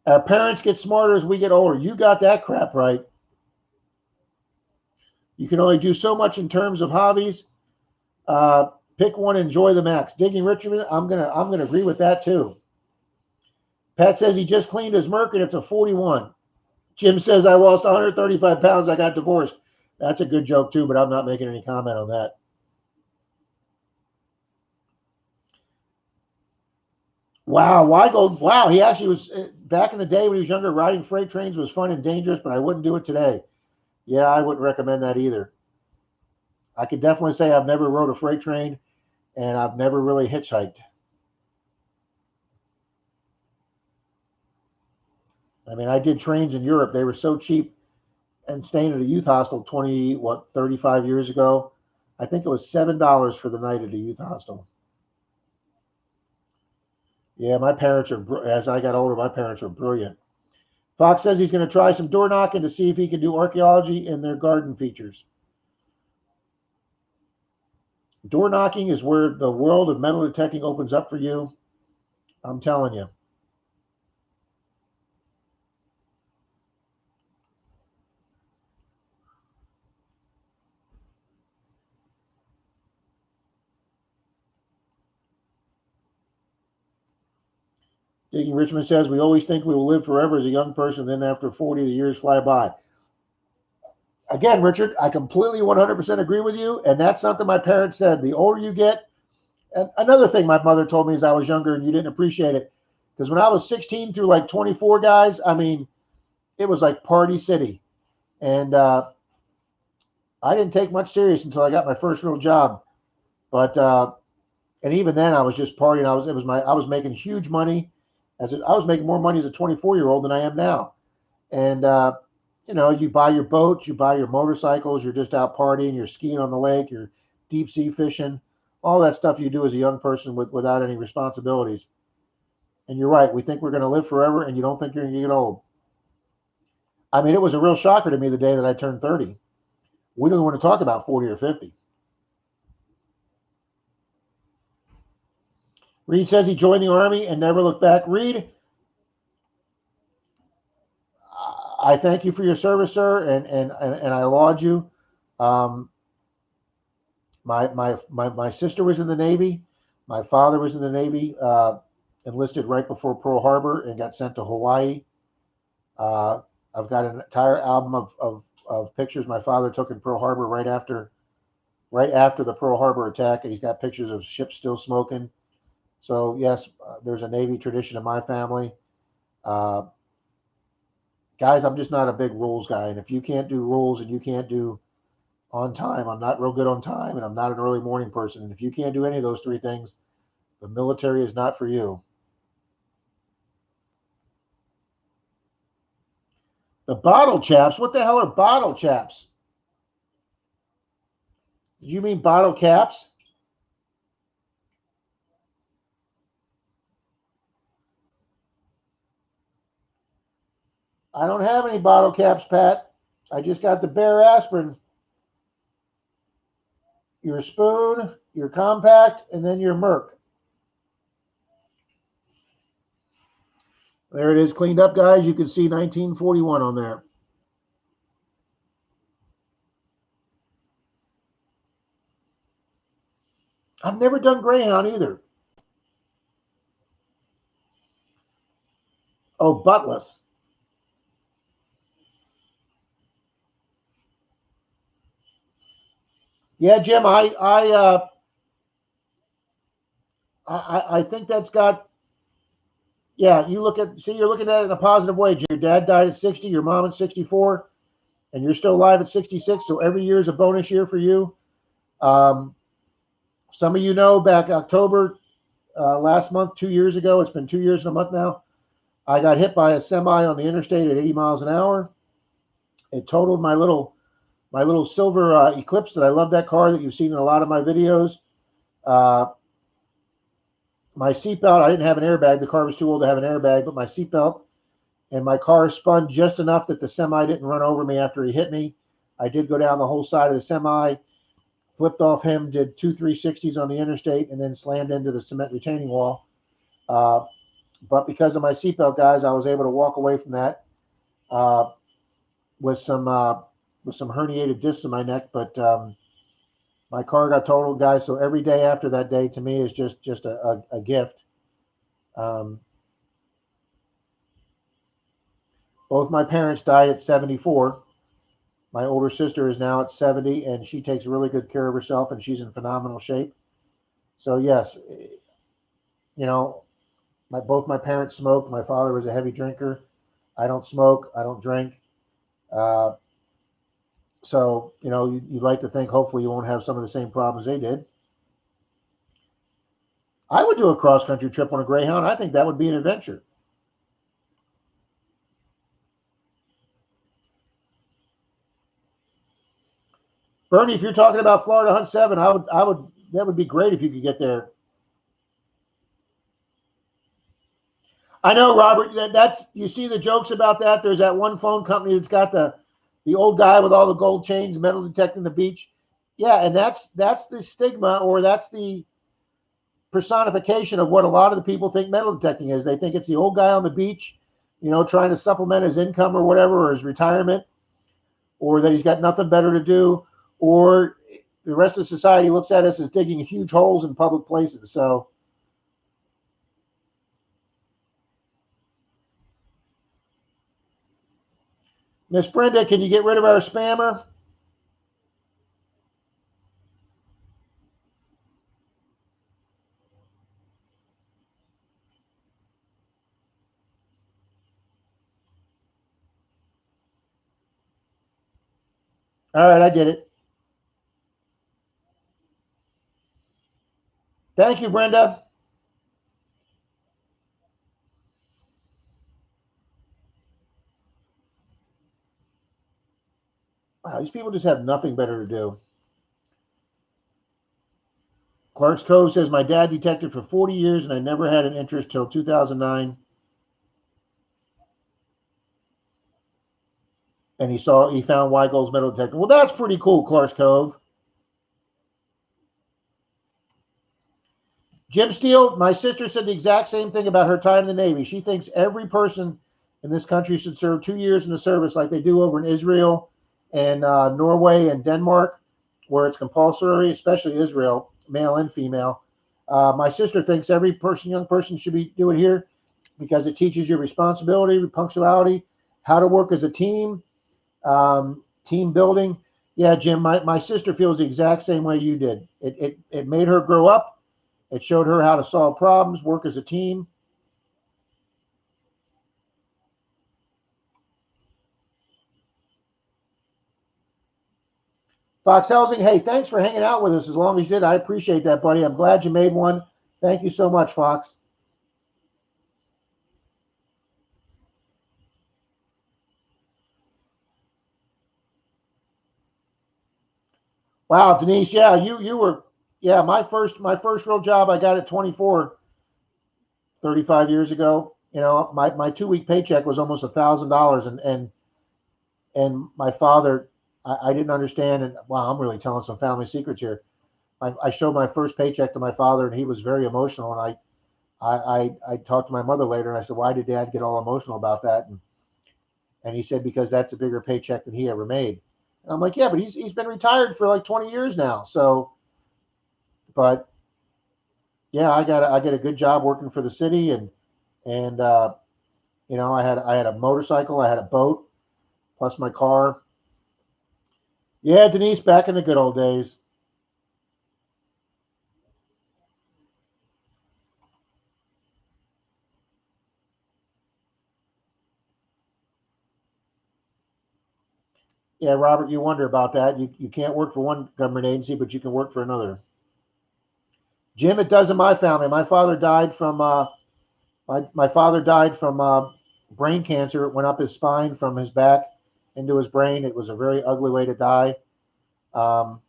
Our parents get smarter as we get older. You got that crap right. You can only do so much in terms of hobbies. Uh, Pick one, enjoy the max. Digging Richmond, I'm gonna agree with that too. Pat says he just cleaned his Merc and it's a 41. Jim says I lost 135 pounds. I got divorced. That's a good joke too, but I'm not making any comment on that. Wow, why go? Wow, he actually was back in the day when he was younger. Riding freight trains was fun and dangerous, but I wouldn't do it today. Yeah, I wouldn't recommend that either. I could definitely say I've never rode a freight train, and I've never really hitchhiked. I mean, I did trains in Europe. They were so cheap, and staying at a youth hostel 20, what, 35 years ago. I think it was $7 for the night at a youth hostel. Yeah, my parents are, as I got older, my parents were brilliant. Fox says he's going to try some door knocking to see if he can do archaeology in their garden features. Door knocking is where the world of metal detecting opens up for you. I'm telling you. Digging Richmond says, we always think we will live forever as a young person, then after 40, the years fly by. Again, Richard, I completely 100% agree with you. And that's something my parents said. The older you get, and another thing my mother told me as I was younger and you didn't appreciate it, because when I was 16 through like 24, guys, I mean, it was like Party City. And I didn't take much serious until I got my first real job. But and even then, I was just partying. I was making huge money. I was making more money as a 24-year-old than I am now. And you buy your boats, you buy your motorcycles, you're just out partying, you're skiing on the lake, you're deep sea fishing, all that stuff you do as a young person without any responsibilities. And you're right, we think we're going to live forever, and you don't think you're going to get old. I mean, it was a real shocker to me the day that I turned 30. We don't want to talk about 40 or 50. Reed says he joined the Army and never looked back. Reed, I thank you for your service, sir, and I laud you. Um, my sister was in the Navy. My father was in the Navy, enlisted right before Pearl Harbor and got sent to Hawaii. Uh, I've got an entire album of pictures my father took in Pearl Harbor right after the Pearl Harbor attack. He's got pictures of ships still smoking. So yes, there's a Navy tradition in my family. Uh, Guys, I'm just not a big rules guy, and if you can't do rules and you can't do on time, I'm not real good on time, and I'm not an early morning person. And if you can't do any of those three things, the military is not for you. The bottle chaps? What the hell are bottle chaps? Did you mean bottle caps? I don't have any bottle caps, Pat. I just got the bare aspirin, your spoon, your compact, and then your Merc. There it is, cleaned up, guys. You can see 1941 on there. I've never done Greyhound either. Oh, buttless. Yeah, Jim. I think that's got. Yeah, you're looking at it in a positive way. Your dad died at 60, your mom at 64, and you're still alive at 66. So every year is a bonus year for you. Um, some of you know back October last month, 2 years ago. It's been 2 years and a month now. I got hit by a semi on the interstate at 80 miles an hour. It totaled my little silver Eclipse that I love that car that you've seen in a lot of my videos. Uh, my seatbelt, I didn't have an airbag. The car was too old to have an airbag, but my seatbelt and my car spun just enough that the semi didn't run over me after he hit me. I did go down the whole side of the semi, flipped off him, did two 360s on the interstate, and then slammed into the cement retaining wall. Uh, but because of my seatbelt, guys, I was able to walk away from that uh, with some herniated discs in my neck. But my car got totaled, guys. So every day after that day to me is just a gift. Um, both my parents died at 74. My older sister is now at 70, and she takes really good care of herself, and she's in phenomenal shape. So yes, you know, both my parents smoked. My father was a heavy drinker. I don't smoke. I don't drink. Uh, so you'd like to think hopefully you won't have some of the same problems they did. I would do a cross country trip on a Greyhound. I think that would be an adventure. Bernie, if you're talking about Florida Hunt 7, I would that would be great if you could get there. I know, Robert. That's you see the jokes about that. There's that one phone company that's got the old guy with all the gold chains, metal detecting the beach. Yeah, and that's the stigma, or that's the personification of what a lot of the people think metal detecting is. They think it's the old guy on the beach, trying to supplement his income or whatever, or his retirement, or that he's got nothing better to do, or the rest of society looks at us as digging huge holes in public places. So, Miss Brenda, can you get rid of our spammer? All right, I did it. Thank you, Brenda. Wow, these people just have nothing better to do. Clark's Cove says my dad detected for 40 years and I never had an interest till 2009, and he found Weigel's metal detector. Well, that's pretty cool, Clark's Cove. Jim Steele, my sister said the exact same thing about her time in the Navy. She thinks every person in this country should serve 2 years in the service like they do over in Israel and Norway and Denmark, where it's compulsory, especially Israel, male and female. My sister thinks every young person should be do it here because it teaches you responsibility, punctuality, how to work as a team, team building. Yeah, Jim, my sister feels the exact same way you did. It made her grow up. It showed her how to solve problems, work as a team. Fox Helsing, hey, thanks for hanging out with us as long as you did. I appreciate that, buddy. I'm glad you made one. Thank you so much, Fox. Wow, Denise, yeah, you were yeah, my first real job I got at 24, 35 years ago. My 2 week paycheck was almost $1,000, and my father, I didn't understand, and wow, I'm really telling some family secrets here. I showed my first paycheck to my father, and he was very emotional. And I talked to my mother later, and I said, "Why did Dad get all emotional about that?" And he said, "Because that's a bigger paycheck than he ever made." And I'm like, "Yeah, but he's been retired for like 20 years now." So, but yeah, I get a good job working for the city, and I had a motorcycle, I had a boat, plus my car. Yeah, Denise, back in the good old days. Yeah, Robert, you wonder about that. You can't work for one government agency, but you can work for another. Jim, it does in my family. My father died from brain cancer. It went up his spine from his back into his brain. It was a very ugly way to die. Um,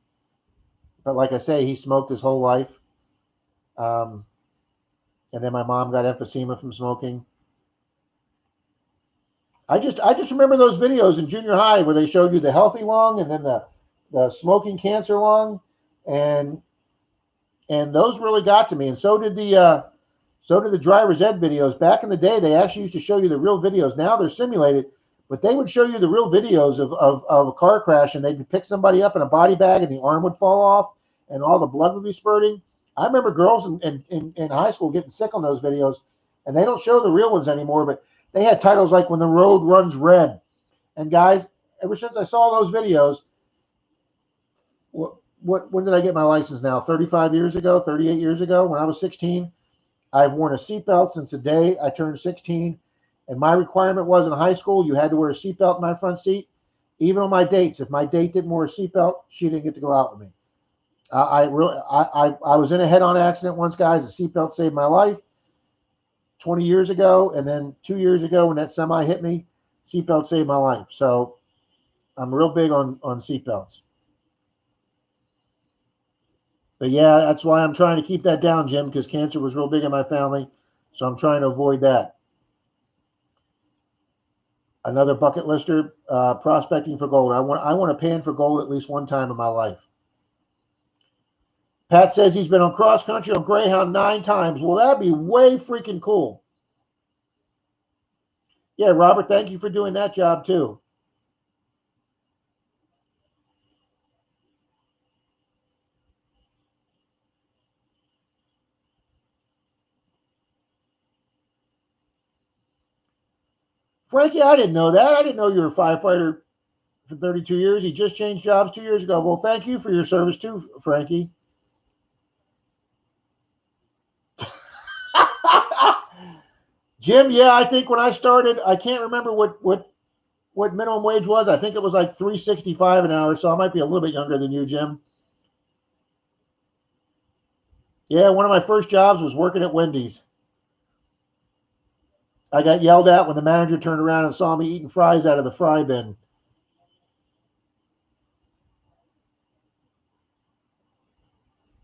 but like I say, he smoked his whole life. Um, and then my mom got emphysema from smoking. I just remember those videos in junior high where they showed you the healthy lung and then the smoking cancer lung, and those really got to me. And so did the driver's ed videos. Back in the day, they actually used to show you the real videos. Now they're simulated, but they would show you the real videos of a car crash, and they'd pick somebody up in a body bag, and the arm would fall off, and all the blood would be spurting. I remember girls in high school getting sick on those videos, and they don't show the real ones anymore, but they had titles like "When the Road Runs Red." And guys, ever since I saw those videos, when did I get my license now? 35 years ago, 38 years ago, when I was 16. I've worn a seatbelt since the day I turned 16, and my requirement was in high school you had to wear a seatbelt in my front seat. Even on my dates, if my date didn't wear a seatbelt, she didn't get to go out with me. I was in a head-on accident once, guys. A seatbelt saved my life 20 years ago, and then 2 years ago when that semi hit me, seatbelt saved my life. So I'm real big on seatbelts. But yeah, that's why I'm trying to keep that down, Jim, because cancer was real big in my family. So I'm trying to avoid that. Another bucket lister, prospecting for gold. I want to pan for gold at least one time in my life. Pat says he's been on cross country on Greyhound 9 times. Well, that'd be way freaking cool. Yeah, Robert, thank you for doing that job too. Frankie, I didn't know that. I didn't know you were a firefighter for 32 years. He just changed jobs 2 years ago. Well, thank you for your service too, Frankie. Jim, yeah, I think when I started, I can't remember what minimum wage was. I think it was like $3.65 an hour, so I might be a little bit younger than you, Jim. Yeah, one of my first jobs was working at Wendy's. I got yelled at when the manager turned around and saw me eating fries out of the fry bin.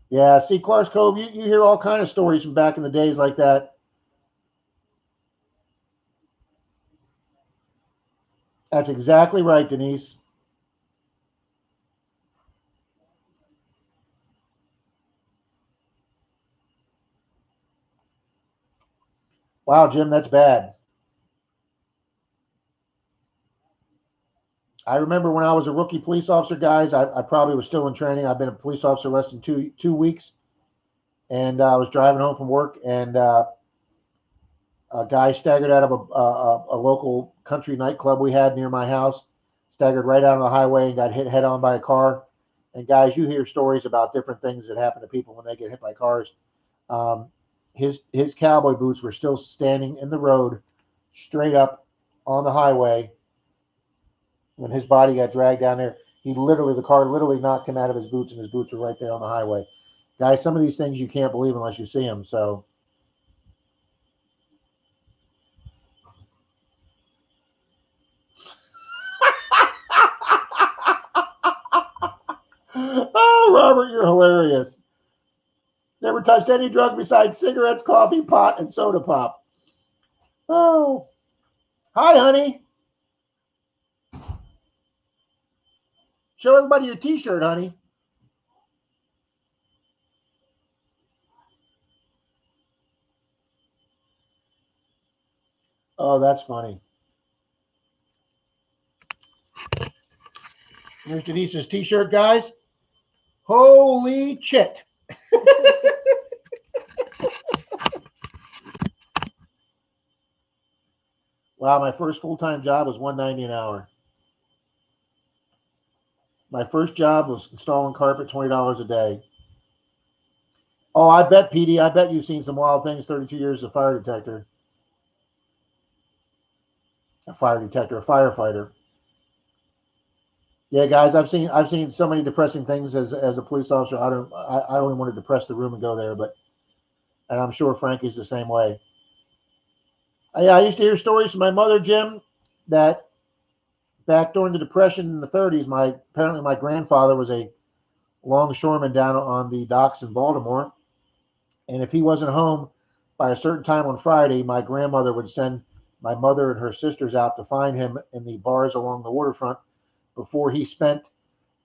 Yeah, see, Clark's Cove, you hear all kind of stories from back in the days like that. That's exactly right, Denise. Wow, Jim, that's bad. I remember when I was a rookie police officer, guys. I probably was still in training. I've been a police officer less than two weeks, and I was driving home from work, and a guy staggered out of a local country nightclub we had near my house, staggered right out on the highway and got hit head on by a car. And guys, you hear stories about different things that happen to people when they get hit by cars. Um, his cowboy boots were still standing in the road, straight up on the highway when his body got dragged down there. The car literally knocked him out of his boots, and his boots were right there on the highway. Guys, some of these things you can't believe unless you see them. So, oh, Robert, you're hilarious. Never touched any drug besides cigarettes, coffee, pot, and soda pop. Oh, hi, honey. Show everybody your T-shirt, honey. Oh, that's funny. Here's Denise's T-shirt, guys. Holy shit! Wow, my first full-time job was $1.90 an hour. My first job was installing carpet, $20 a day. Oh, I bet, Petey. I bet you've seen some wild things. 32 years as a fire detector, a firefighter. Yeah, guys, I've seen so many depressing things as a police officer. I don't even want to depress the room and go there, but and I'm sure Frankie's the same way. I used to hear stories from my mother, Jim, that back during the Depression in the 30s, my grandfather was a longshoreman down on the docks in Baltimore, and if he wasn't home by a certain time on Friday, my grandmother would send my mother and her sisters out to find him in the bars along the waterfront before he spent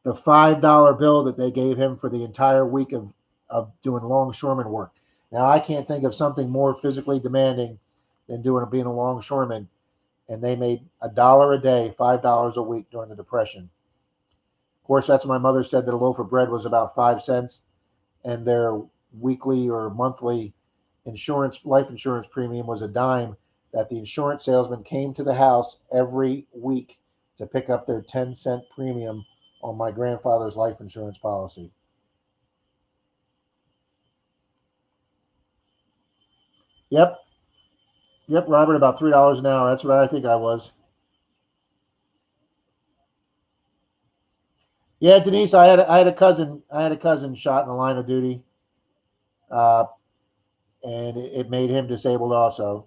the $5 bill that they gave him for the entire week of doing longshoreman work. Now I can't think of something more physically demanding than being a longshoreman, and they made $1 a day, $5 a week during the Depression. Of course, that's when my mother said that a loaf of bread was about 5 cents, and their weekly or monthly life insurance premium was a dime. That the insurance salesman came to the house every week to pick up their 10-cent premium on my grandfather's life insurance policy. Yep, yep, Robert, about $3 an hour. That's what I think I was. Yeah, Denise, I had a cousin shot in the line of duty, uh, and it made him disabled also.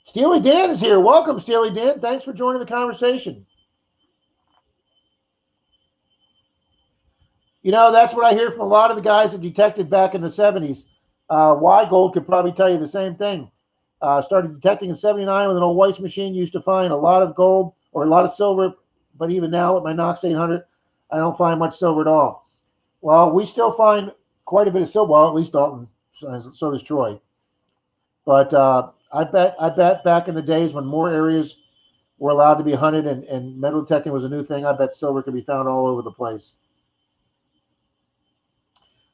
Steely Dan is here. Welcome, Steely Dan. Thanks for joining the conversation. That's what I hear from a lot of the guys that detected back in the 70s. Gold could probably tell you the same thing. Started detecting in 79 with an old Weiss machine. Used to find a lot of gold or a lot of silver, but even now with my Knox 800, I don't find much silver at all. Well, we still find quite a bit of silver. Well, at least Dalton, so does Troy. But I bet back in the days when more areas were allowed to be hunted and metal detecting was a new thing, I bet silver could be found all over the place.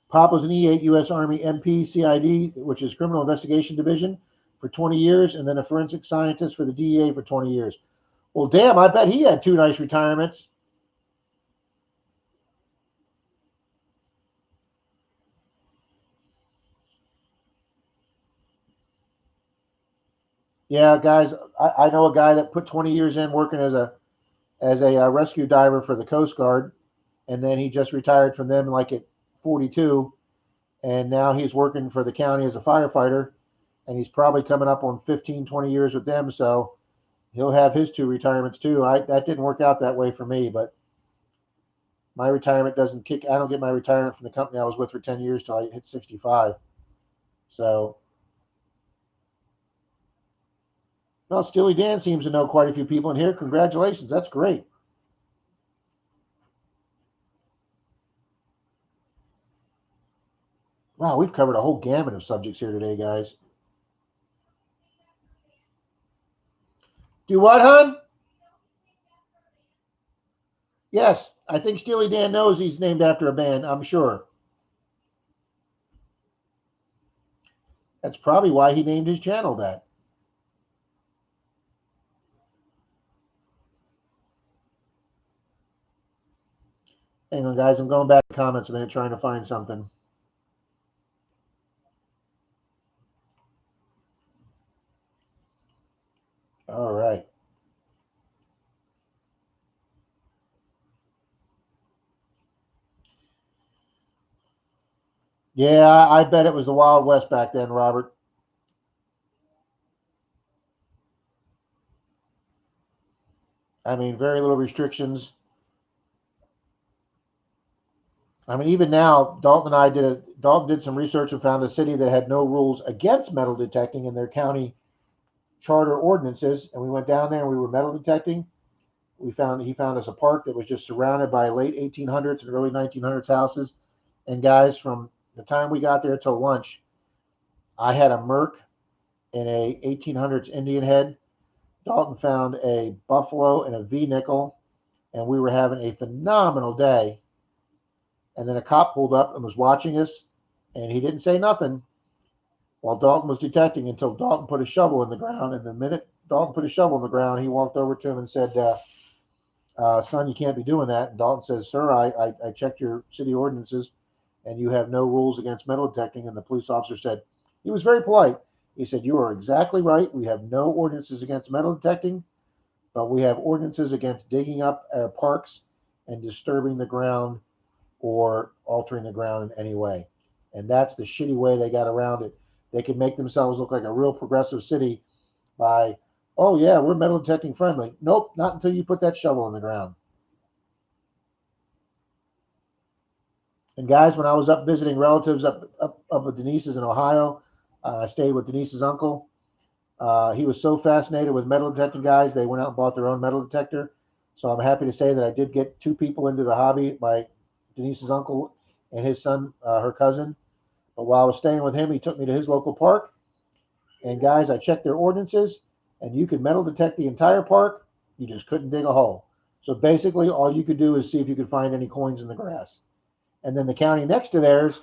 Pop was an E8 U.S. Army MP CID, which is Criminal Investigation Division, for 20 years, and then a forensic scientist for the DEA for 20 years. Well, damn, I bet he had two nice retirements. Yeah, guys, I know a guy that put 20 years in working as a rescue diver for the Coast Guard, and then he just retired from them like at 42, and now he's working for the county as a firefighter, and he's probably coming up on 15, 20 years with them, so he'll have his two retirements too. That didn't work out that way for me, but my retirement doesn't kick. I don't get my retirement from the company I was with for 10 years till I hit 65. So, well, Steely Dan seems to know quite a few people in here. Congratulations, that's great. Wow, we've covered a whole gamut of subjects here today, guys. Do what, hon? Yes, I think Steely Dan knows he's named after a band. I'm sure. That's probably why he named his channel that. Hang on, guys. I'm going back to comments a minute trying to find something. All right. Yeah, I bet it was the Wild West back then, Robert. I mean, very little restrictions. I mean, even now, Dalton did some research and found a city that had no rules against metal detecting in their county charter ordinances. And we went down there and we were metal detecting. He found us a park that was just surrounded by late 1800s and early 1900s houses. And guys, from the time we got there till lunch, I had a Merc and a 1800s Indian head. Dalton found a buffalo and a V nickel, and we were having a phenomenal day. And then a cop pulled up and was watching us, and he didn't say nothing while Dalton was detecting until Dalton put a shovel in the ground. And the minute Dalton put a shovel in the ground, he walked over to him and said, "Son, you can't be doing that." And Dalton says, "Sir, I checked your city ordinances, and you have no rules against metal detecting." And the police officer said, he was very polite. He said, "You are exactly right. We have no ordinances against metal detecting, but we have ordinances against digging up our parks and disturbing the ground or altering the ground in any way." And that's the shitty way they got around it. They could make themselves look like a real progressive city by, "Oh, yeah, we're metal detecting friendly." Nope, not until you put that shovel in the ground. And guys, when I was up visiting relatives up with Denise's in Ohio, I stayed with Denise's uncle. He was so fascinated with metal detecting, guys, they went out and bought their own metal detector. So I'm happy to say that I did get two people into the hobby, my Denise's uncle and his son, her cousin. But while I was staying with him, he took me to his local park. And guys, I checked their ordinances, and you could metal detect the entire park. You just couldn't dig a hole. So basically, all you could do is see if you could find any coins in the grass. And then the county next to theirs,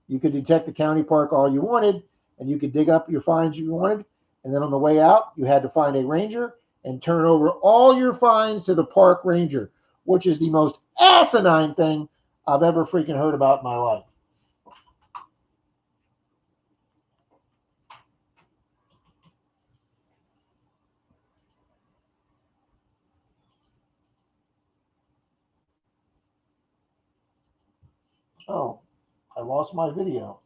you could detect the county park all you wanted, and you could dig up your finds you wanted. And then on the way out, you had to find a ranger and turn over all your finds to the park ranger, which is the most asinine thing I've ever freaking heard about in my life. Oh, I lost my video.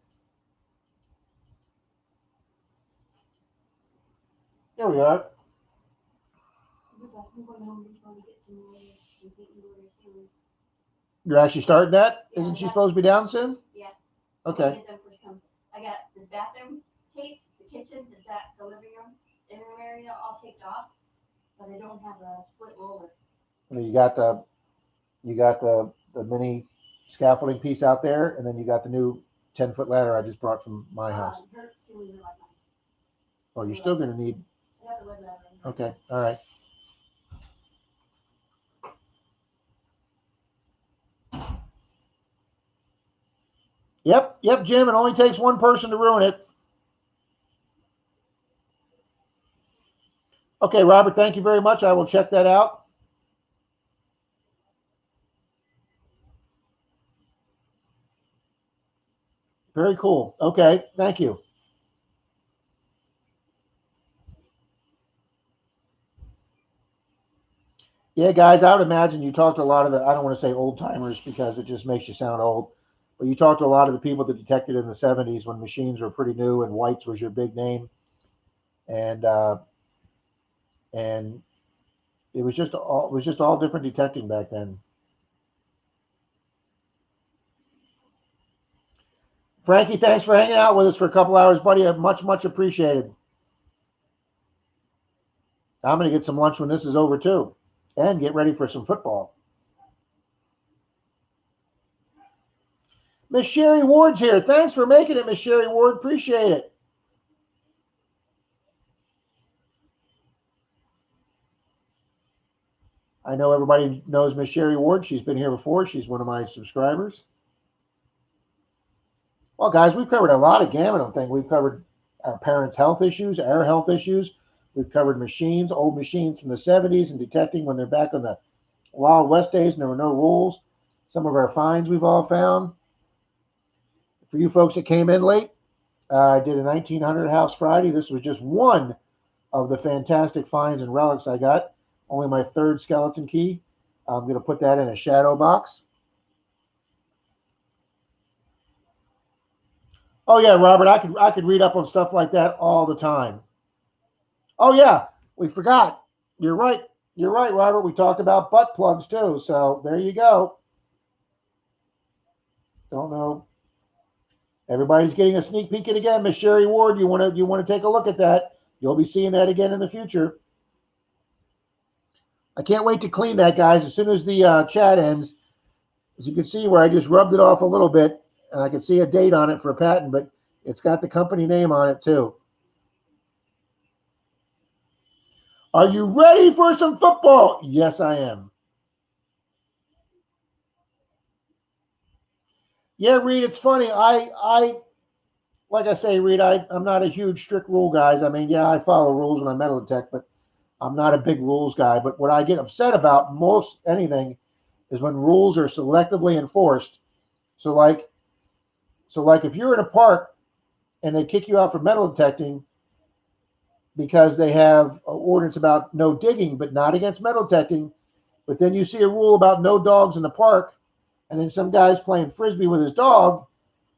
There we are. You're actually starting that? Isn't she supposed to be down soon? Okay. You got the mini scaffolding piece out there, and then you got the new 10-foot ladder I just brought from my house. Oh, you're still going to need. Okay, all right. Yep, Jim. It only takes one person to ruin it. Okay, Robert, thank you very much. I will check that out. Very cool. Okay, thank you. Yeah, guys, I would imagine you talked to a lot of the, I don't want to say old timers because it just makes you sound old, but you talked to a lot of the people that detected in the 70s when machines were pretty new and White's was your big name. And it was just all different detecting back then. Frankie, thanks for hanging out with us for a couple hours, buddy. Much appreciated. I'm going to get some lunch when this is over too, and get ready for some football. Miss Sherry Ward's here. Thanks for making it, Miss Sherry Ward. Appreciate it. I know everybody knows Miss Sherry Ward. She's been here before. She's one of my subscribers. Well, guys, we've covered a lot of gamut of things. We've covered our parents' health issues, our health issues. We've covered machines, old machines from the 70s, and detecting when they're back on the Wild West days and there were no rules. Some of our finds we've all found. For you folks that came in late, I did a 1900 House Friday. This was just one of the fantastic finds and relics I got. Only my third skeleton key. I'm going to put that in a shadow box. Oh yeah, Robert, I could read up on stuff like that all the time. Oh yeah, we forgot. You're right. You're right, Robert. We talked about butt plugs too. So there you go. Don't know. Everybody's getting a sneak peek at again. Miss Sherry Ward, you want to take a look at that. You'll be seeing that again in the future. I can't wait to clean that, guys. As soon as the chat ends, as you can see where I just rubbed it off a little bit, and I can see a date on it for a patent, but it's got the company name on it too. Are you ready for some football? Yes, I am. Yeah, Reed, it's funny. I like I say, Reed, I'm not a huge strict rule guys. I mean, yeah, I follow rules when I metal detect, but I'm not a big rules guy. But what I get upset about most anything is when rules are selectively enforced. So like so if you're in a park and they kick you out for metal detecting because they have an ordinance about no digging, but not against metal detecting, but then you see a rule about no dogs in the park, and then some guy's playing frisbee with his dog,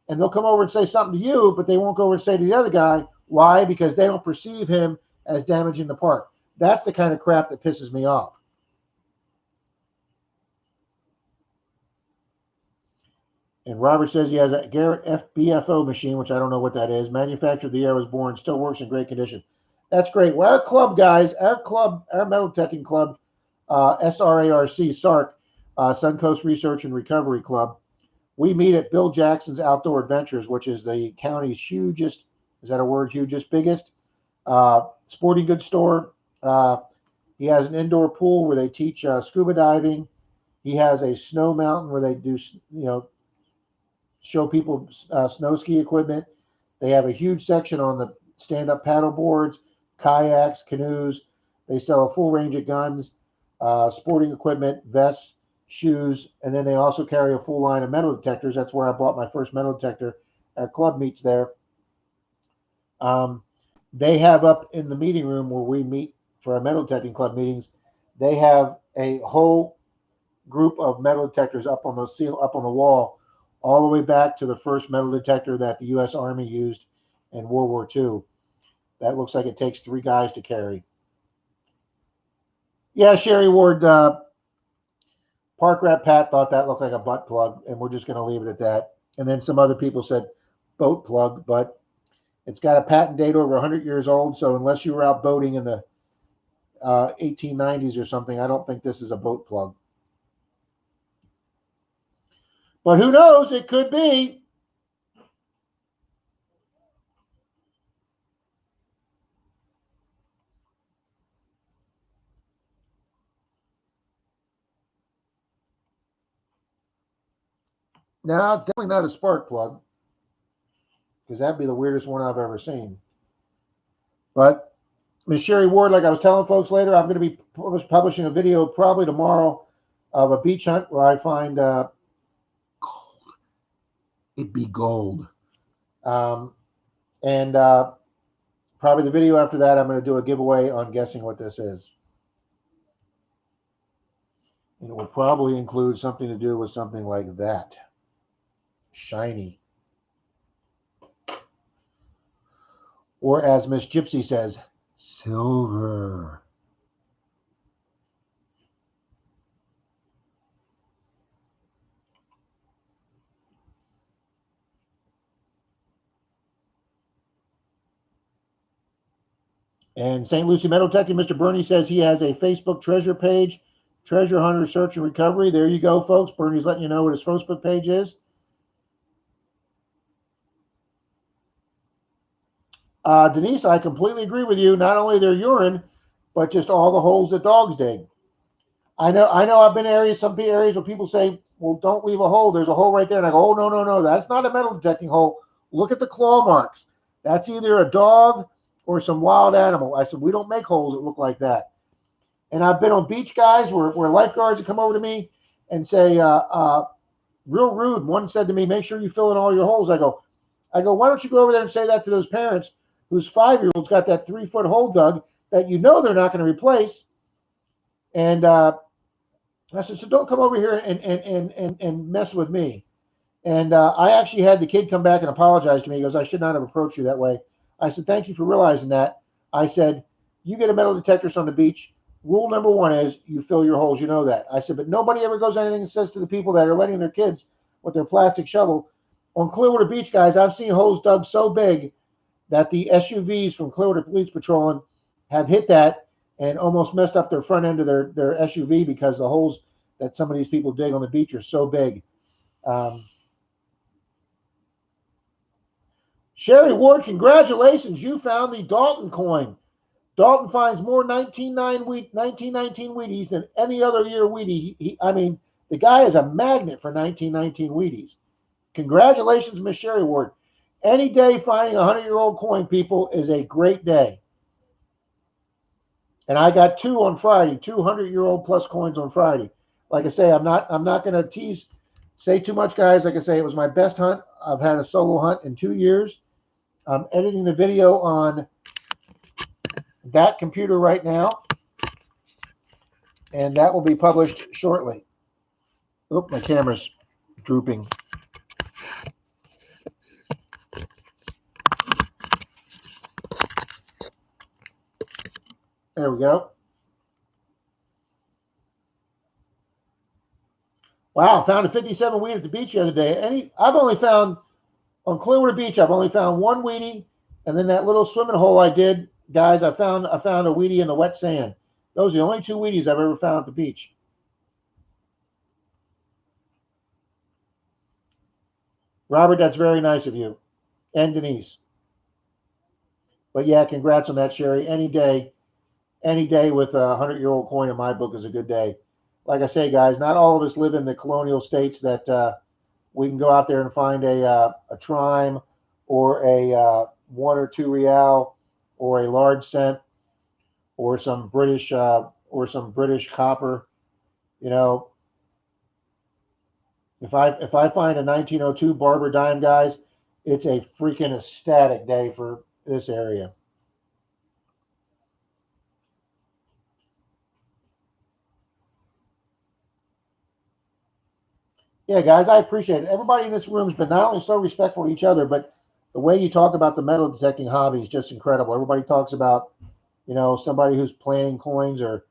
and they'll come over and say something to you, but they won't go over and say to the other guy. Why? Because they don't perceive him as damaging the park. That's the kind of crap that pisses me off. And Robert says he has a Garrett FBFO machine, which I don't know what that is. Manufactured the year I was born, still works in great condition. That's great. Well, our club, guys, our metal detecting club, SRARC, Suncoast Research and Recovery Club, we meet at Bill Jackson's Outdoor Adventures, which is the county's hugest, is that a word, hugest, biggest sporting goods store. He has an indoor pool where they teach scuba diving. He has a snow mountain where they do, show people snow ski equipment. They have a huge section on the stand-up paddle boards, kayaks, canoes. They sell a full range of guns, sporting equipment, vests, shoes, and then they also carry a full line of metal detectors. That's where I bought my first metal detector. Our club meets there. Um, they have up in the meeting room where we meet for our metal detecting club meetings. They have a whole group of metal detectors up on the wall, all the way back to the first metal detector that the U.S. Army used in World War II. That looks like it takes 3 guys to carry. Yeah, Sherry Ward, Park Rat Pat thought that looked like a butt plug, and we're just going to leave it at that. And then some other people said boat plug, but it's got a patent date over 100 years old, so unless you were out boating in the 1890s or something, I don't think this is a boat plug. But who knows? It could be. No, definitely not a spark plug, because that'd be the weirdest one I've ever seen. But Miss Sherry Ward, like I was telling folks later, I'm going to be publishing a video probably tomorrow of a beach hunt where I find gold. It'd be gold. And probably the video after that, I'm going to do a giveaway on guessing what this is. And it will probably include something to do with something like that. Shiny. Or as Miss Gypsy says, silver. And St. Lucie Metal Detecting, Mr. Bernie says he has a Facebook treasure page, Treasure Hunter Search and Recovery. There you go, folks. Bernie's letting you know what his Facebook page is. Denise, I completely agree with you. Not only their urine, but just all the holes that dogs dig. I know. I've been in some areas where people say, "Well, don't leave a hole. There's a hole right there," and I go, "Oh, no, no, no. That's not a metal detecting hole. Look at the claw marks. That's either a dog or some wild animal." I said, "We don't make holes that look like that." And I've been on beach, guys, where lifeguards would come over to me and say, real rude. One said to me, "Make sure you fill in all your holes." I go, "Why don't you go over there and say that to those parents whose 5-year-old's got that 3-foot hole dug that you know they're not going to replace?" And I said, "So don't come over here and mess with me." And I actually had the kid come back and apologize to me. He goes, "I should not have approached you that way." I said, "Thank you for realizing that." I said, "You get a metal detector on the beach. Rule number one is you fill your holes. You know that." I said, "But nobody ever goes anything and says to the people that are letting their kids with their plastic shovel on Clearwater Beach, guys. I've seen holes dug so big that the SUVs from Clearwater Police Patrolling have hit that and almost messed up their front end of their SUV because the holes that some of these people dig on the beach are so big." Um, Sherry Ward, congratulations. You found the Dalton coin. Dalton finds more 1919 Wheaties than any other year Wheatie. I mean, the guy is a magnet for 1919 Wheaties. Congratulations, Miss Sherry Ward. Any day finding a 100-year-old coin, people, is a great day. And I got 2 on Friday, 200-year-old plus coins on Friday. Like I say, I'm not going to say too much, guys. Like I say, it was my best hunt. I've had a solo hunt in 2 years. I'm editing the video on that computer right now, and that will be published shortly. Oop, my camera's drooping. There we go. Wow, found a 57 Wheatie at the beach the other day. I've only found, on Clearwater Beach, I've only found 1 Wheatie, and then that little swimming hole I did, guys, I found a Wheatie in the wet sand. Those are the only 2 Wheaties I've ever found at the beach. Robert, that's very nice of you. And Denise. But yeah, congrats on that, Sherry. Any day with a 100-year-old coin in my book is a good day. Like I say, guys, not all of us live in the colonial states that we can go out there and find a trime or a 1 or 2 real or a large cent or some British copper. You know, if I find a 1902 Barber dime, guys, it's a freaking ecstatic day for this area. Yeah, guys, I appreciate it. Everybody in this room has been not only so respectful to each other, but the way you talk about the metal detecting hobby is just incredible. Everybody talks about, somebody who's planting coins or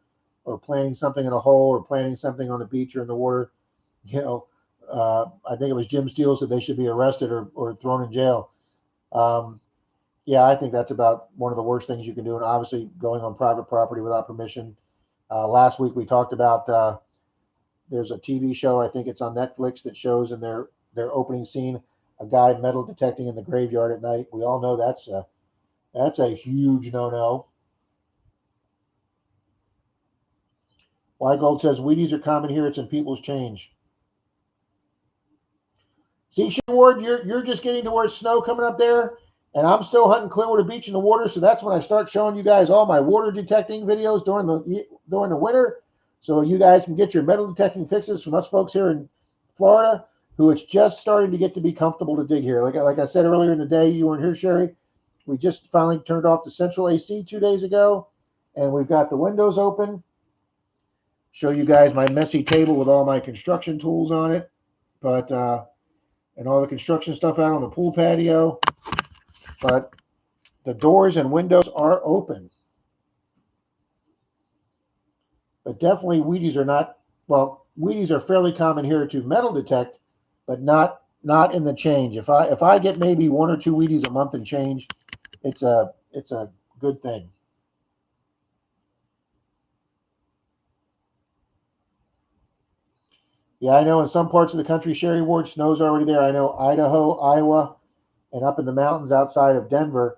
planting something in a hole or planting something on the beach or in the water. You know, I think it was Jim Steele said they should be arrested or thrown in jail. Um, yeah, I think that's about one of the worst things you can do, and obviously going on private property without permission. Last week we talked about There's a TV show, I think it's on Netflix, that shows in their opening scene a guy metal detecting in the graveyard at night. We all know that's a huge no-no. Why Gold says Wheaties are common here. It's in people's change. See, Ward, you're just getting to where it's snow coming up there, and I'm still hunting Clearwater Beach in the water. So that's when I start showing you guys all my water detecting videos during the winter, so you guys can get your metal detecting fixes from us folks here in Florida, who it's just starting to get to be comfortable to dig here. Like I said earlier in the day, you weren't here, Sherry. We just finally turned off the central AC 2 days ago, and we've got the windows open. Show you guys my messy table with all my construction tools on it, but and all the construction stuff out on the pool patio. But the doors and windows are open. But definitely Wheaties are not, well, Wheaties are fairly common here to metal detect, but not in the change. If I get maybe one or two Wheaties a month in change, it's a good thing. Yeah, I know in some parts of the country, Sherry Ward, snow's already there. I know Idaho, Iowa, and up in the mountains outside of Denver,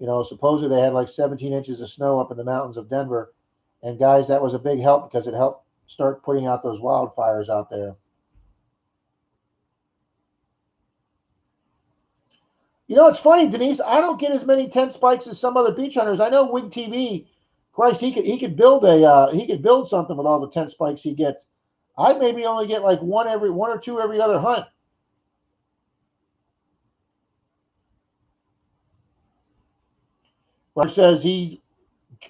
supposedly they had like 17 inches of snow up in the mountains of Denver. And guys, that was a big help because it helped start putting out those wildfires out there. It's funny, Denise. I don't get as many tent spikes as some other beach hunters. I know Wig TV. Christ, he could build he could build something with all the tent spikes he gets. I maybe only get like one or two every other hunt. Roger says he's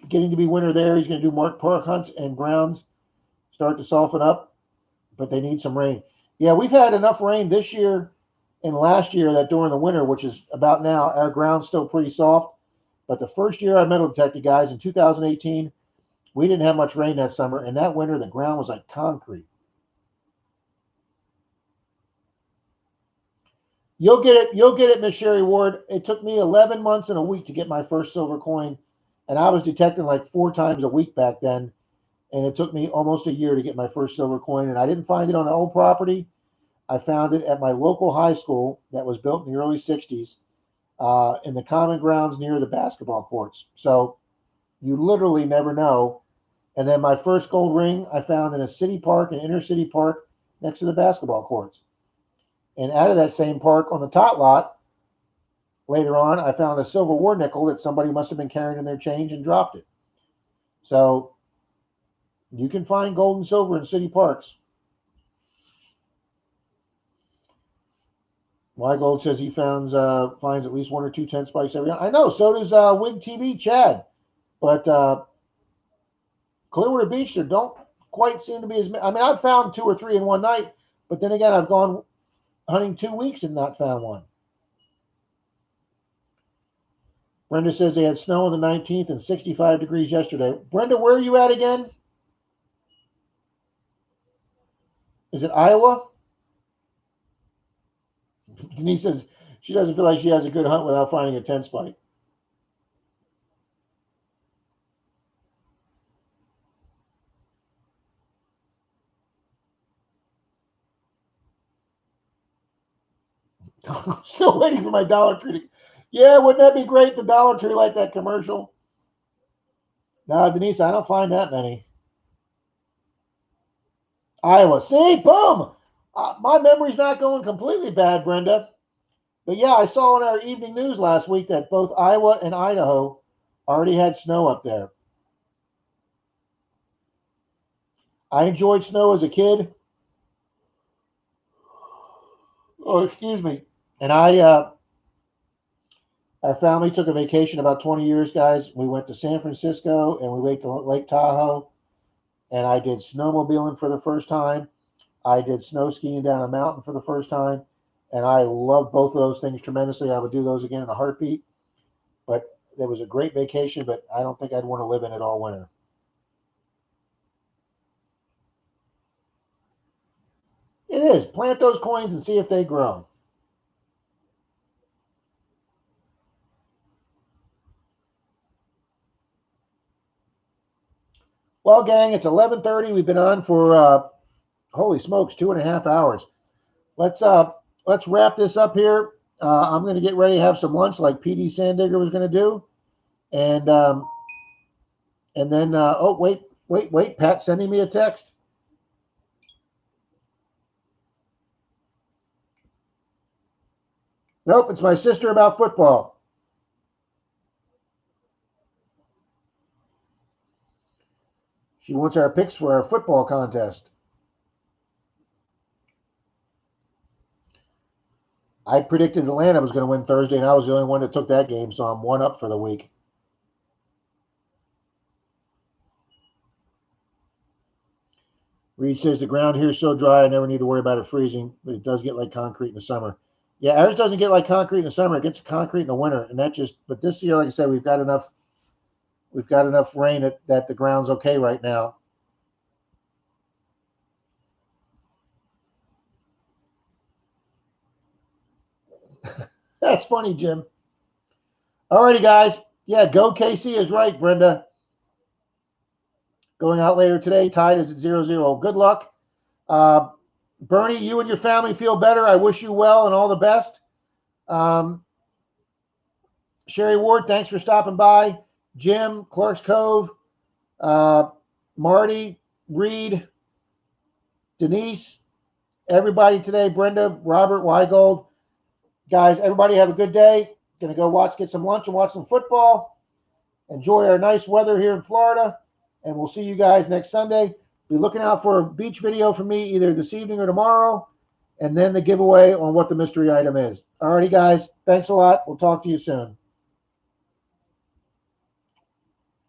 getting to be winter there. He's going to do more park hunts and grounds start to soften up, but they need some rain. Yeah, we've had enough rain this year and last year that during the winter, which is about now, our ground's still pretty soft. But the first year I metal detected, guys, in 2018, we didn't have much rain that summer, and that winter the ground was like concrete. You'll get it, Miss Sherry Ward. It took me 11 months and a week to get my first silver coin, and I was detecting like 4 times a week back then. And it took me almost a year to get my first silver coin, and I didn't find it on the old property. I found it at my local high school that was built in the early 60s in the common grounds near the basketball courts. So you literally never know. And then my first gold ring I found in a city park, an inner city park next to the basketball courts. And out of that same park on the tot lot, later on, I found a silver war nickel that somebody must have been carrying in their change and dropped it. So you can find gold and silver in city parks. My Gold says he finds at least one or two tent spikes every night. I know, so does Wig TV Chad. But Clearwater Beach, there don't quite seem to be as many. I mean, I've found two or three in one night, but then again, I've gone hunting 2 weeks and not found one. Brenda says they had snow on the 19th and 65 degrees yesterday. Brenda, where are you at again? Is it Iowa? Denise says she doesn't feel like she has a good hunt without finding a tent spike. Still waiting for my Dollar Tree to. Yeah, wouldn't that be great? The Dollar Tree like that commercial. No, Denise, I don't find that many. Iowa. See, boom. My memory's not going completely bad, Brenda. But yeah, I saw in our evening news last week that both Iowa and Idaho already had snow up there. I enjoyed snow as a kid. Oh, excuse me. And our family took a vacation about 20 years, guys. We went to San Francisco and we went to Lake Tahoe. And I did snowmobiling for the first time. I did snow skiing down a mountain for the first time. And I love both of those things tremendously. I would do those again in a heartbeat. But it was a great vacation, but I don't think I'd want to live in it all winter. It is. Plant those coins and see if they grow. Well, gang, it's 11:30. We've been on for Holy smokes, 2.5 hours. Let's wrap this up here. I'm going to get ready to have some lunch, like PD Sandigger was going to do, and then oh wait, Pat sending me a text. Nope, it's my sister about football. She wants our picks for our football contest. I predicted Atlanta was going to win Thursday, and I was the only one that took that game, so I'm 1 up for the week. Reed says the ground here is so dry, I never need to worry about it freezing, but it does get like concrete in the summer. Yeah, ours doesn't get like concrete in the summer; it gets concrete in the winter, and that just. But this year, like I said, we've got enough. We've got enough rain that the ground's okay right now. That's funny, Jim. Alrighty, guys. Yeah, go KC is right, Brenda. Going out later today, tied is at 0-0. Good luck. Uh, Bernie, you and your family feel better. I wish you well and all the best. Um, Sherry Ward, thanks for stopping by. Jim, Clark's Cove, uh, Marty, Reed, Denise, everybody today, Brenda, Robert, Weigold. Guys, everybody have a good day. Going to go get some lunch and watch some football. Enjoy our nice weather here in Florida, and we'll see you guys next Sunday. Be looking out for a beach video from me either this evening or tomorrow, and then the giveaway on what the mystery item is. Alrighty, guys. Thanks a lot. We'll talk to you soon.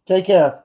Take care.